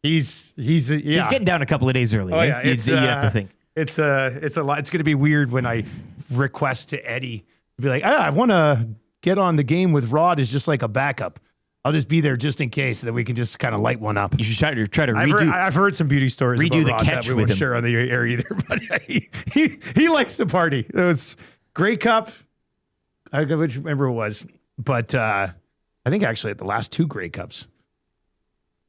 he's getting down a couple of days early. Oh yeah, you'd have to think. It's a lot. It's going to be weird when I request to Eddie to be like, I want to get on the game with Rod as just like a backup. I'll just be there just in case so that we can just kind of light one up. You should try to redo. I've heard some beauty stories redo about the Rod catch that we with won't him. share on the air either. But he likes to party. It was Grey Cup. I can't remember who it was, but I think actually at the last 2 Grey Cups.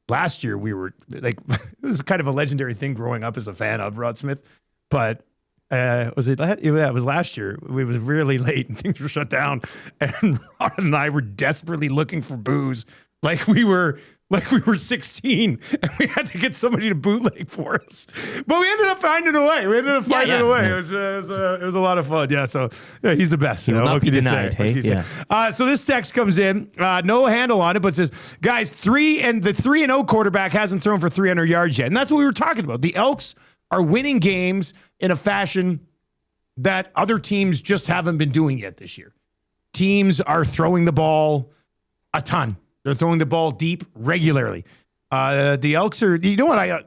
Last year we were like, it was kind of a legendary thing growing up as a fan of Rod Smith, but. Was it? Yeah, it was last year. It was really late and things were shut down, and Rod and I were desperately looking for booze, like we were 16, and we had to get somebody to bootleg for us. But we ended up finding a way. It was a lot of fun. Yeah. So he's the best. He will not be denied. So this text comes in, no handle on it, but says, guys, the 3-0 quarterback hasn't thrown for 300 yards yet, and that's what we were talking about. The Elks are winning games in a fashion that other teams just haven't been doing yet this year. Teams are throwing the ball a ton. They're throwing the ball deep regularly. The Elks are, you know what?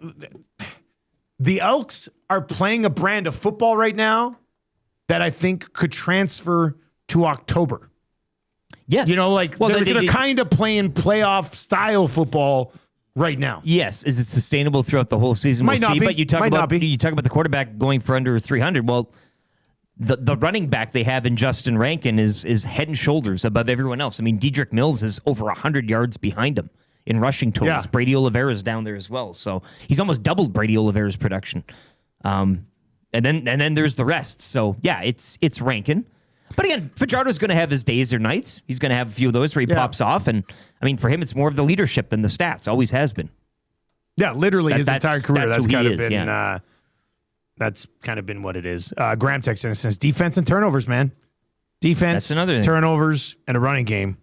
The Elks are playing a brand of football right now that I think could transfer to October. Yes. You know, like they're kind of playing playoff style football right now. Yes. Is it sustainable throughout the whole season? Might not be. But you talk about the quarterback going for under 300. Well, the running back they have in Justin Rankin is head and shoulders above everyone else. I mean, Dedrick Mills is over 100 yards behind him in rushing totals. Yeah. Brady Oliveira's down there as well. So he's almost doubled Brady Oliveira's production. And then there's the rest. So yeah, it's Rankin. But again, Fajardo's going to have his days or nights. He's going to have a few of those where he pops off. And I mean, for him, it's more of the leadership than the stats. Always has been. Yeah, literally his entire career. That's kind of been. Yeah. That's kind of been what it is. Graham texts in a sense, defense and turnovers, man. Defense, That's another thing. turnovers, and a running game.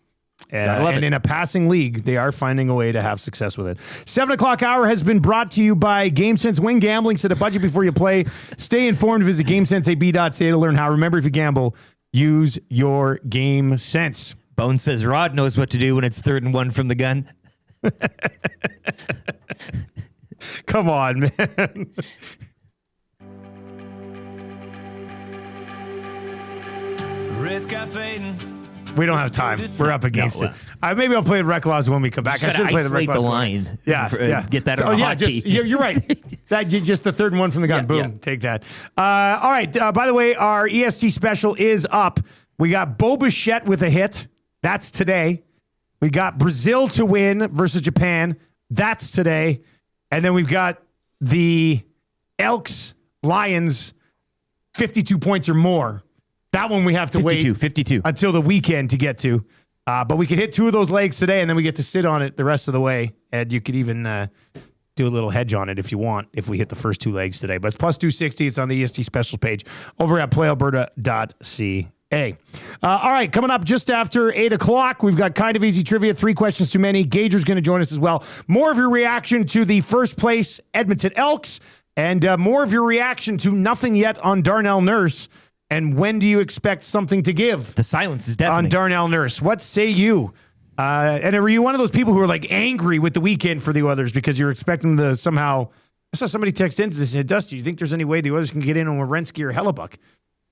And in a passing league, they are finding a way to have success with it. 7 o'clock hour has been brought to you by GameSense. Win gambling. Set a budget before you play. Stay informed. Visit GameSenseAB.ca to learn how. Remember, if you gamble, use your game sense. Bone says Rod knows what to do when it's 3rd and 1 from the gun. Come on, man. Red's caffeinated. We don't have time. We're up against it. Maybe I'll play the Rec Laws when we come back. I should play the Rec Laws. line. Yeah. Get that on hotkey. You're right. Just the 3rd and 1 from the gun. Boom. Take that. All right. By the way, our EST special is up. We got Bo Bichette with a hit. That's today. We got Brazil to win versus Japan. That's today. And then we've got the Elks Lions 52 points or more. That one we have to 52. until the weekend to get to. But we could hit 2 of those legs today, and then we get to sit on it the rest of the way. And you could even do a little hedge on it if you want, if we hit the first 2 legs today. But it's plus 260. It's on the EST specials page over at playalberta.ca. All right, coming up just after 8 o'clock, we've got Kind of Easy Trivia, 3 questions too many. Gager's going to join us as well. More of your reaction to the first place Edmonton Elks, and more of your reaction to nothing yet on Darnell Nurse. And when do you expect something to give? The silence is deafening. On Darnell Nurse. What say you? And are you one of those people who are like angry with the weekend for the Oilers because you're expecting them to somehow... I saw somebody text into this and said, Dusty, do you think there's any way the Oilers can get in on Werenski or Hellebuck?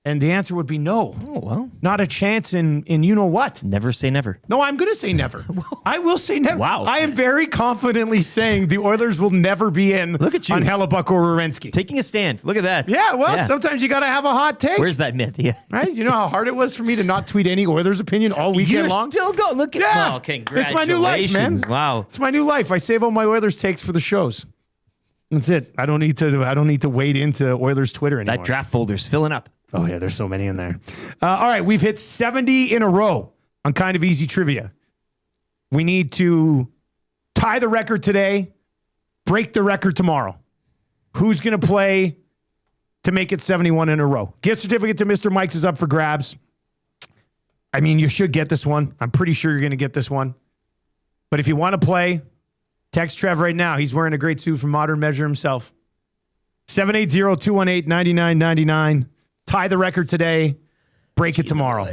And the answer would be no. Oh, well. Not a chance in you know what. Never say never. No, I'm going to say never. I will say never. Wow. I am very confidently saying the Oilers will never be in Look at you. on Hellebuck or Werenski. Taking a stand. Look at that. Yeah, well, sometimes you got to have a hot take. Where's that myth? Yeah. Right? You know how hard it was for me to not tweet any Oilers opinion all weekend long? You're still going. Look at yeah. Oh, it's my new life, man. Wow. It's my new life. I save all my Oilers takes for the shows. That's it. I don't need to wade into Oilers Twitter anymore. That draft folder's filling up. Oh, yeah, there's so many in there. All right, we've hit 70 in a row on Kind of Easy Trivia. We need to tie the record today, break the record tomorrow. Who's going to play to make it 71 in a row? Gift certificate to Mr. Mike's is up for grabs. I mean, you should get this one. I'm pretty sure you're going to get this one. But if you want to play, text Trev right now. He's wearing a great suit from Modern Measure himself. 780-218-9999. Tie the record today. Break it tomorrow.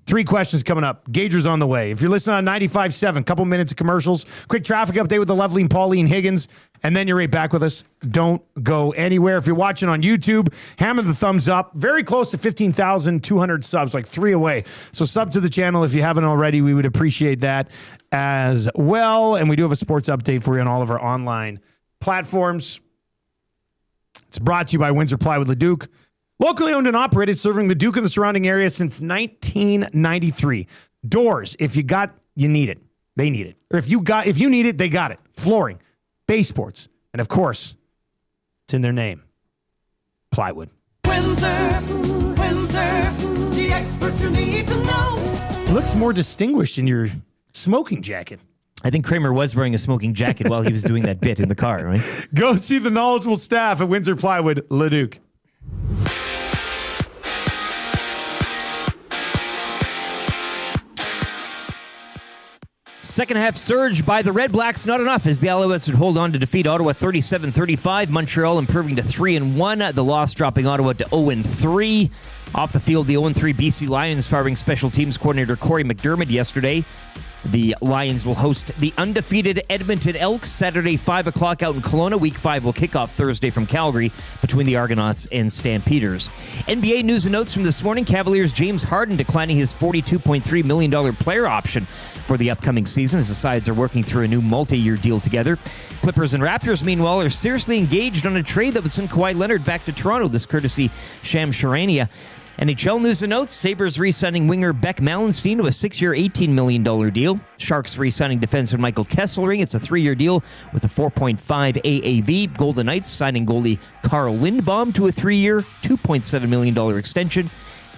3 3 questions coming up. Gager's on the way. If you're listening on 95.7, couple minutes of commercials, quick traffic update with the lovely Pauline Higgins, and then you're right back with us. Don't go anywhere. If you're watching on YouTube, hammer the thumbs up. Very close to 15,200 subs, like 3 away. So sub to the channel if you haven't already. We would appreciate that as well. And we do have a sports update for you on all of our online platforms. It's brought to you by Windsor Plywood Leduc. Locally owned and operated, serving Leduc and the surrounding area since 1993. Doors, if you need it. They need it. Or if you need it, they got it. Flooring, baseboards, and of course, it's in their name. Plywood. Windsor, the experts you need to know. Looks more distinguished in your smoking jacket. I think Kramer was wearing a smoking jacket while he was doing that bit in the car, right? Go see the knowledgeable staff at Windsor Plywood Leduc. Second half surge by the Red Blacks, not enough as the Alouettes would hold on to defeat Ottawa 37-35. Montreal improving to 3-1. The loss dropping Ottawa to 0-3. Off the field, the 0-3 BC Lions firing special teams coordinator Corey McDermott yesterday. The Lions will host the undefeated Edmonton Elks Saturday, 5 o'clock out in Kelowna. Week 5 will kick off Thursday from Calgary between the Argonauts and Stampeders. NBA news and notes from this morning. Cavaliers' James Harden declining his $42.3 million player option for the upcoming season as the sides are working through a new multi-year deal together. Clippers and Raptors, meanwhile, are seriously engaged on a trade that would send Kawhi Leonard back to Toronto, this courtesy Shams Charania. NHL news and notes. Sabres re-signing winger Beck Mallenstein to a 6-year, $18 million deal. Sharks re-signing defenseman Michael Kesselring. It's a 3-year deal with a 4.5 AAV. Golden Knights signing goalie Carl Lindbaum to a 3-year, $2.7 million extension.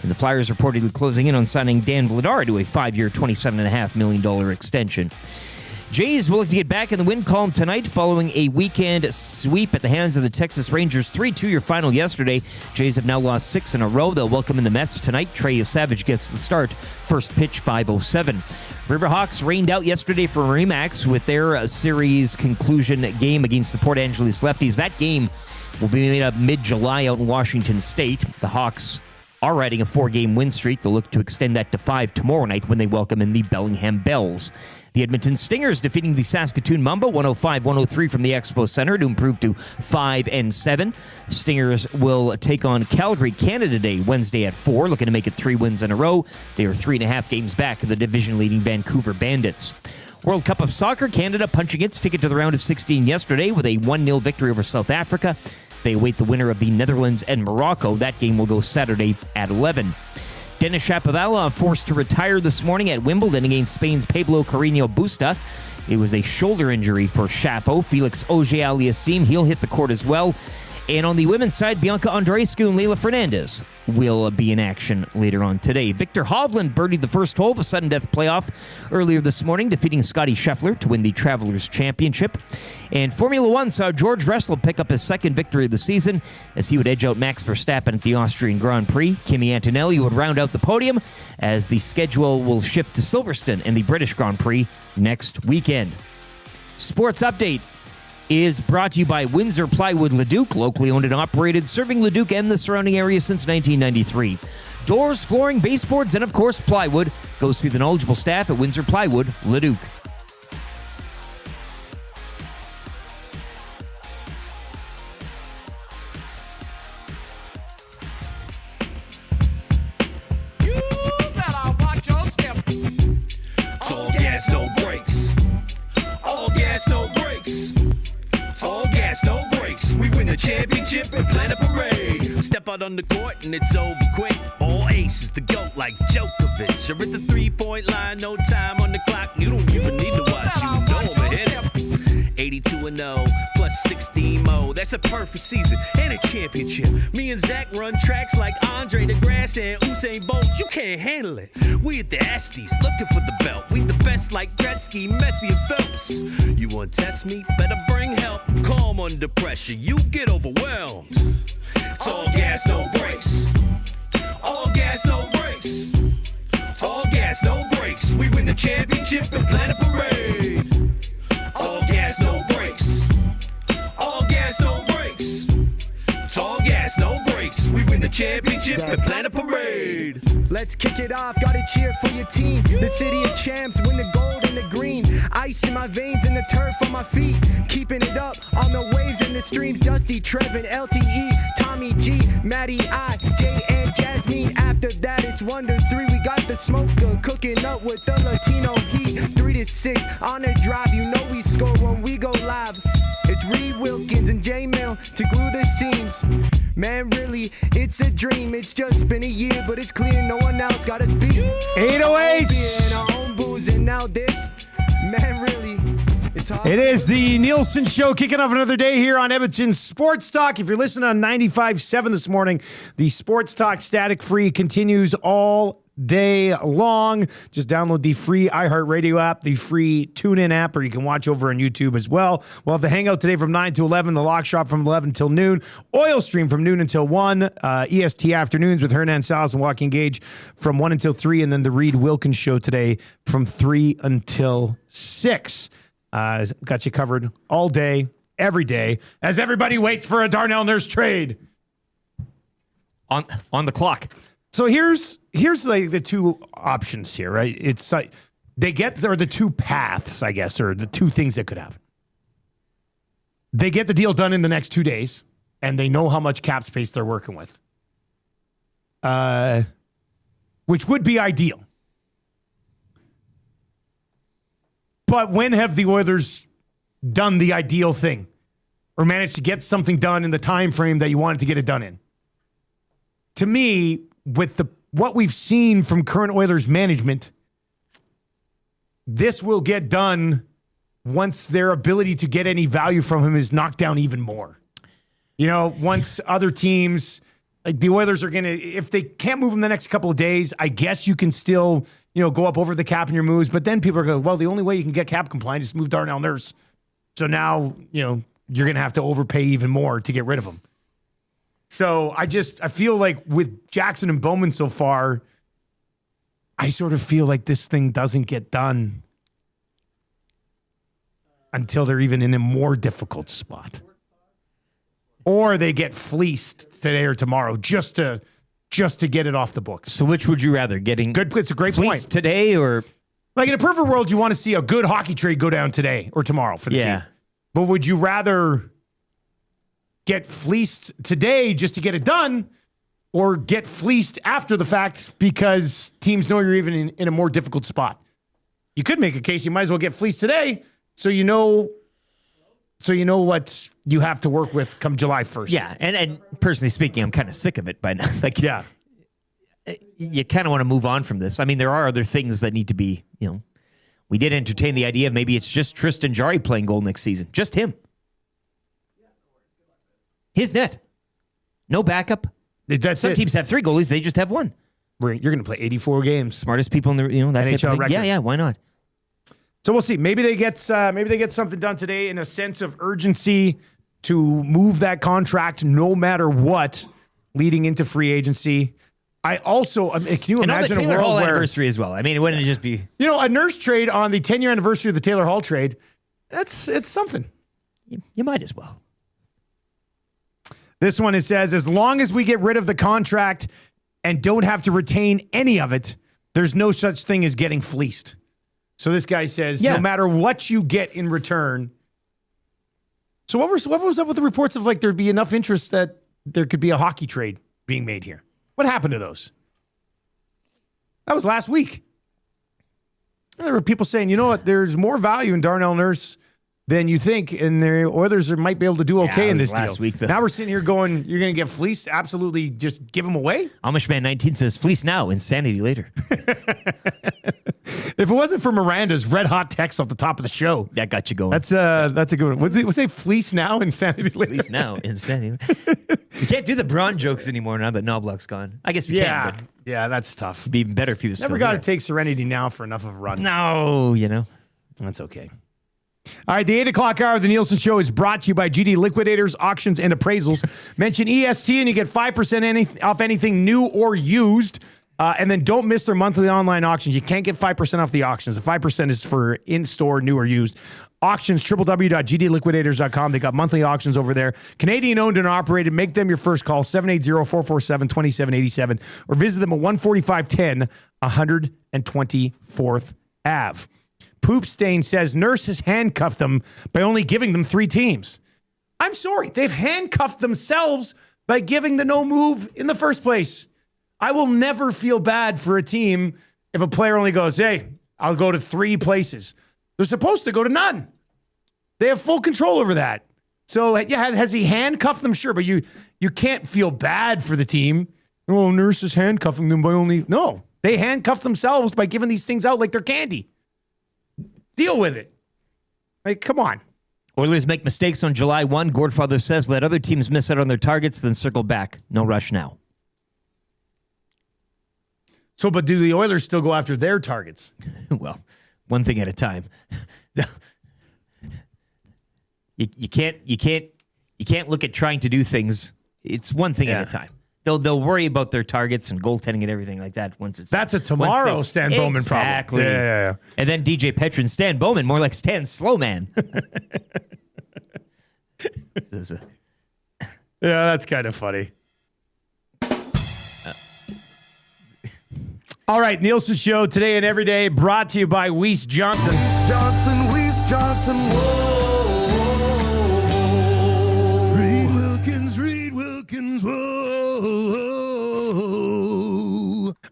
And the Flyers reportedly closing in on signing Dan Vladar to a 5-year, $27.5 million extension. Jays will look to get back in the win column tonight following a weekend sweep at the hands of the Texas Rangers. 3-2 final yesterday. Jays have now lost 6 in a row. They'll welcome in the Mets tonight. Trey Savage gets the start. First pitch, 5:07. Riverhawks rained out yesterday for Remax with their series conclusion game against the Port Angeles Lefties. That game will be made up mid-July out in Washington State. The Hawks are riding a 4-game win streak. They'll look to extend that to 5 tomorrow night when they welcome in the Bellingham Bells. The Edmonton Stingers defeating the Saskatoon Mamba 105-103 from the Expo Center to improve to 5-7. Stingers will take on Calgary Canada Day Wednesday at 4, looking to make it 3 wins in a row. They are 3.5 games back of the division-leading Vancouver Bandits. World Cup of Soccer, Canada punching its ticket to the round of 16 yesterday with a 1-0 victory over South Africa. They await the winner of the Netherlands and Morocco. That game will go Saturday at 11. Denis Shapovalov forced to retire this morning at Wimbledon against Spain's Pablo Carreño Busta. It was a shoulder injury for Shapo. Felix Auger-Aliassime, he'll hit the court as well. And on the women's side, Bianca Andreescu and Leila Fernandez will be in action later on today. Victor Hovland birdied the first hole of a sudden death playoff earlier this morning, defeating Scotty Scheffler to win the Travelers Championship. And Formula One saw George Russell pick up his second victory of the season as he would edge out Max Verstappen at the Austrian Grand Prix. Kimi Antonelli would round out the podium as the schedule will shift to Silverstone in the British Grand Prix next weekend. Sports Update is brought to you by Windsor Plywood Leduc, locally owned and operated, serving Leduc and the surrounding area since 1993. Doors, flooring, baseboards, and of course plywood. Go see the knowledgeable staff at Windsor Plywood Leduc. All gas, no brakes. All gas, no brakes. All gas, no brakes. We win the championship and plan a parade. Step out on the court and it's over quick. All aces, the GOAT like Djokovic. You're at the 3-point line, no time on the clock. You don't even need to watch, you know I'm hit it. 82-0 plus 16 mo. That's a perfect season and a championship. Me and Zach run tracks like Andre DeGrasse and Usain Bolt. You can't handle it. We at the Estes looking for the belt. We the best like Gretzky, Messi, and Phelps. You want to test me? Better bring help. Calm under pressure. You get overwhelmed. It's all gas, no brakes. All gas, no brakes. All gas, no brakes. We win the championship and plan a parade. All gas, no brakes. All gas, no brakes. It's all gas, no brakes. We win the championship and plan a parade. Let's kick it off, gotta cheer for your team. The city of champs win the gold and the green. Ice in my veins and the turf on my feet. Keeping it up on the waves and the streams. Dusty, Trevin, LTE, Tommy G, Matty I, Jay and Jasmine. After that it's 1-3. We got the smoker cooking up with the Latino heat. 3-6 on the drive. You know we score when we go live. It's Reed Wilkins and J Mill to glue the seams. Man, really, it's a dream. It's just been a year, but it's clear no one else got us beat. 808. And our own booze, and now this. Man, really, it's hard. It is the Nielson Show kicking off another day here on Edmonton Sports Talk. If you're listening on 95.7 this morning, the Sports Talk static free continues all day long. Just download the free iHeartRadio app, the free TuneIn app, or you can watch over on YouTube as well. We'll have the Hangout today from 9 to 11, the Lock Shop from 11 till noon, Oil Stream from noon until 1, EST Afternoons with Hernan Salas and Joaquin Gage from 1 until 3, and then the Reed Wilkins Show today from 3 until 6. Got you covered all day, every day, as everybody waits for a Darnell Nurse trade. On the clock. So here's like the two options here, right? It's like or the two paths, I guess, or the two things that could happen. They get the deal done in the next 2 days, and they know how much cap space they're working with, which would be ideal. But when have the Oilers done the ideal thing or managed to get something done in the time frame that you wanted to get it done in? To me, with what we've seen from current Oilers management, this will get done once their ability to get any value from him is knocked down even more. You know, once other teams, like the Oilers are going to, if they can't move him the next couple of days, I guess you can still, go up over the cap in your moves. But then people are going, well, the only way you can get cap compliant is to move Darnell Nurse. So now, you're going to have to overpay even more to get rid of him. So I feel like with Jackson and Bowman so far, I sort of feel like this thing doesn't get done until they're even in a more difficult spot. Or they get fleeced today or tomorrow just to get it off the books. So which would you rather? It's a great fleeced point. Today or? Like in a perfect world, you want to see a good hockey trade go down today or tomorrow for the team. But would you rather get fleeced today just to get it done, or get fleeced after the fact because teams know you're even in a more difficult spot? You could make a case you might as well get fleeced today so you know what you have to work with come July 1st. Yeah, and personally speaking, I'm kind of sick of it by now. You kind of want to move on from this. I mean, there are other things that need to be, we did entertain the idea of maybe it's just Tristan Jarry playing goal next season. Just him. His net. No backup. Some teams have 3 goalies. They just have 1. You're going to play 84 games. Smartest people in the that NHL record. Yeah, why not? So we'll see. Maybe they get something done today in a sense of urgency to move that contract no matter what, leading into free agency. I also can you imagine a world Taylor Hall where anniversary as well? I mean, wouldn't it just be a Nurse trade on the 10-year anniversary of the Taylor Hall trade? It's something. You might as well. This one, it says, as long as we get rid of the contract and don't have to retain any of it, there's no such thing as getting fleeced. So this guy says, no matter what you get in return. So what was up with the reports of there'd be enough interest that there could be a hockey trade being made here? What happened to those? That was last week. And there were people saying, you know what, there's more value in Darnell Nurse than you think, and the Oilers might be able to do okay in this deal. Week, now we're sitting here going, you're going to get fleeced? Absolutely, just give them away? Amish Man 19 says, fleece now, insanity later. If it wasn't for Miranda's red hot text off the top of the show. That got you going. That's a good one. What's it say? Fleece now, insanity later? Fleece now, insanity later. You can't do the Braun jokes anymore now that Knobloch's gone. I guess we can. But yeah, that's tough. It'd be even better if he was Never got to take Serenity now for enough of a run. No, That's okay. All right, the 8 o'clock hour of the Nielsen Show is brought to you by GD Liquidators, Auctions, and Appraisals. Mention EST and you get 5% off anything new or used. And then don't miss their monthly online auctions. You can't get 5% off the auctions. The 5% is for in-store, new or used. Auctions, www.gdliquidators.com. They got monthly auctions over there. Canadian owned and operated. Make them your first call, 780-447-2787, or visit them at 14510 124th Ave. Poop Stain says Nurse has handcuffed them by only giving them 3 teams. I'm sorry. They've handcuffed themselves by giving the no move in the first place. I will never feel bad for a team if a player only goes, hey, I'll go to 3 places. They're supposed to go to none. They have full control over that. So, yeah, has he handcuffed them? Sure, but you can't feel bad for the team. Oh, Nurse is handcuffing them by only... No, they handcuff themselves by giving these things out like they're candy. Deal with it. Like, come on. Oilers make mistakes on July 1. Gordfather says, let other teams miss out on their targets, then circle back. No rush now. So, but do the Oilers still go after their targets? Well, one thing at a time. You can't look at trying to do things. It's one thing at a time. They'll worry about their targets and goaltending and everything like that once it's... That's a tomorrow Stan Bowman problem. Exactly. Yeah. And then DJ Petr and Stan Bowman, more like Stan Slowman. Yeah, that's kind of funny. All right, Nielsen Show today and every day brought to you by Weiss Johnson. Weiss Johnson, whoa. Reed Wilkins, whoa.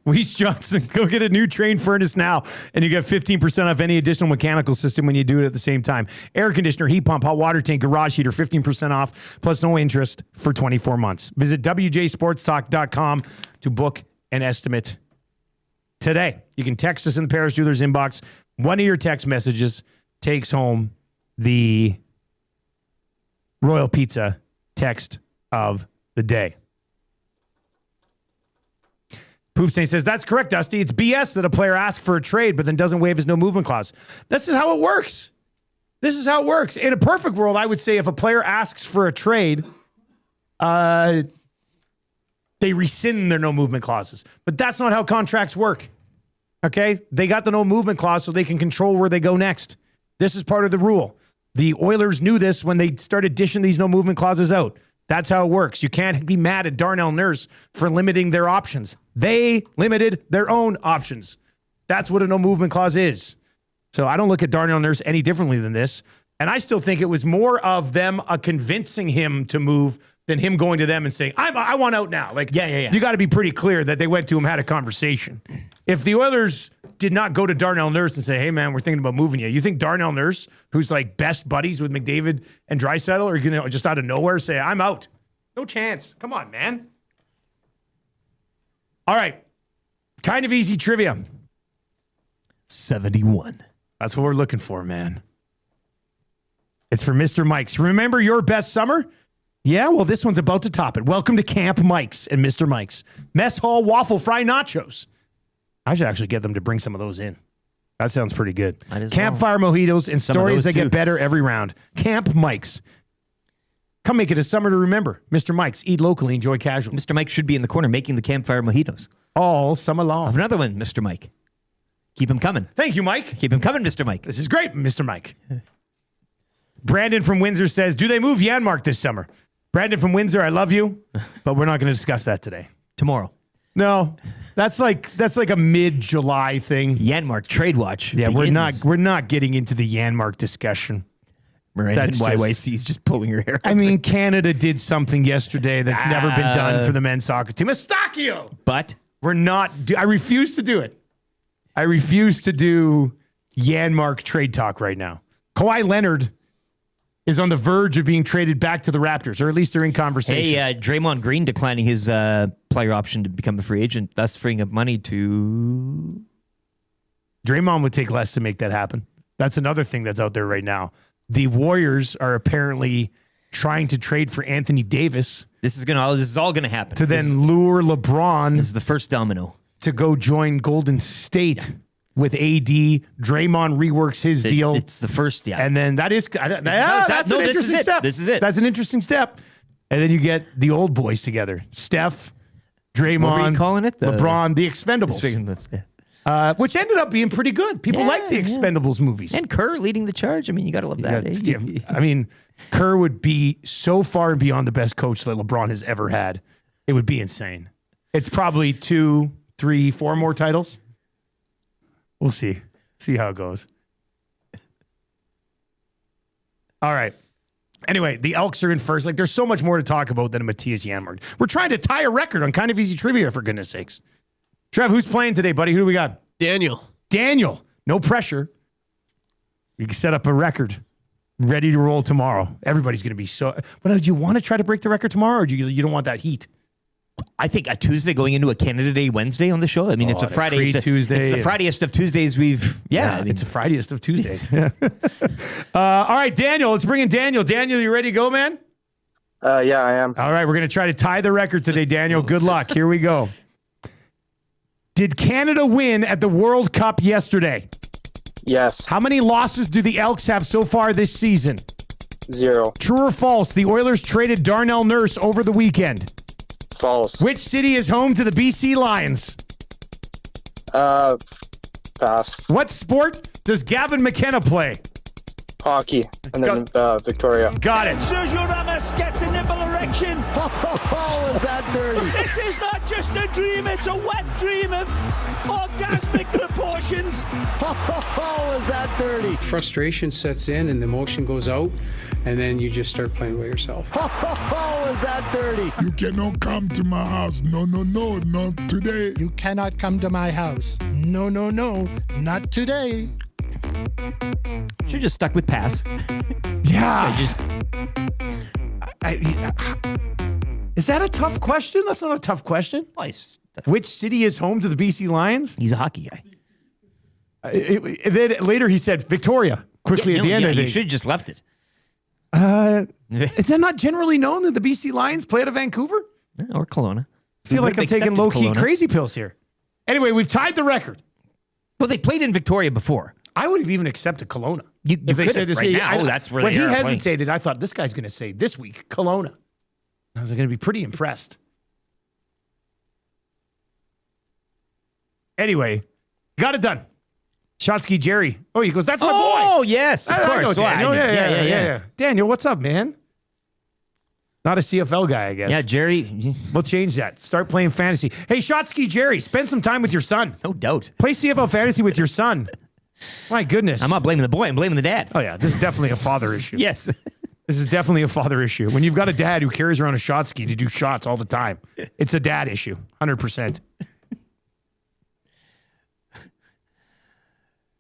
Weiss Johnson, go get a new Train furnace now, and you get 15% off any additional mechanical system when you do it at the same time. Air conditioner, heat pump, hot water tank, garage heater, 15% off, plus no interest for 24 months. Visit wjsportstalk.com to book an estimate today. You can text us in the Paris Jewelers inbox. One of your text messages takes home the Royal Pizza text of the day. Poopstain says, that's correct, Dusty. It's BS that a player asks for a trade but then doesn't waive his no movement clause. This is how it works. This is how it works. In a perfect world, I would say if a player asks for a trade, they rescind their no movement clauses. But that's not how contracts work. Okay? They got the no movement clause so they can control where they go next. This is part of the rule. The Oilers knew this when they started dishing these no movement clauses out. That's how it works. You can't be mad at Darnell Nurse for limiting their options. They limited their own options. That's what a no movement clause is. So I don't look at Darnell Nurse any differently than this. And I still think it was more of them convincing him to move than him going to them and saying, I want out now. Like, yeah. You got to be pretty clear that they went to him, had a conversation. If the Oilers did not go to Darnell Nurse and say, hey, man, we're thinking about moving you think Darnell Nurse, who's like best buddies with McDavid and Draisaitl, are going to just out of nowhere say, I'm out? No chance. Come on, man. All right. Kind of easy trivia. 71. That's what we're looking for, man. It's for Mr. Mike's. Remember your best summer? Yeah, well, this one's about to top it. Welcome to Camp Mike's and Mr. Mike's. Mess Hall Waffle Fry Nachos. I should actually get them to bring some of those in. That sounds pretty good. Campfire mojitos and stories that get better every round. Camp Mike's. Come make it a summer to remember. Mr. Mike's. Eat locally, enjoy casually. Mr. Mike should be in the corner making the campfire mojitos. All summer long. I have another one, Mr. Mike. Keep him coming. Thank you, Mike. Keep him coming, Mr. Mike. This is great, Mr. Mike. Brandon from Windsor says, do they move Janmark this summer? Brandon from Windsor, I love you, but we're not going to discuss that today. Tomorrow. No, that's like a mid-July thing. Janmark trade watch. Yeah, we're not getting into the Janmark discussion. Miranda and YYC is just pulling her hair. I mean, Canada did something yesterday that's never been done for the men's soccer team. Eustáquio! But we're not. I refuse to do it. I refuse to do Janmark trade talk right now. Kawhi Leonard is on the verge of being traded back to the Raptors, or at least they're in conversations. Hey, Draymond Green declining his player option to become a free agent, thus freeing up money to... Draymond would take less to make that happen. That's another thing that's out there right now. The Warriors are apparently trying to trade for Anthony Davis. This is all gonna happen. To then lure LeBron. This is the first domino. To go join Golden State with AD. Draymond reworks his deal. It's the first, And then that's an interesting step. This is it. That's an interesting step. And then you get the old boys together. Steph, Draymond, What were you calling it? LeBron, the Expendables. Which ended up being pretty good. People like the Expendables movies. And Kerr leading the charge. I mean, you got to love that. I mean, Kerr would be so far and beyond the best coach that LeBron has ever had. It would be insane. It's probably 2, 3, 4 more titles. We'll see. See how it goes. All right. Anyway, the Elks are in first. Like, there's so much more to talk about than a Matthias Janmark. We're trying to tie a record on Kind of Easy Trivia, for goodness sakes. Trev, who's playing today, buddy? Who do we got? Daniel. No pressure. We can set up a record. Ready to roll tomorrow. Everybody's going to be so... But do you want to try to break the record tomorrow, or do you don't want that heat? I think a Tuesday going into a Canada Day Wednesday on the show. I mean, it's a Friday. Tuesday. It's the Fridiest of Tuesdays we've... Yeah, I mean, it's the Fridiest of Tuesdays. All right, Daniel. Let's bring in Daniel. Daniel, you ready to go, man? Yeah, I am. All right, we're going to try to tie the record today, Daniel. Good luck. Here we go. Did Canada win at the World Cup yesterday? Yes. How many losses do the Elks have so far this season? 0. True or false? The Oilers traded Darnell Nurse over the weekend. False. Which city is home to the BC Lions? Pass. What sport does Gavin McKenna play? Hockey. And then Victoria. Got it. Sergio Ramos gets a nipple erection. Oh, is that dirty? This is not just a dream, it's a wet dream of orgasmic proportions. Oh, is that dirty? Frustration sets in and the emotion goes out, and then you just start playing by yourself. Oh, is that dirty? You cannot come to my house. No, not today. You cannot come to my house. No, not today. Should just stuck with pass. Yeah. Is that a tough question? That's not a tough question. Which city is home to the BC Lions? He's a hockey guy. Then later he said Victoria. Quickly at the end, I think. You should have just left it. Is that not generally known that the BC Lions play out of Vancouver? Or Kelowna. I feel like I'm taking low-key Kelowna. crazy pills here. Anyway, we've tied the record. Well, they played in Victoria before. I would have even accepted Kelowna. If they said this right now, that's where when they he are hesitated, I thought this guy's going to say this week Kelowna. I was going to be pretty impressed. Anyway, got it done. Shotsky Jerry. Oh, he goes, that's my boy. Oh, yes, of course. Know Daniel. Yeah. Daniel, what's up, man? Not a CFL guy, I guess. Yeah, Jerry. We'll change that. Start playing fantasy. Hey, Shotsky Jerry, spend some time with your son. No doubt. Play CFL fantasy with your son. My goodness. I'm not blaming the boy. I'm blaming the dad. Oh, yeah. This is definitely a father issue. Yes. This is definitely a father issue. When you've got a dad who carries around a shot ski to do shots all the time, it's a dad issue, 100%.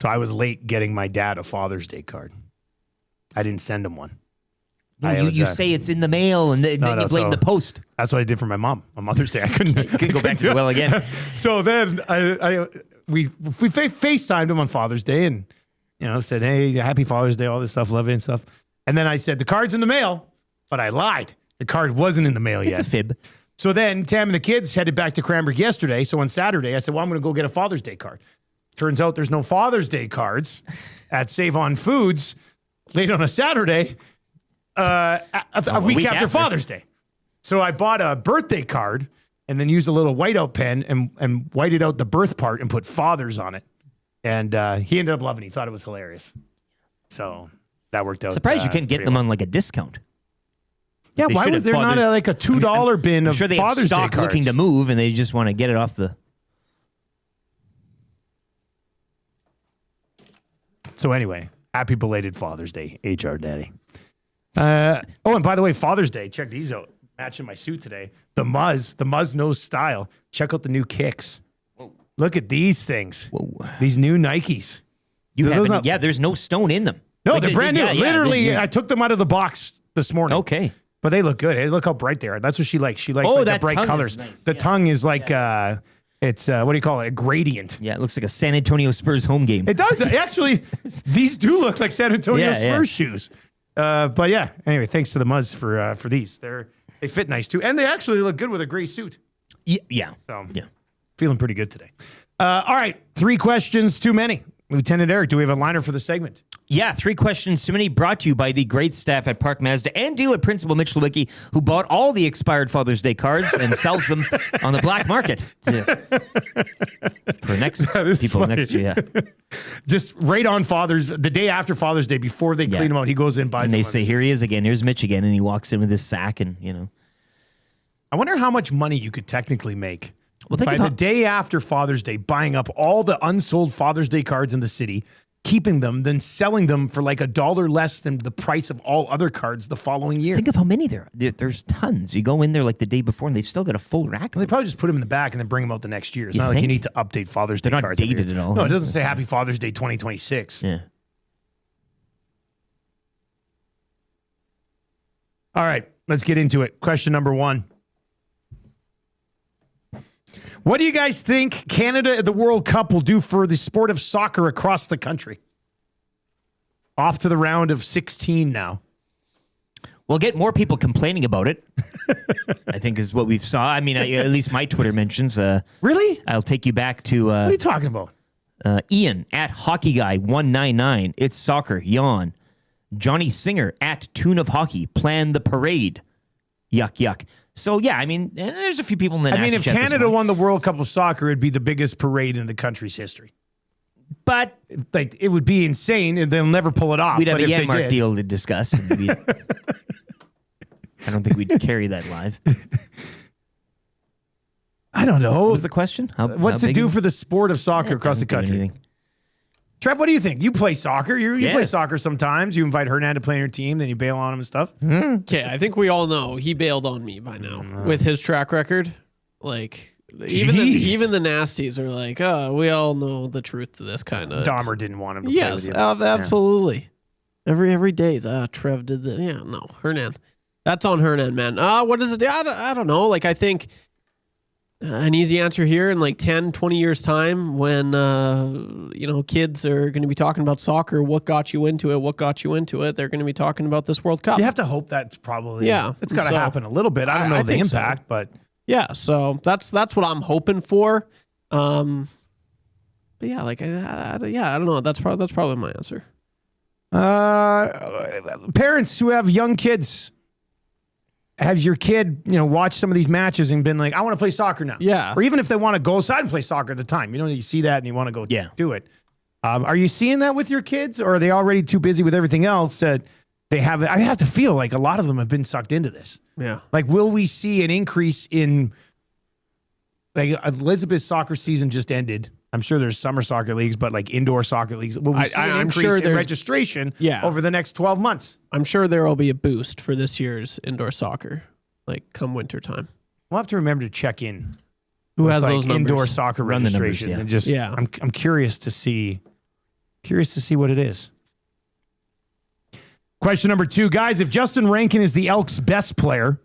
So I was late getting my dad a Father's Day card. I didn't send him one. You say it's in the mail, and then you blame the post. That's what I did for my mom on Mother's Day. I couldn't go back to the well again. So then we FaceTimed him on Father's Day, and said, "Hey, happy Father's Day, all this stuff, love it and stuff." And then I said, "The card's in the mail," but I lied. The card wasn't in the mail yet. It's a fib. So then Tam and the kids headed back to Cranbrook yesterday. So on Saturday, I said, "Well, I'm going to go get a Father's Day card." Turns out there's no Father's Day cards at Save On Foods late on a Saturday. A week after Father's Day. So I bought a birthday card and then used a little whiteout pen and whited out the birth part and put fathers on it. And he ended up loving it. He thought it was hilarious. So that worked out. Surprised you couldn't get them on like a discount. Yeah, why was there not like a $2 bin of sure they Father's Day have stock cards? looking to move and they just want to get it off the... So anyway, happy belated Father's Day, HR Daddy. And by the way, Father's Day, check these out. Matching my suit today. The Muzz nose style. Check out the new kicks. Whoa. Look at these things. Whoa. These new Nikes. There's no stone in them. No, they're brand new. Literally, I took them out of the box this morning. Okay. But they look good. Hey, look how bright they are. That's what she likes. She likes the bright colors. Nice. The tongue is like, it's, what do you call it? A gradient. Yeah, it looks like a San Antonio Spurs home game. It does. Actually, these do look like San Antonio Spurs shoes. But yeah, anyway, thanks to the Muzz for these. They fit nice too. And they actually look good with a gray suit. Yeah. So, feeling pretty good today. All right, 3 questions too many. Lieutenant Eric, do we have a liner for the segment? Yeah, 3 questions too many, brought to you by the great staff at Park Mazda and dealer principal Mitch Lewicki, who bought all the expired Father's Day cards and sells them on the black market for next people funny. next year. Yeah. Just right on the day after Father's Day, before they clean them out, he goes in and buys and them. they say, here he is again. Here's Mitch again. And he walks in with his sack and, I wonder how much money you could technically make think by of the how- day after Father's Day, buying up all the unsold Father's Day cards in the city, keeping them, then selling them for like $1 less than the price of all other cards the following year. Think of how many there are. There's tons. You go in there like the day before and they've still got a full rack. They probably just put them in the back and then bring them out the next year. It's You not like you think? need to update Father's Day They're not cards. every dated year. at all, No, huh? it doesn't say Happy Father's Day 2026. Yeah. All right, let's get into it. Question number 1. What do you guys think Canada at the World Cup will do for the sport of soccer across the country? Off to the round of 16 now. We'll get more people complaining about it, I think is what we've saw. I mean, at least my Twitter mentions. Really? I'll take you back to... What are you talking about? Ian, at HockeyGuy199. It's soccer. Yawn. Johnny Singer, at Tune of Hockey. Plan the parade. Yuck, yuck. So, yeah, I mean, there's a few people in the I mean, nasty if chat this Canada morning. won the World Cup of soccer, it'd be the biggest parade in the country's history. But like, it would be insane, and they'll never pull it off. We'd have But a if they Yanmark did- deal to discuss. And I don't think we'd carry that live. I don't know. What was the question? What's it do for the sport of soccer across the doesn't do country? Trev, what do you think? You play soccer. You play Yes. soccer sometimes. You invite Hernan to play on your team, then you bail on him and stuff. Okay, I think we all know he bailed on me by now with his track record. Like even the nasties are like, oh, we all know the truth to this kind of. Dahmer didn't want him to Yes, play with you. absolutely. Every day, Trev did that. Yeah, no, Hernan. That's on Hernan, man. What is it? I don't know. Like, I think an easy answer here in like 10, 20 years time when, kids are going to be talking about soccer, what got you into it, they're going to be talking about this World Cup. You have to hope that's probably, Yeah, it's got to so- happen a little bit. I don't know the think so. impact, but Yeah, so that's what I'm hoping for. But yeah, like I don't know. That's probably my answer. Parents who have young kids, have your kid, watch some of these matches and been like, I want to play soccer now. Yeah. Or even if they want to go outside and play soccer at the time, you see that and you want to go do it. Are you seeing that with your kids, or are they already too busy with everything else that they haven't? I have to feel like a lot of them have been sucked into this. Yeah. Like, will we see an increase in, like, Elizabeth's soccer season just ended. I'm sure there's summer soccer leagues, but like indoor soccer leagues, will we see an I'm increase sure in there's- registration Yeah. over the next 12 months? I'm sure there will be a boost for this year's indoor soccer, like come winter time. We'll have to remember to check in. Who with, has like, those numbers? indoor soccer Run the numbers, registrations yeah. and just Yeah. I'm curious to see what it is. Question number 2, guys. If Justin Rankin is the Elks' best player,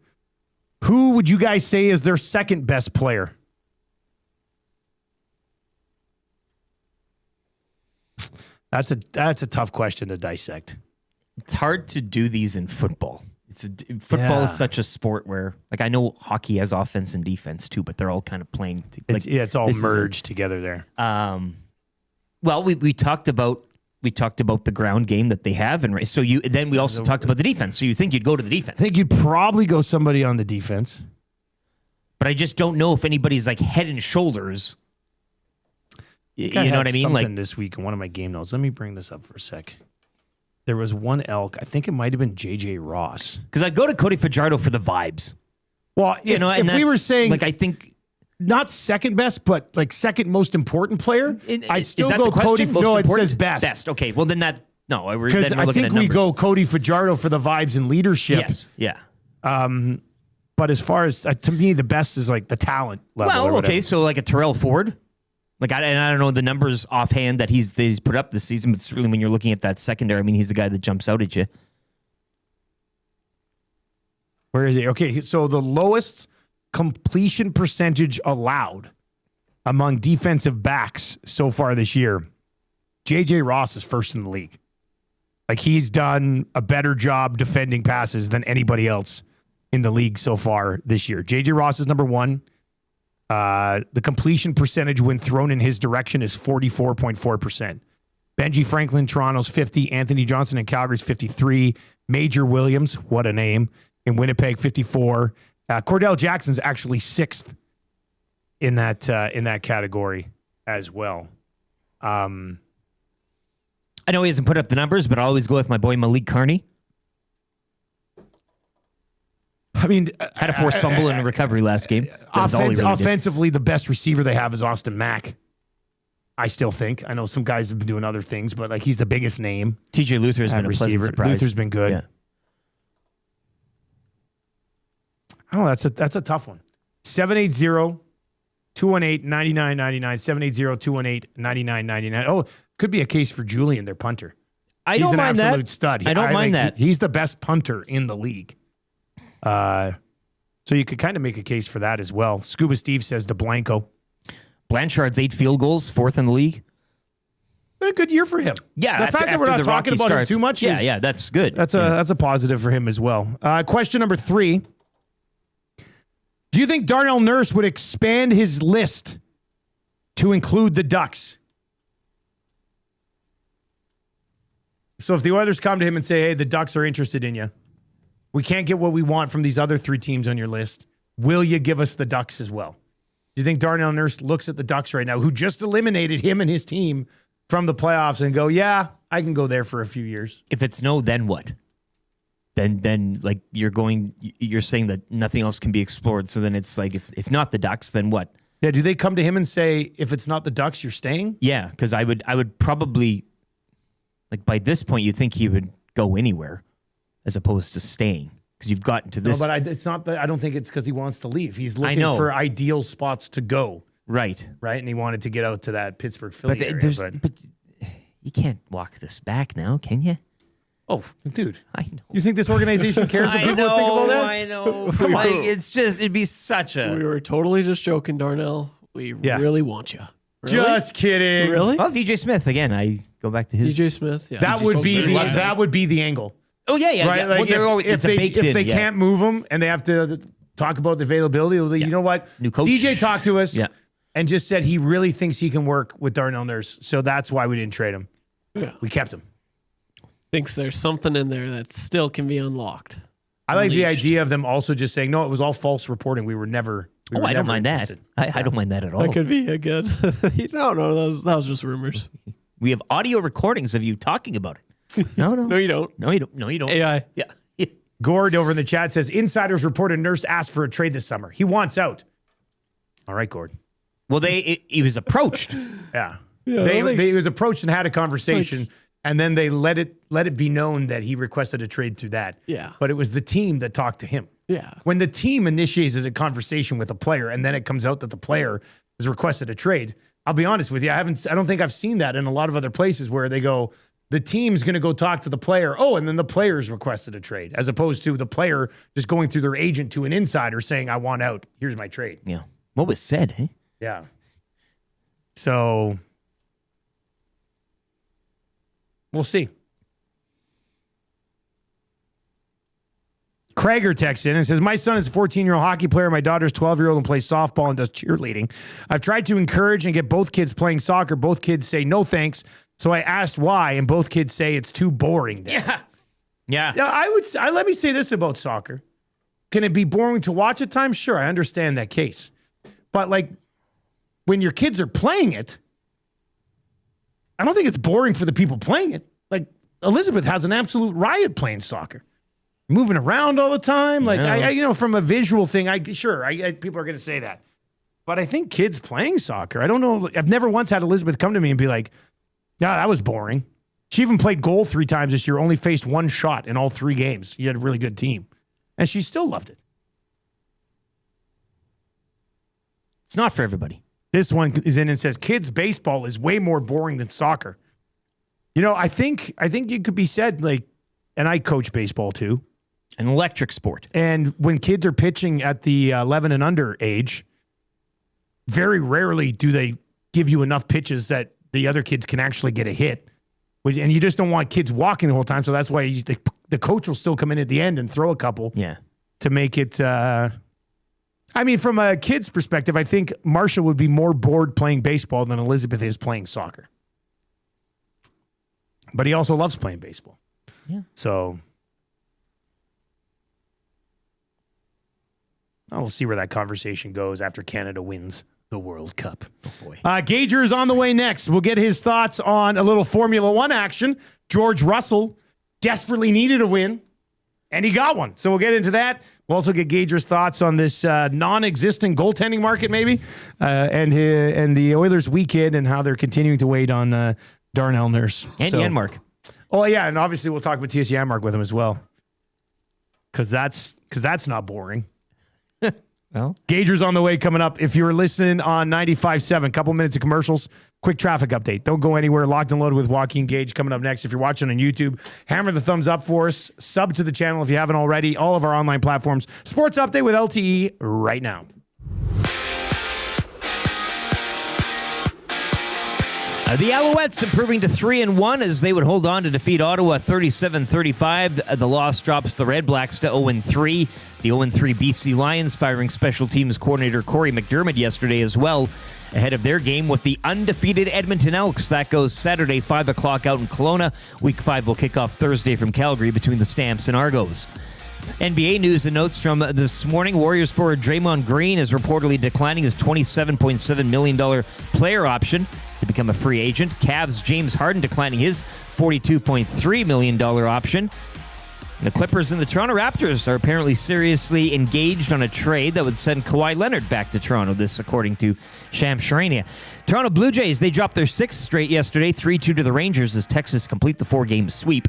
who would you guys say is their second best player? That's a tough question to dissect. It's hard to do these in football. Football is such a sport where, like, I know hockey has offense and defense too, but they're all kind of playing. It's all merged together there. Well, we talked about the ground game that they have, and so we also talked about the defense. So you think you'd go to the defense? I think you'd probably go somebody on the defense, but I just don't know if anybody's like head and shoulders. You I know had what I mean? Something Like this week in one of my game notes. Let me bring this up for a sec. There was one Elk. I think it might have been JJ Ross. because I go to Cody Fajardo for the vibes. Well, if we that's- were saying, like, I think. not second best, but like second most important player, I'd still is that go the question? Cody. Most No, it important? says best. Best. Okay. Well, then that no. Because I think we go Cody Fajardo for the vibes and leadership. Yes. Yeah. But as far as to me, the best is like the talent level. or Well, whatever. okay. So like a Terrell Ford. Like I don't know the numbers offhand that he's put up this season, but certainly when you're looking at that secondary, I mean, he's the guy that jumps out at you. Where is he? Okay, so the lowest completion percentage allowed among defensive backs so far this year, JJ Ross is first in the league. Like, he's done a better job defending passes than anybody else in the league so far this year. JJ Ross is number 1. The completion percentage when thrown in his direction is 44.4%. Benji Franklin, Toronto's 50. Anthony Johnson in Calgary's 53. Major Williams, what a name, in Winnipeg, 54. Cordell Jackson's actually 6th in that category as well. I know he hasn't put up the numbers, but I'll always go with my boy Malik Carney. I mean, had a forced fumble in a recovery last game. Offensively, the best receiver they have is Austin Mack. I still think. I know some guys have been doing other things, but like he's the biggest name. TJ Luther has been a pleasant surprise. Luther's been good. Yeah. Oh, that's a tough one. 780-218-9999. 780-218-9999. Oh, could be a case for Julian, their punter. He's an absolute stud. I don't mind that. He's the best punter in the league. So you could kind of make a case for that as well. Scuba Steve says DeBlanco. Blanchard's 8 field goals, 4th in the league. Been a good year for him. Yeah, the fact that we're not talking about him too much. Yeah, that's good. That's a positive for him as well. Question number 3. Do you think Darnell Nurse would expand his list to include the Ducks? So if the Oilers come to him and say, hey, the Ducks are interested in you, we can't get what we want from these other 3 teams on your list, will you give us the Ducks as well? Do you think Darnell Nurse looks at the Ducks right now, who just eliminated him and his team from the playoffs, and go, yeah, I can go there for a few years? If it's no, then what? Then like you're saying that nothing else can be explored. So then it's like, if not the Ducks, then what? Yeah, do they come to him and say, if it's not the Ducks, you're staying? Yeah, because I would probably, like by this point, you think he would go anywhere as opposed to staying. Because you've gotten to this. No, but it's not. I don't think it's because he wants to leave. He's looking for ideal spots to go. Right. And he wanted to get out to that Pittsburgh, Philly area. But you can't walk this back now, can you? Oh, dude. I know. You think this organization cares what people think about that? I know. Like, it'd be such a... We were totally just joking, Darnell. We really want you. Really? Just kidding. Really? Well, DJ Smith, again, I go back to his... DJ Smith, yeah. That would be the angle. Oh, yeah. Right? Like if they can't move them and they have to talk about the availability, you know what? New coach. DJ talked to us and just said he really thinks he can work with Darnell Nurse. So that's why we didn't trade him. Yeah. We kept him. Thinks there's something in there that still can be unlocked. I like the idea of them also just saying, no, it was all false reporting. We were never. I don't mind that. I don't mind that at all. That could be a good. No, that was just rumors. We have audio recordings of you talking about it. No, you don't. No, you don't. No, you don't. AI. Yeah. Gord over in the chat says, insiders reported Nurse asked for a trade this summer. He wants out. All right, Gord. Well, he was approached. Yeah. He was approached and had a conversation, and then they let it be known that he requested a trade through that. Yeah. But it was the team that talked to him. Yeah. When the team initiates a conversation with a player, and then it comes out that the player has requested a trade, I'll be honest with you, I don't think I've seen that in a lot of other places where they go, the team's going to go talk to the player. Oh, and then the player's requested a trade, as opposed to the player just going through their agent to an insider saying, I want out. Here's my trade. Yeah. What was said, hey? Yeah. So we'll see. Krager texts in and says, my son is a 14-year-old hockey player. My daughter's 12-year-old and plays softball and does cheerleading. I've tried to encourage and get both kids playing soccer. Both kids say no thanks. So I asked why, and both kids say it's too boring. Dad. Yeah. Let me say this about soccer. Can it be boring to watch at times? Sure, I understand that case. But like when your kids are playing it, I don't think it's boring for the people playing it. Like Elizabeth has an absolute riot playing soccer. Moving around all the time. Like, from a visual thing, people are going to say that. But I think kids playing soccer, I don't know. I've never once had Elizabeth come to me and be like, yeah, that was boring. She even played goal 3 times this year, only faced 1 shot in all 3 games. You had a really good team. And she still loved it. It's not for everybody. This one is in and says, kids baseball is way more boring than soccer. I think it could be said, like, and I coach baseball too. An electric sport. And when kids are pitching at the 11 and under age, very rarely do they give you enough pitches that the other kids can actually get a hit. And you just don't want kids walking the whole time. So that's why the coach will still come in at the end and throw a couple to make it. From a kid's perspective, I think Marshall would be more bored playing baseball than Elizabeth is playing soccer. but he also loves playing baseball. Yeah. So we'll see where that conversation goes after Canada wins the World Cup. Oh boy. Gager is on the way next. We'll get his thoughts on a little Formula One action. George Russell desperately needed a win, and he got one. So we'll get into that. We'll also get Gager's thoughts on this non-existent goaltending market, maybe, and the Oilers' weekend and how they're continuing to wait on Darnell Nurse. And Janmark. Oh, yeah, and obviously we'll talk about T.S. Janmark with him as well, because that's not boring. Well, Gager's on the way coming up. If you're listening on 95.7, couple minutes of commercials, quick traffic update. Don't go anywhere. Locked and loaded with Joaquin Gage coming up next. If you're watching on YouTube, hammer the thumbs up for us. Sub to the channel if you haven't already. All of our online platforms. Sports Update with LTE right now. The Alouettes improving to 3-1 as they would hold on to defeat Ottawa 37-35. The loss drops the Red Blacks to 0-3. The 0-3 BC Lions firing special teams coordinator Corey McDermott yesterday as well, ahead of their game with the undefeated Edmonton Elks. That goes Saturday, 5 o'clock out in Kelowna. Week 5 will kick off Thursday from Calgary between the Stamps and Argos. NBA news and notes from this morning. Warriors forward Draymond Green is reportedly declining his $27.7 million player option to become a free agent. Cavs James Harden declining his $42.3 million option. The Clippers and the Toronto Raptors are apparently seriously engaged on a trade that would send Kawhi Leonard back to Toronto. This according to Shams Charania. Toronto Blue Jays, they dropped their 6th straight yesterday, 3-2 to the Rangers as Texas complete the 4-game sweep.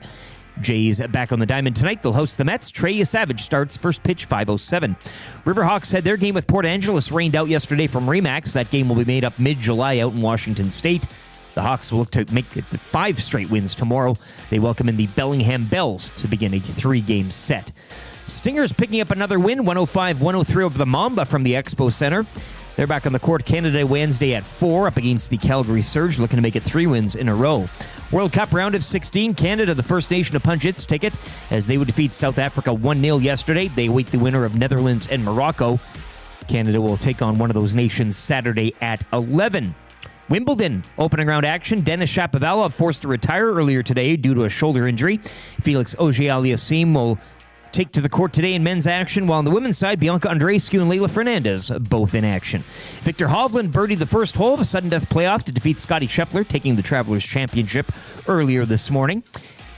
Jays back on the diamond tonight. They'll host the Mets. Trey Savage starts, first pitch 5:07. Riverhawks had their game with Port Angeles rained out yesterday from Remax. That game will be made up mid-July out in Washington State. The Hawks will look to make it 5 straight wins tomorrow. They welcome in the Bellingham Bells to begin a 3-game set. Stingers picking up another win, 105-103 over the Mamba from the Expo Center. They're back on the court Canada Wednesday at 4 up against the Calgary Surge, looking to make it 3 wins in a row. World Cup round of 16, Canada, the first nation to punch its ticket as they would defeat South Africa 1-0 yesterday. They await the winner of Netherlands and Morocco. Canada will take on one of those nations Saturday at 11. Wimbledon opening round action. Denis Shapovalov forced to retire earlier today due to a shoulder injury. Felix Auger-Aliassime will take to the court today in men's action, while on the women's side, Bianca Andreescu and Leylah Fernandez both in action. Victor Hovland birdied the first hole of a sudden death playoff to defeat Scotty Scheffler, taking the Travelers Championship earlier this morning.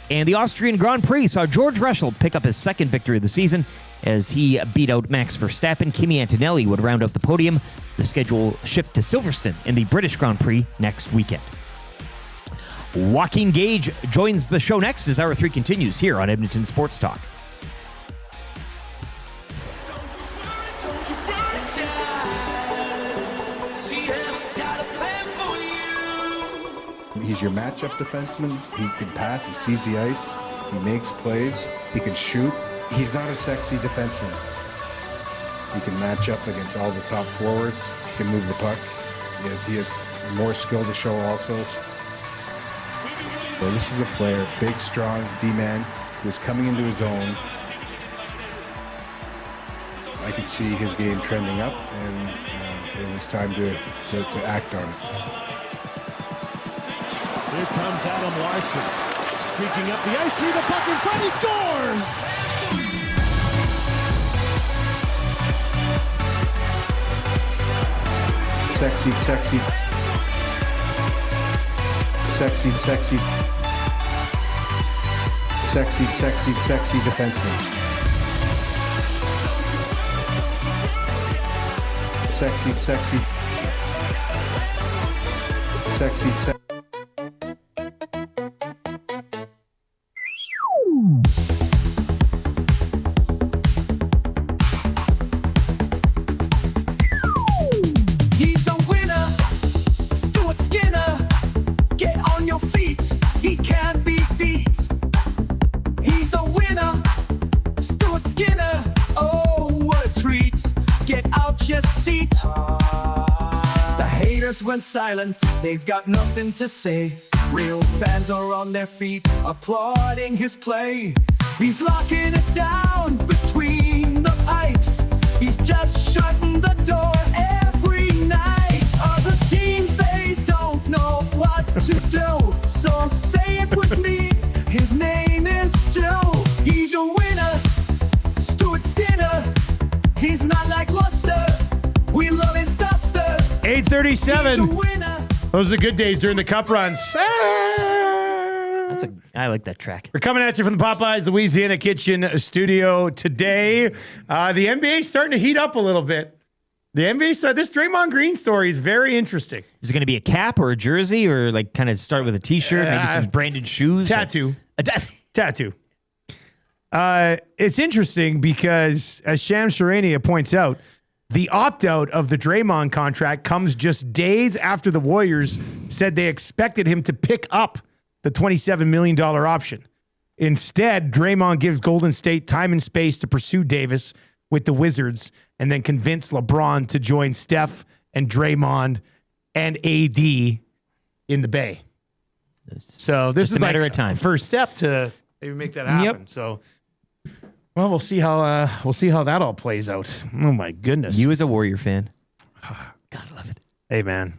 And the Austrian Grand Prix saw George Russell pick up his 2nd victory of the season as he beat out Max Verstappen. Kimi Antonelli would round out the podium. The schedule will shift to Silverstone in the British Grand Prix next weekend. Joaquin Gage joins the show next as Hour 3 continues here on Edmonton Sports Talk. He's your matchup defenseman. He can pass. He sees the ice. He makes plays. He can shoot. He's not a sexy defenseman. He can match up against all the top forwards. He can move the puck. He has more skill to show also. Well, this is a player, big, strong D-man, who is coming into his own. I could see his game trending up, and it was time to act on it. Here comes Adam Larson, streaking up the ice, through the puck in front, he scores! Sexy, sexy. Sexy, sexy. Sexy, sexy, sexy defenseman. Sexy, sexy. Sexy, sexy. He's a winner, Stuart Skinner. Get on your feet, he can't be beat. He's a winner, Stuart Skinner. Oh, what a treat. Get out your seat. The haters went silent, they've got nothing to say. Real fans are on their feet, applauding his play. He's locking it down between the pipes. He's just shutting the door every night. Other teams, they don't know what what to do. So say it with me. His name is Joe. He's your winner. Stuart Skinner. He's not like Luster. We love his duster. 8:37. Those are the good days during the cup runs. I like that track. We're coming at you from the Popeyes Louisiana Kitchen studio today. The NBA's starting to heat up a little bit. This Draymond Green story is very interesting. Is it going to be a cap or a jersey or like kind of start with a t-shirt, maybe some branded shoes? Tattoo. Tattoo. It's interesting because, as Shams Charania points out, the opt-out of the Draymond contract comes just days after the Warriors said they expected him to pick up the $27 million option. Instead, Draymond gives Golden State time and space to pursue Davis with the Wizards and then convince LeBron to join Steph and Draymond and AD in the Bay. So this Just is a matter like of time. First step to maybe make that happen. Yep. So, well, we'll see how that all plays out. Oh my goodness! You as a Warrior fan, gotta love it. Hey man,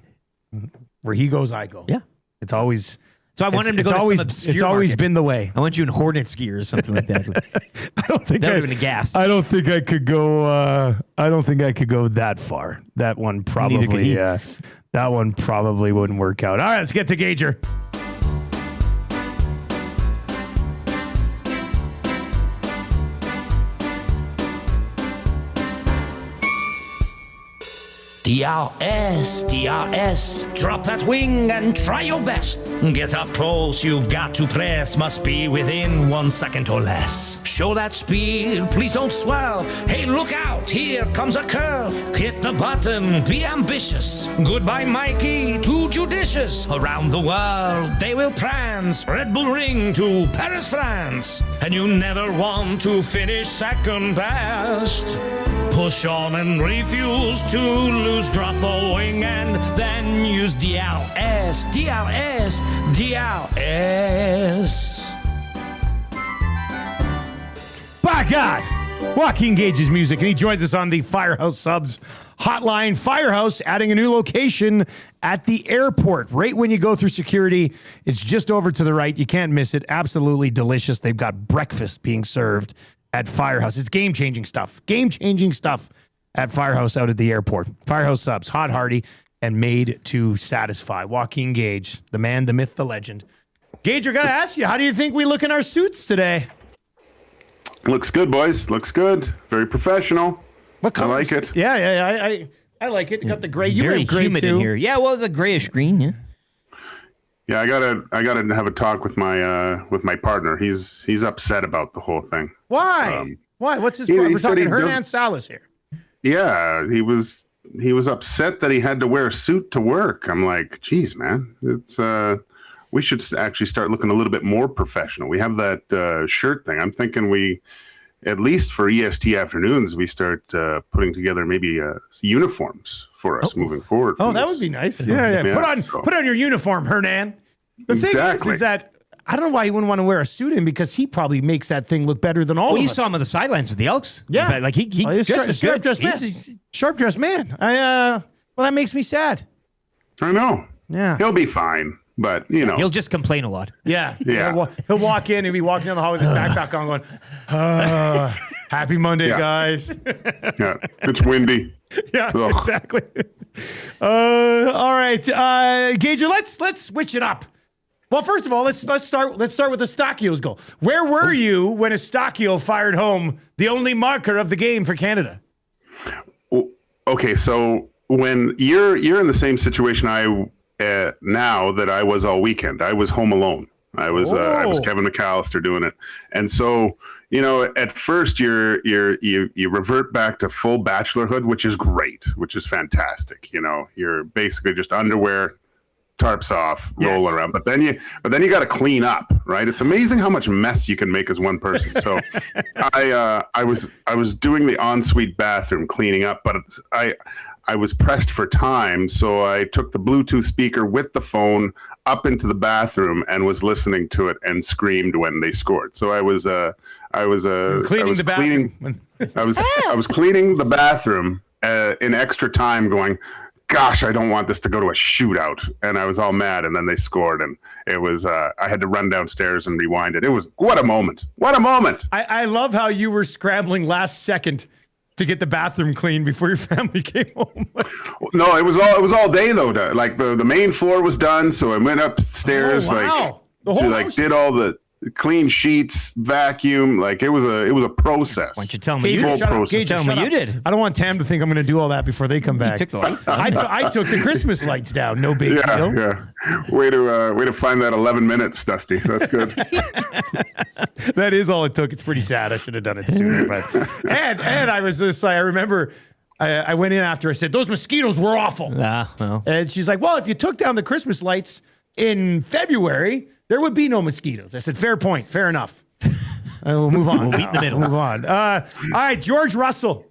where he goes, I go. Yeah, it's always. So I want him to go to some obscure It's always market. been the way. I want you in Hornets gear or something like that. I don't think that would have been a gas. I don't think I could go. I don't think I could go that far. That one probably. That one probably wouldn't work out. All right, let's get to Gager. DRS, DRS, drop that wing and try your best. Get up close, you've got to press, must be within 1 second or less. Show that speed, please don't swerve. Hey, look out, here comes a curve. Hit the button, be ambitious. Goodbye, Mikey, too judicious. Around the world, they will prance. Red Bull Ring to Paris, France. And you never want to finish second best. Push on and refuse to lose, drop the wing and then use DRS, DRS, DRS. By God, Joaquin Gage's music, and he joins us on the Firehouse Subs hotline. Firehouse adding a new location at the airport, right when you go through security. It's just over to the right. You can't miss it. Absolutely delicious. They've got breakfast being served at Firehouse. It's game-changing stuff. Game-changing stuff at Firehouse out at the airport. Firehouse Subs, hot, hearty, and made to satisfy. Joaquin Gage, the man, the myth, the legend. Gage, I got to ask you, how do you think we look in our suits today? Looks good, boys. Looks good. Very professional. What color? I like it. Yeah, I like it. You got the gray. You Very have gray humid too. in here. Yeah, well, it's a grayish green. Yeah. Yeah, I gotta have a talk with my partner. He's upset about the whole thing. Why? Why? What's his he problem? We're said talking he Hernan Salas here. Yeah, he was upset that he had to wear a suit to work. I'm like, geez, man, it's we should actually start looking a little bit more professional. We have that shirt thing. I'm thinking we, at least for EST afternoons, we start putting together maybe uniforms for us moving forward. Oh, that would be nice. Yeah. Put on your uniform, Hernan. The thing is that I don't know why he wouldn't want to wear a suit in, because he probably makes that thing look better than all of us. You saw him on the sidelines with the Elks. Yeah. Like he dresses sharp good. dressed man. Sharp dressed man. Well, that makes me sad. I know. Yeah. He'll be fine, but you know. He'll just complain a lot. Yeah. Yeah. He'll walk in and be walking down the hall with his backpack on going, happy Monday, guys. Yeah. It's windy. Yeah, Ugh. exactly. All right. Gage, let's switch it up. Well, first of all, let's start with Eustáquio's goal. Where were you when Eustáquio fired home the only marker of the game for Canada? Okay, so when you're in the same situation now that I was all weekend, I was home alone. I was Kevin McAllister doing it, and so at first you revert back to full bachelorhood, which is great, which is fantastic. You're basically just underwear, tarps off, roll around, but then you got to clean up, right? It's amazing how much mess you can make as one person. So I was doing the ensuite bathroom cleaning up, but I was pressed for time, so I took the Bluetooth speaker with the phone up into the bathroom and was listening to it and screamed when they scored. So I was cleaning the bathroom. I was cleaning the bathroom in extra time, going, gosh, I don't want this to go to a shootout. And I was all mad, and then they scored, and it was, I had to run downstairs and rewind it. It was, what a moment. What a moment. I love how you were scrambling last second to get the bathroom clean before your family came home. No, it was all day though. Like the main floor was done. So I went upstairs, did all the clean sheets, vacuum. Like it was a process. Why don't you tell me you did? I don't want Tam to think I'm going to do all that before they come back. You took the lights down. I took the Christmas lights down. No big deal. Yeah. Way to find that 11 minutes, Dusty. That's good. That is all it took. It's pretty sad. I should have done it sooner. But and I was just like, I remember I went in after. I said those mosquitoes were awful. Well. And she's like, well, if you took down the Christmas lights in February, there would be no mosquitoes. I said, fair point. Fair enough. We'll move on. We'll meet in the middle. Move on. All right, George Russell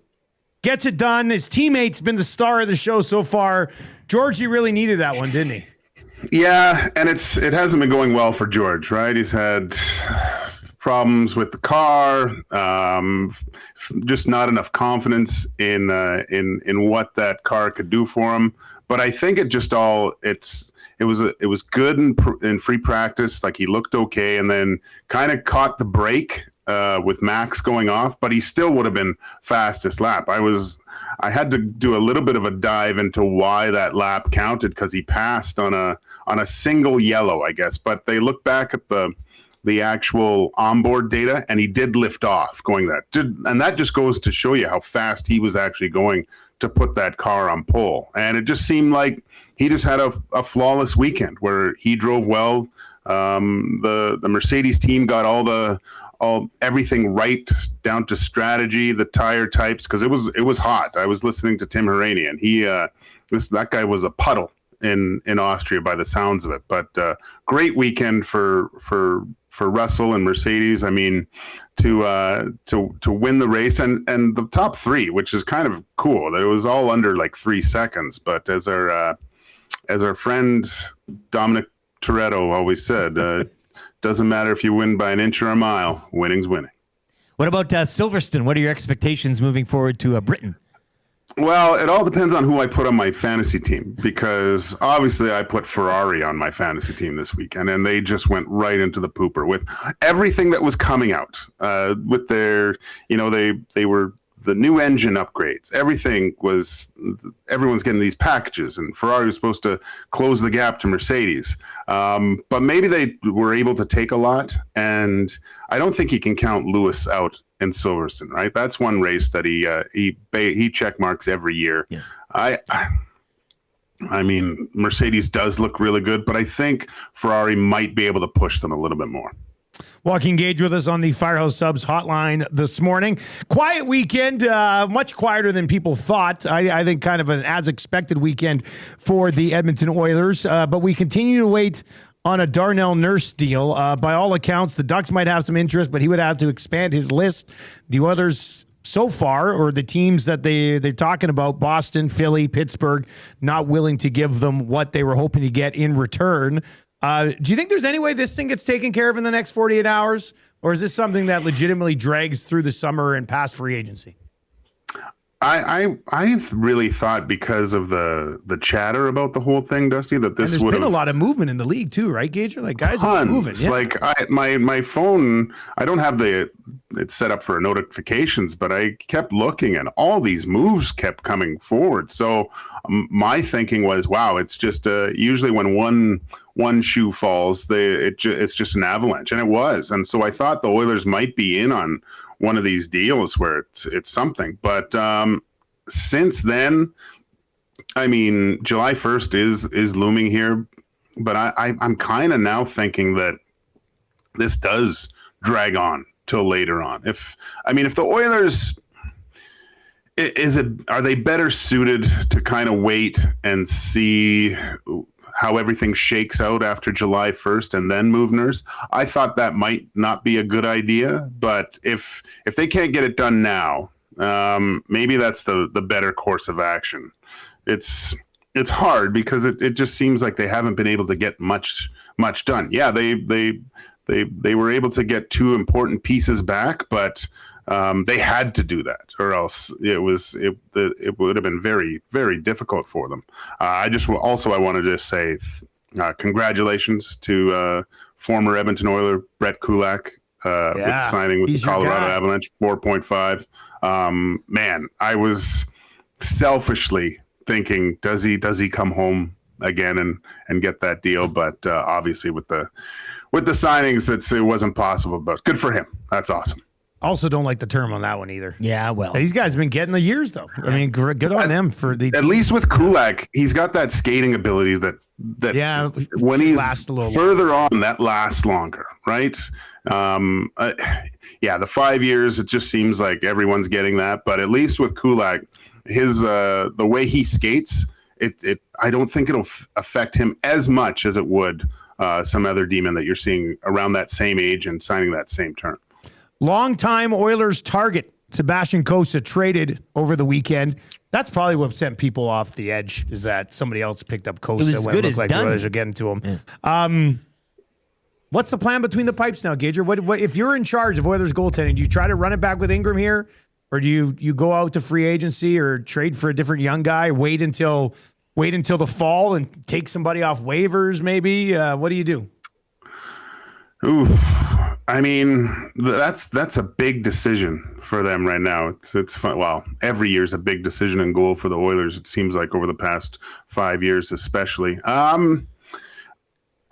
gets it done. His teammate's been the star of the show so far. Georgie really needed that one, didn't he? Yeah, and it hasn't been going well for George, right? He's had problems with the car, just not enough confidence in what that car could do for him. But I think it was good in free practice. Like he looked okay, and then kind of caught the break with Max going off, but he still would have been fastest lap. I had to do a little bit of a dive into why that lap counted, because he passed on a single yellow, I guess. But they look back at the actual onboard data, and he did lift off going that. And that just goes to show you how fast he was actually going to put that car on pole. And it just seemed like he just had a flawless weekend where he drove well. The Mercedes team got everything right down to strategy, the tire types, because it was hot. I was listening to Tim Hraney, and that guy was a puddle in Austria by the sounds of it. But great weekend for Russell and Mercedes. I mean, to win the race and the top three, which is kind of cool. It was all under like 3 seconds. But as our friend Dominic Toretto always said, doesn't matter if you win by an inch or a mile, winning's winning. What about Silverstone? What are your expectations moving forward to Britain? Well, it all depends on who I put on my fantasy team, because obviously I put Ferrari on my fantasy team this weekend, and they just went right into the pooper with everything that was coming out with their, they were the new engine upgrades. Everyone's getting these packages, and Ferrari was supposed to close the gap to Mercedes. But maybe they were able to take a lot, and I don't think you can count Lewis out in Silverstone, right? That's one race that he check marks every year. Yeah. I mean, Mercedes does look really good, but I think Ferrari might be able to push them a little bit more. Joaquin Gage with us on the Firehouse Subs hotline this morning. Quiet weekend, much quieter than people thought. I think kind of an as-expected weekend for the Edmonton Oilers, but we continue to wait on a Darnell Nurse deal. By all accounts, the Ducks might have some interest, but he would have to expand his list. The Oilers so far, or the teams that they're talking about, Boston, Philly, Pittsburgh, not willing to give them what they were hoping to get in return. Do you think there's any way this thing gets taken care of in the next 48 hours? Or is this something that legitimately drags through the summer and past free agency? I've really thought, because of the chatter about the whole thing, Dusty, that this would. There's been a lot of movement in the league too, right, Gage? Like guys are moving. Yeah. Like my phone, I don't have it's set up for notifications, but I kept looking, and all these moves kept coming forward. So my thinking was, wow, it's just usually when one shoe falls, it's just an avalanche, and it was. And so I thought the Oilers might be in on one of these deals where it's something. But since then, I mean, July 1st is looming here, but I'm kind of now thinking that this does drag on till later on. If the Oilers, are they better suited to kind of wait and see how everything shakes out after July 1st and then move Nurse? I thought that might not be a good idea, but if they can't get it done now, maybe that's the better course of action. It's hard because it just seems like they haven't been able to get much done. Yeah, they were able to get two important pieces back, but They had to do that, or else it would have been very, very difficult for them. I wanted to say congratulations to former Edmonton Oiler Brett Kulak with signing with the Colorado Avalanche, 4.5. Man, I was selfishly thinking, does he come home again and get that deal? But obviously with the signings, it wasn't possible. But good for him. That's awesome. Also, don't like the term on that one either. Yeah, well, these guys have been getting the years though. I mean, good on them for the. At least with Kulak, he's got that skating ability that when he's further on, that lasts longer, right? The 5 years, it just seems like everyone's getting that. But at least with Kulak, his the way he skates, I don't think it'll affect him as much as it would some other demon that you're seeing around that same age and signing that same term. Longtime Oilers target Sebastian Cossa traded over the weekend. That's probably what sent people off the edge, is that somebody else picked up Cossa when it looked like the Oilers are getting to him. Yeah. What's the plan between the pipes now, Gager? What if you're in charge of Oilers goaltending? Do you try to run it back with Ingram here, or do you go out to free agency or trade for a different young guy? Wait until the fall and take somebody off waivers, maybe. What do you do? Oof. I mean, that's a big decision for them right now. It's fun. Well, every year is a big decision in goal for the Oilers. It seems like over the past 5 years, especially.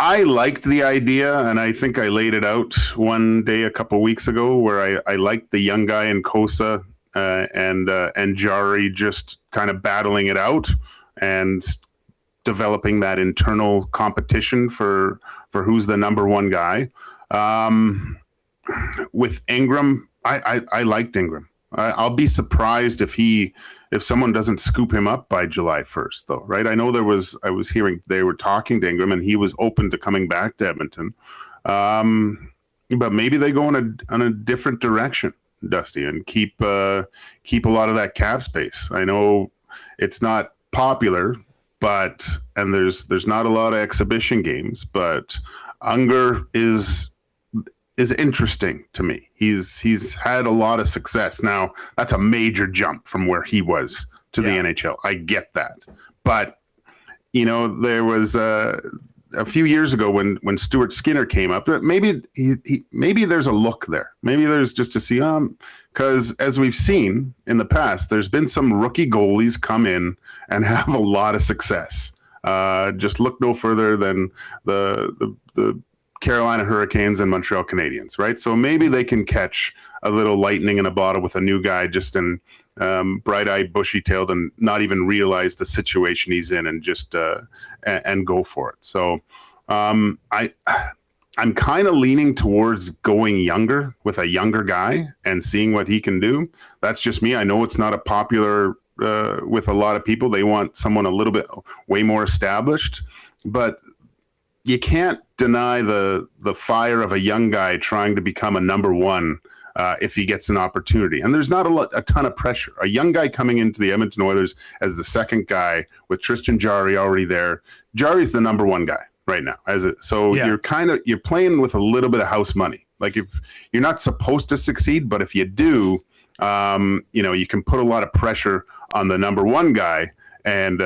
I liked the idea, and I think I laid it out one day a couple weeks ago, where I liked the young guy in Cossa and Jari just kind of battling it out and developing that internal competition for who's the number one guy. With Ingram, I liked Ingram. I'll be surprised if someone doesn't scoop him up by July 1st, though, right? I know I was hearing they were talking to Ingram and he was open to coming back to Edmonton. But maybe they go in a different direction, Dusty, and keep a lot of that cap space. I know it's not popular, and there's not a lot of exhibition games, but Unger is interesting to me. He's had a lot of success. Now, that's a major jump from where he was to the NHL. I get that. But, there was a few years ago when Stuart Skinner came up, maybe maybe there's a look there. Maybe there's just to see, because as we've seen in the past, there's been some rookie goalies come in and have a lot of success. Just look no further than the Carolina Hurricanes and Montreal Canadiens, right? So maybe they can catch a little lightning in a bottle with a new guy just in bright-eyed, bushy-tailed, and not even realize the situation he's in and just and go for it. So I'm kind of leaning towards going younger with a younger guy and seeing what he can do. That's just me. I know it's not a popular with a lot of people. They want someone a little bit way more established, but you can't deny the fire of a young guy trying to become a number one if he gets an opportunity. And there's not a ton of pressure. A young guy coming into the Edmonton Oilers as the second guy with Tristan Jarry already there. Jarry's the number one guy right now. You're playing with a little bit of house money. Like, if you're not supposed to succeed, but if you do, you can put a lot of pressure on the number one guy and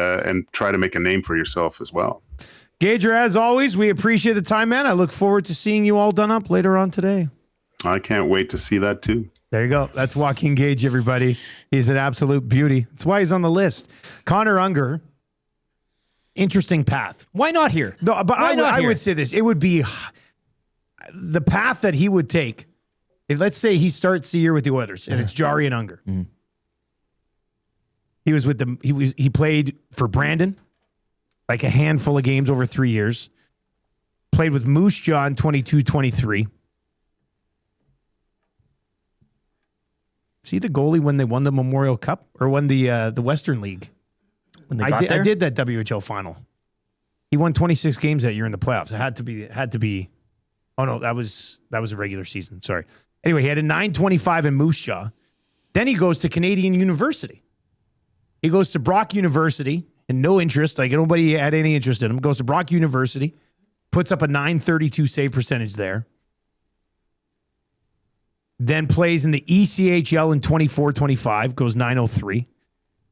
try to make a name for yourself as well. Gager, as always, we appreciate the time, man. I look forward to seeing you all done up later on today. I can't wait to see that too. There you go. That's Joaquin Gage, everybody. He's an absolute beauty. That's why he's on the list. Connor Unger, interesting path. Why not here? No, but I would say this. It would be the path that he would take. If, let's say he starts the year with the Oilers and it's Jarry and Unger. Mm-hmm. He was with them. He played for Brandon, like a handful of games over 3 years. Played with Moose Jaw in 22-23. See the goalie when they won the Memorial Cup or won the Western League? When they I did that WHL final. He won 26 games that year in the playoffs. It had to be. Oh no, that was a regular season. Sorry. Anyway, he had a .925 in Moose Jaw. Then he goes to Canadian University. He goes to Brock University and no interest. Like, nobody had any interest in him. Goes to Brock University, puts up a .932 save percentage there. then plays in the ECHL in 24-25, goes 903.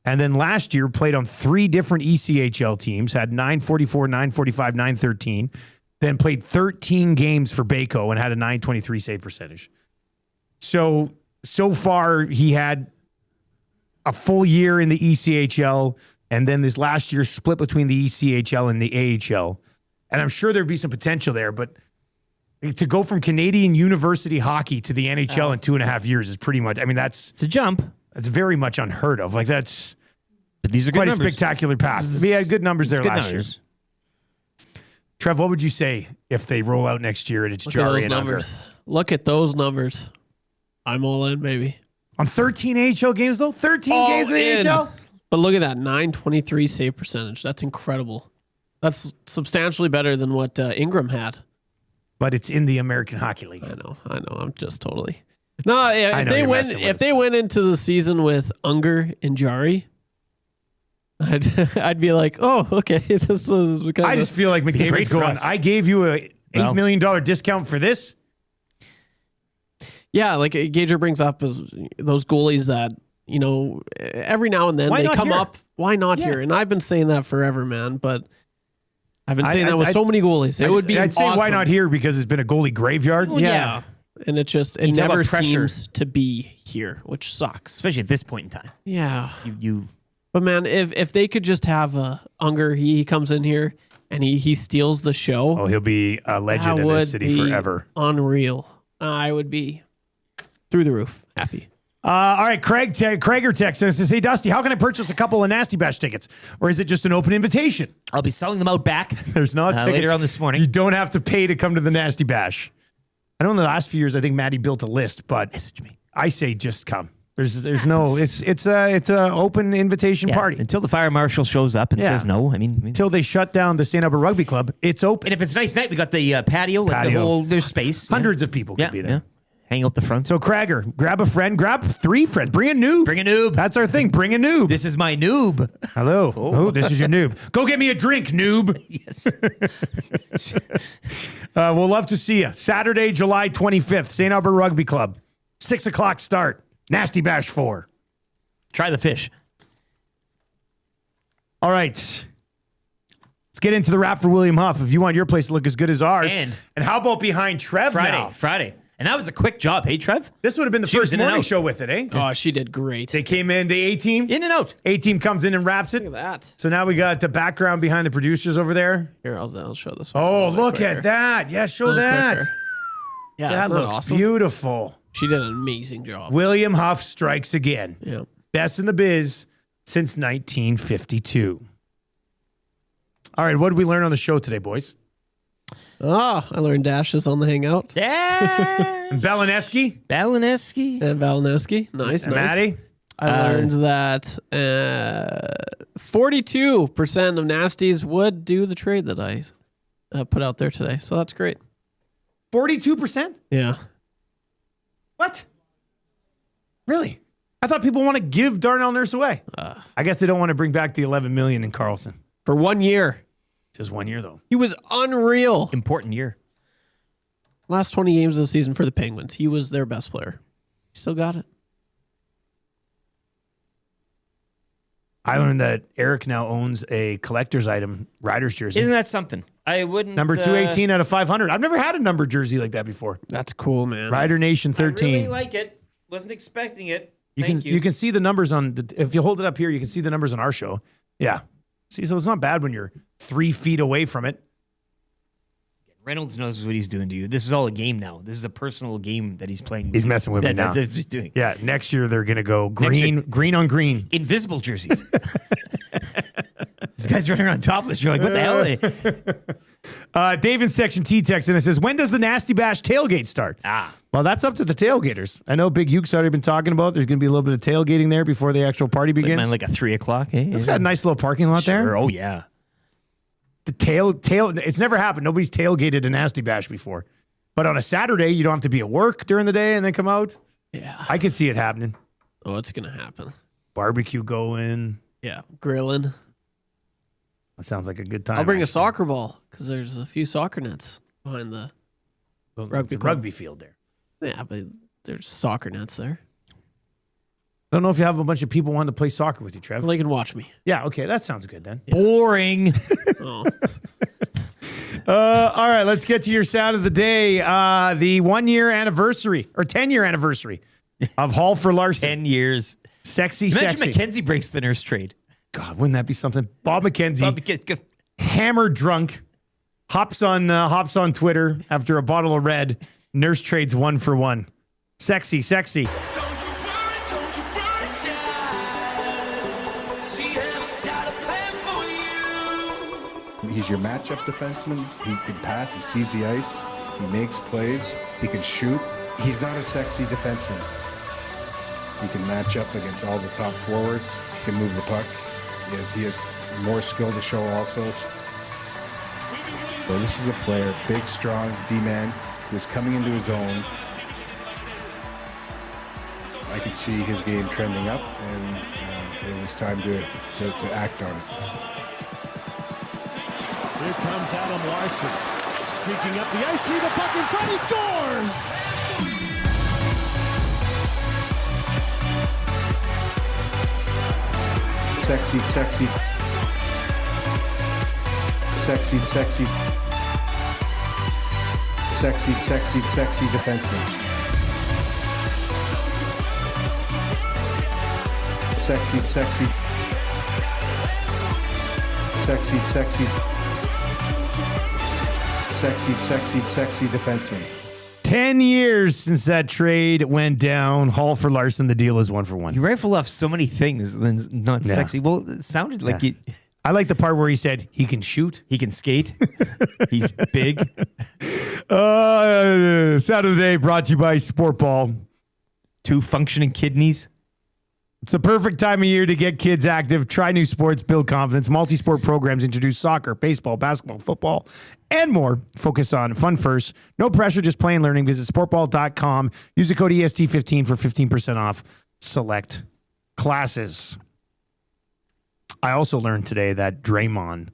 And then last year played on 3 different ECHL teams, had 944, 945, 913. Then played 13 games for Baco and had a 923 save percentage. So far he had a full year in the ECHL, and then this last year split between the ECHL and the AHL. And I'm sure there'd be some potential there, but to go from Canadian university hockey to the NHL in 2.5 years is pretty much, I mean, it's a jump. That's very much unheard of. Like that's, but these are quite good a numbers. spectacular pass. We had good numbers there last year. Numbers. Trev, what would you say if they roll out next year and it's Jarry and numbers? Look at those numbers. I'm all in, baby. On 13 AHL games, though? 13 games in the AHL? But look at that, 923 save percentage. That's incredible. That's substantially better than what Ingram had. But it's in the American Hockey League. I know. I'm just totally. No, yeah, if they went into the season with Unger and Jarry, I'd be like, oh, okay. This was kind I just feel like McDavid's going, I gave you a $8 million discount for this. Yeah, like Gage brings up those goalies that, you know, every now and then they come up. Why not here? And I've been saying that forever, man. But I've been saying that with so many goalies. It would be I'd say why not here because it's been a goalie graveyard. Well, yeah. And it never seems to be here, which sucks. Especially at this point in time. Yeah. You But man, if they could just have Unger, he comes in here and he steals the show. Oh, he'll be a legend in this city forever. Unreal. I would be through the roof happy. All right, Krager texts us and say, Dusty, how can I purchase a couple of Nasty Bash tickets? Or is it just an open invitation? I'll be selling them out back. There's not tickets. Later on this morning. You don't have to pay to come to the Nasty Bash. I know in the last few years, I think Maddie built a list, but message me. I say just come. There's no, it's a open invitation party. Until the fire marshal shows up and says no. I mean, until they shut down the St. Albert Rugby Club, it's open. And if it's a nice night, we got the patio. There's space. Hundreds of people could be there. Yeah. Hang out the front. So Krager, grab a friend, grab 3 friends, bring a noob. That's our thing. Bring a noob. This is my noob. Hello. Oh, this is your noob. Go get me a drink, noob. Yes. We'll love to see you. Saturday, July 25th, St. Albert Rugby Club. 6 o'clock start. Nasty Bash 4. Try the fish. All right. Let's get into the wrap for William Huff. If you want your place to look as good as ours. And how about behind Trev now? Friday. And that was a quick job. Hey, Trev? This would have been the first morning show with it, eh? Oh, she did great. They came in, the A-team. In and out. A-team comes in and wraps it. Look at that. So now we got the background behind the producers over there. Here, I'll show this one. Oh, look at that. Yeah, show that. Yeah, that looks awesome? beautiful. She did an amazing job. William Huff strikes again. Yeah. Best in the biz since 1952. All right, what did we learn on the show today, boys? I learned dashes on the hangout. Yeah. And Belineski. And Belineski. Nice, and nice. Maddie. I learned that 42% of nasties would do the trade that I put out there today. So that's great. 42%? Yeah. What? Really? I thought people want to give Darnell Nurse away. I guess they don't want to bring back the $11 million in Carlson. For 1 year. Just 1 year, though. He was unreal. Important year. Last 20 games of the season for the Penguins. He was their best player. He still got it. I learned that Eric now owns a collector's item Riders jersey. Isn't that something? I wouldn't. Number 218 out of 500. I've never had a number jersey like that before. That's cool, man. Rider Nation 13. I really like it. Wasn't expecting it. You can see the numbers on if you hold it up here, you can see the numbers on our show. Yeah. See, so it's not bad when you're 3 feet away from it. Reynolds knows what he's doing to you. This is all a game now. This is a personal game that he's playing. He's messing with me now. That's what he's doing. Yeah, next year they're going to go green on green. Invisible jerseys. This guy's running around topless. You're like, what the hell? Dave in Section T texts and it says, when does the Nasty Bash tailgate start? Well, that's up to the tailgaters. I know Big Uke's already been talking about there's going to be a little bit of tailgating there before the actual party begins. Like a 3 o'clock. Eh? It's got a nice little parking lot there. Oh, yeah. The tail, it's never happened. Nobody's tailgated a Nasty Bash before. But on a Saturday, you don't have to be at work during the day and then come out. Yeah. I could see it happening. Oh, it's going to happen. Barbecue going. Yeah. Grilling. That sounds like a good time. I'll bring a soccer ball because there's a few soccer nets behind the rugby field there. Yeah, but There's soccer nets there. I don't know if you have a bunch of people wanting to play soccer with you, Trev. Well, they can watch me. Yeah, okay, that sounds good then. Boring. Oh. All right, let's get to your sound of the day. The 1-year anniversary or 10-year anniversary of Hall for Larson. 10 years. Sexy. Imagine McKenzie breaks the nurse trade. God, wouldn't that be something? Bob McKenzie, hammered drunk, hops on Twitter after a bottle of red. Nurse trades 1 for 1. Sexy. He's your matchup defenseman. He can pass. He sees the ice. He makes plays. He can shoot. He's not a sexy defenseman. He can match up against all the top forwards. He can move the puck. He has more skill to show also. So this is a player, big, strong D-man, who is coming into his own. I could see his game trending up, and it was time to act on it. Here comes Adam Larson, streaking up the ice, through the puck in front, he scores! Sexy defenseman. Sexy defenseman. 10 years since that trade went down. Hall for Larson, the deal is 1 for 1. You rifle off so many things, then not sexy. Well, it sounded like you. I like the part where he said he can shoot. He can skate. He's big. Sound of the day brought to you by Sport Ball. 2 functioning kidneys. It's the perfect time of year to get kids active. Try new sports, build confidence. Multi-sport programs introduce soccer, baseball, basketball, football, and more. Focus on fun first. No pressure, just play and learning. Visit sportball.com. Use the code EST15 for 15% off select classes. I also learned today that Draymond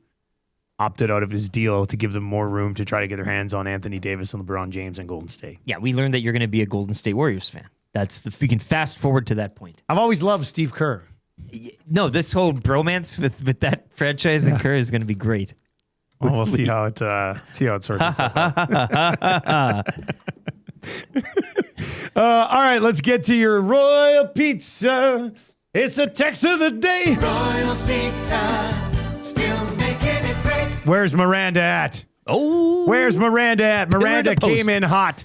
opted out of his deal to give them more room to try to get their hands on Anthony Davis and LeBron James and Golden State. Yeah, we learned that you're going to be a Golden State Warriors fan. We can fast forward to that point. I've always loved Steve Kerr. No, this whole bromance with that franchise and Kerr is going to be great. Oh, we'll see how it sorts itself out. All right, let's get to your Royal Pizza. It's a text of the day. Royal Pizza, still making it great. Where's Miranda at? Oh, where's Miranda at? Miranda came in hot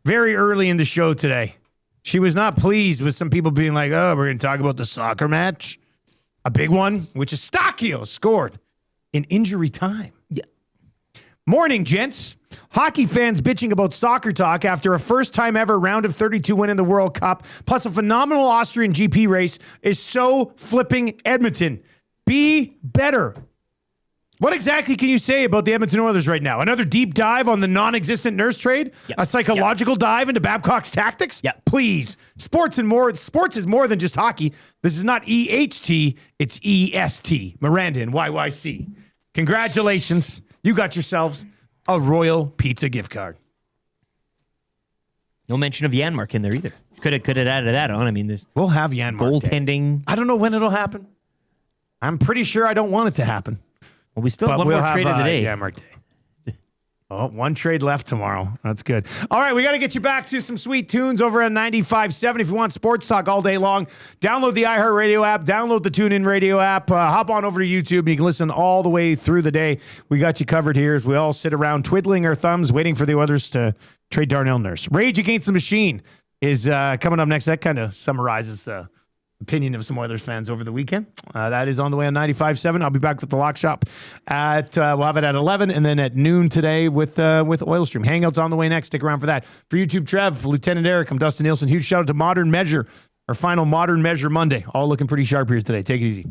very early in the show today. She was not pleased with some people being like, oh, we're going to talk about the soccer match. A big one, which is Eustáquio scored in injury time. Yeah. Morning, gents. Hockey fans bitching about soccer talk after a first-time ever round of 32 win in the World Cup, plus a phenomenal Austrian GP race, is so flipping Edmonton. Be better. What exactly can you say about the Edmonton Oilers right now? Another deep dive on the non-existent nurse trade? Yep. A psychological dive into Babcock's tactics? Yep. Please. Sports is more than just hockey. This is not EHT, it's EST. Miranda and YYC. Congratulations. You got yourselves a Royal Pizza gift card. No mention of Janmark in there either. Could have added that on. I mean, we'll have Janmark goaltending. Day. I don't know when it'll happen. I'm pretty sure I don't want it to happen. Well, we still have one more trade of the day. Janmark Day. Oh, one trade left tomorrow. That's good. All right, we got to get you back to some sweet tunes over on 95.7. If you want sports talk all day long, download the iHeartRadio app, download the TuneIn Radio app, hop on over to YouTube, and you can listen all the way through the day. We got you covered here as we all sit around twiddling our thumbs, waiting for the others to trade Darnell Nurse. Rage Against the Machine is coming up next. That kind of summarizes the opinion of some Oilers fans over the weekend. That is on the way on 95.7. I'll be back with the Lock Shop at we'll have it at 11 and then at noon today with Oilstream. Hangout's on the way next. Stick around for that. For YouTube Trev, Lieutenant Eric, I'm Dustin Nielsen. Huge shout out to Modern Measure, our final Modern Measure Monday. All looking pretty sharp here today. Take it easy.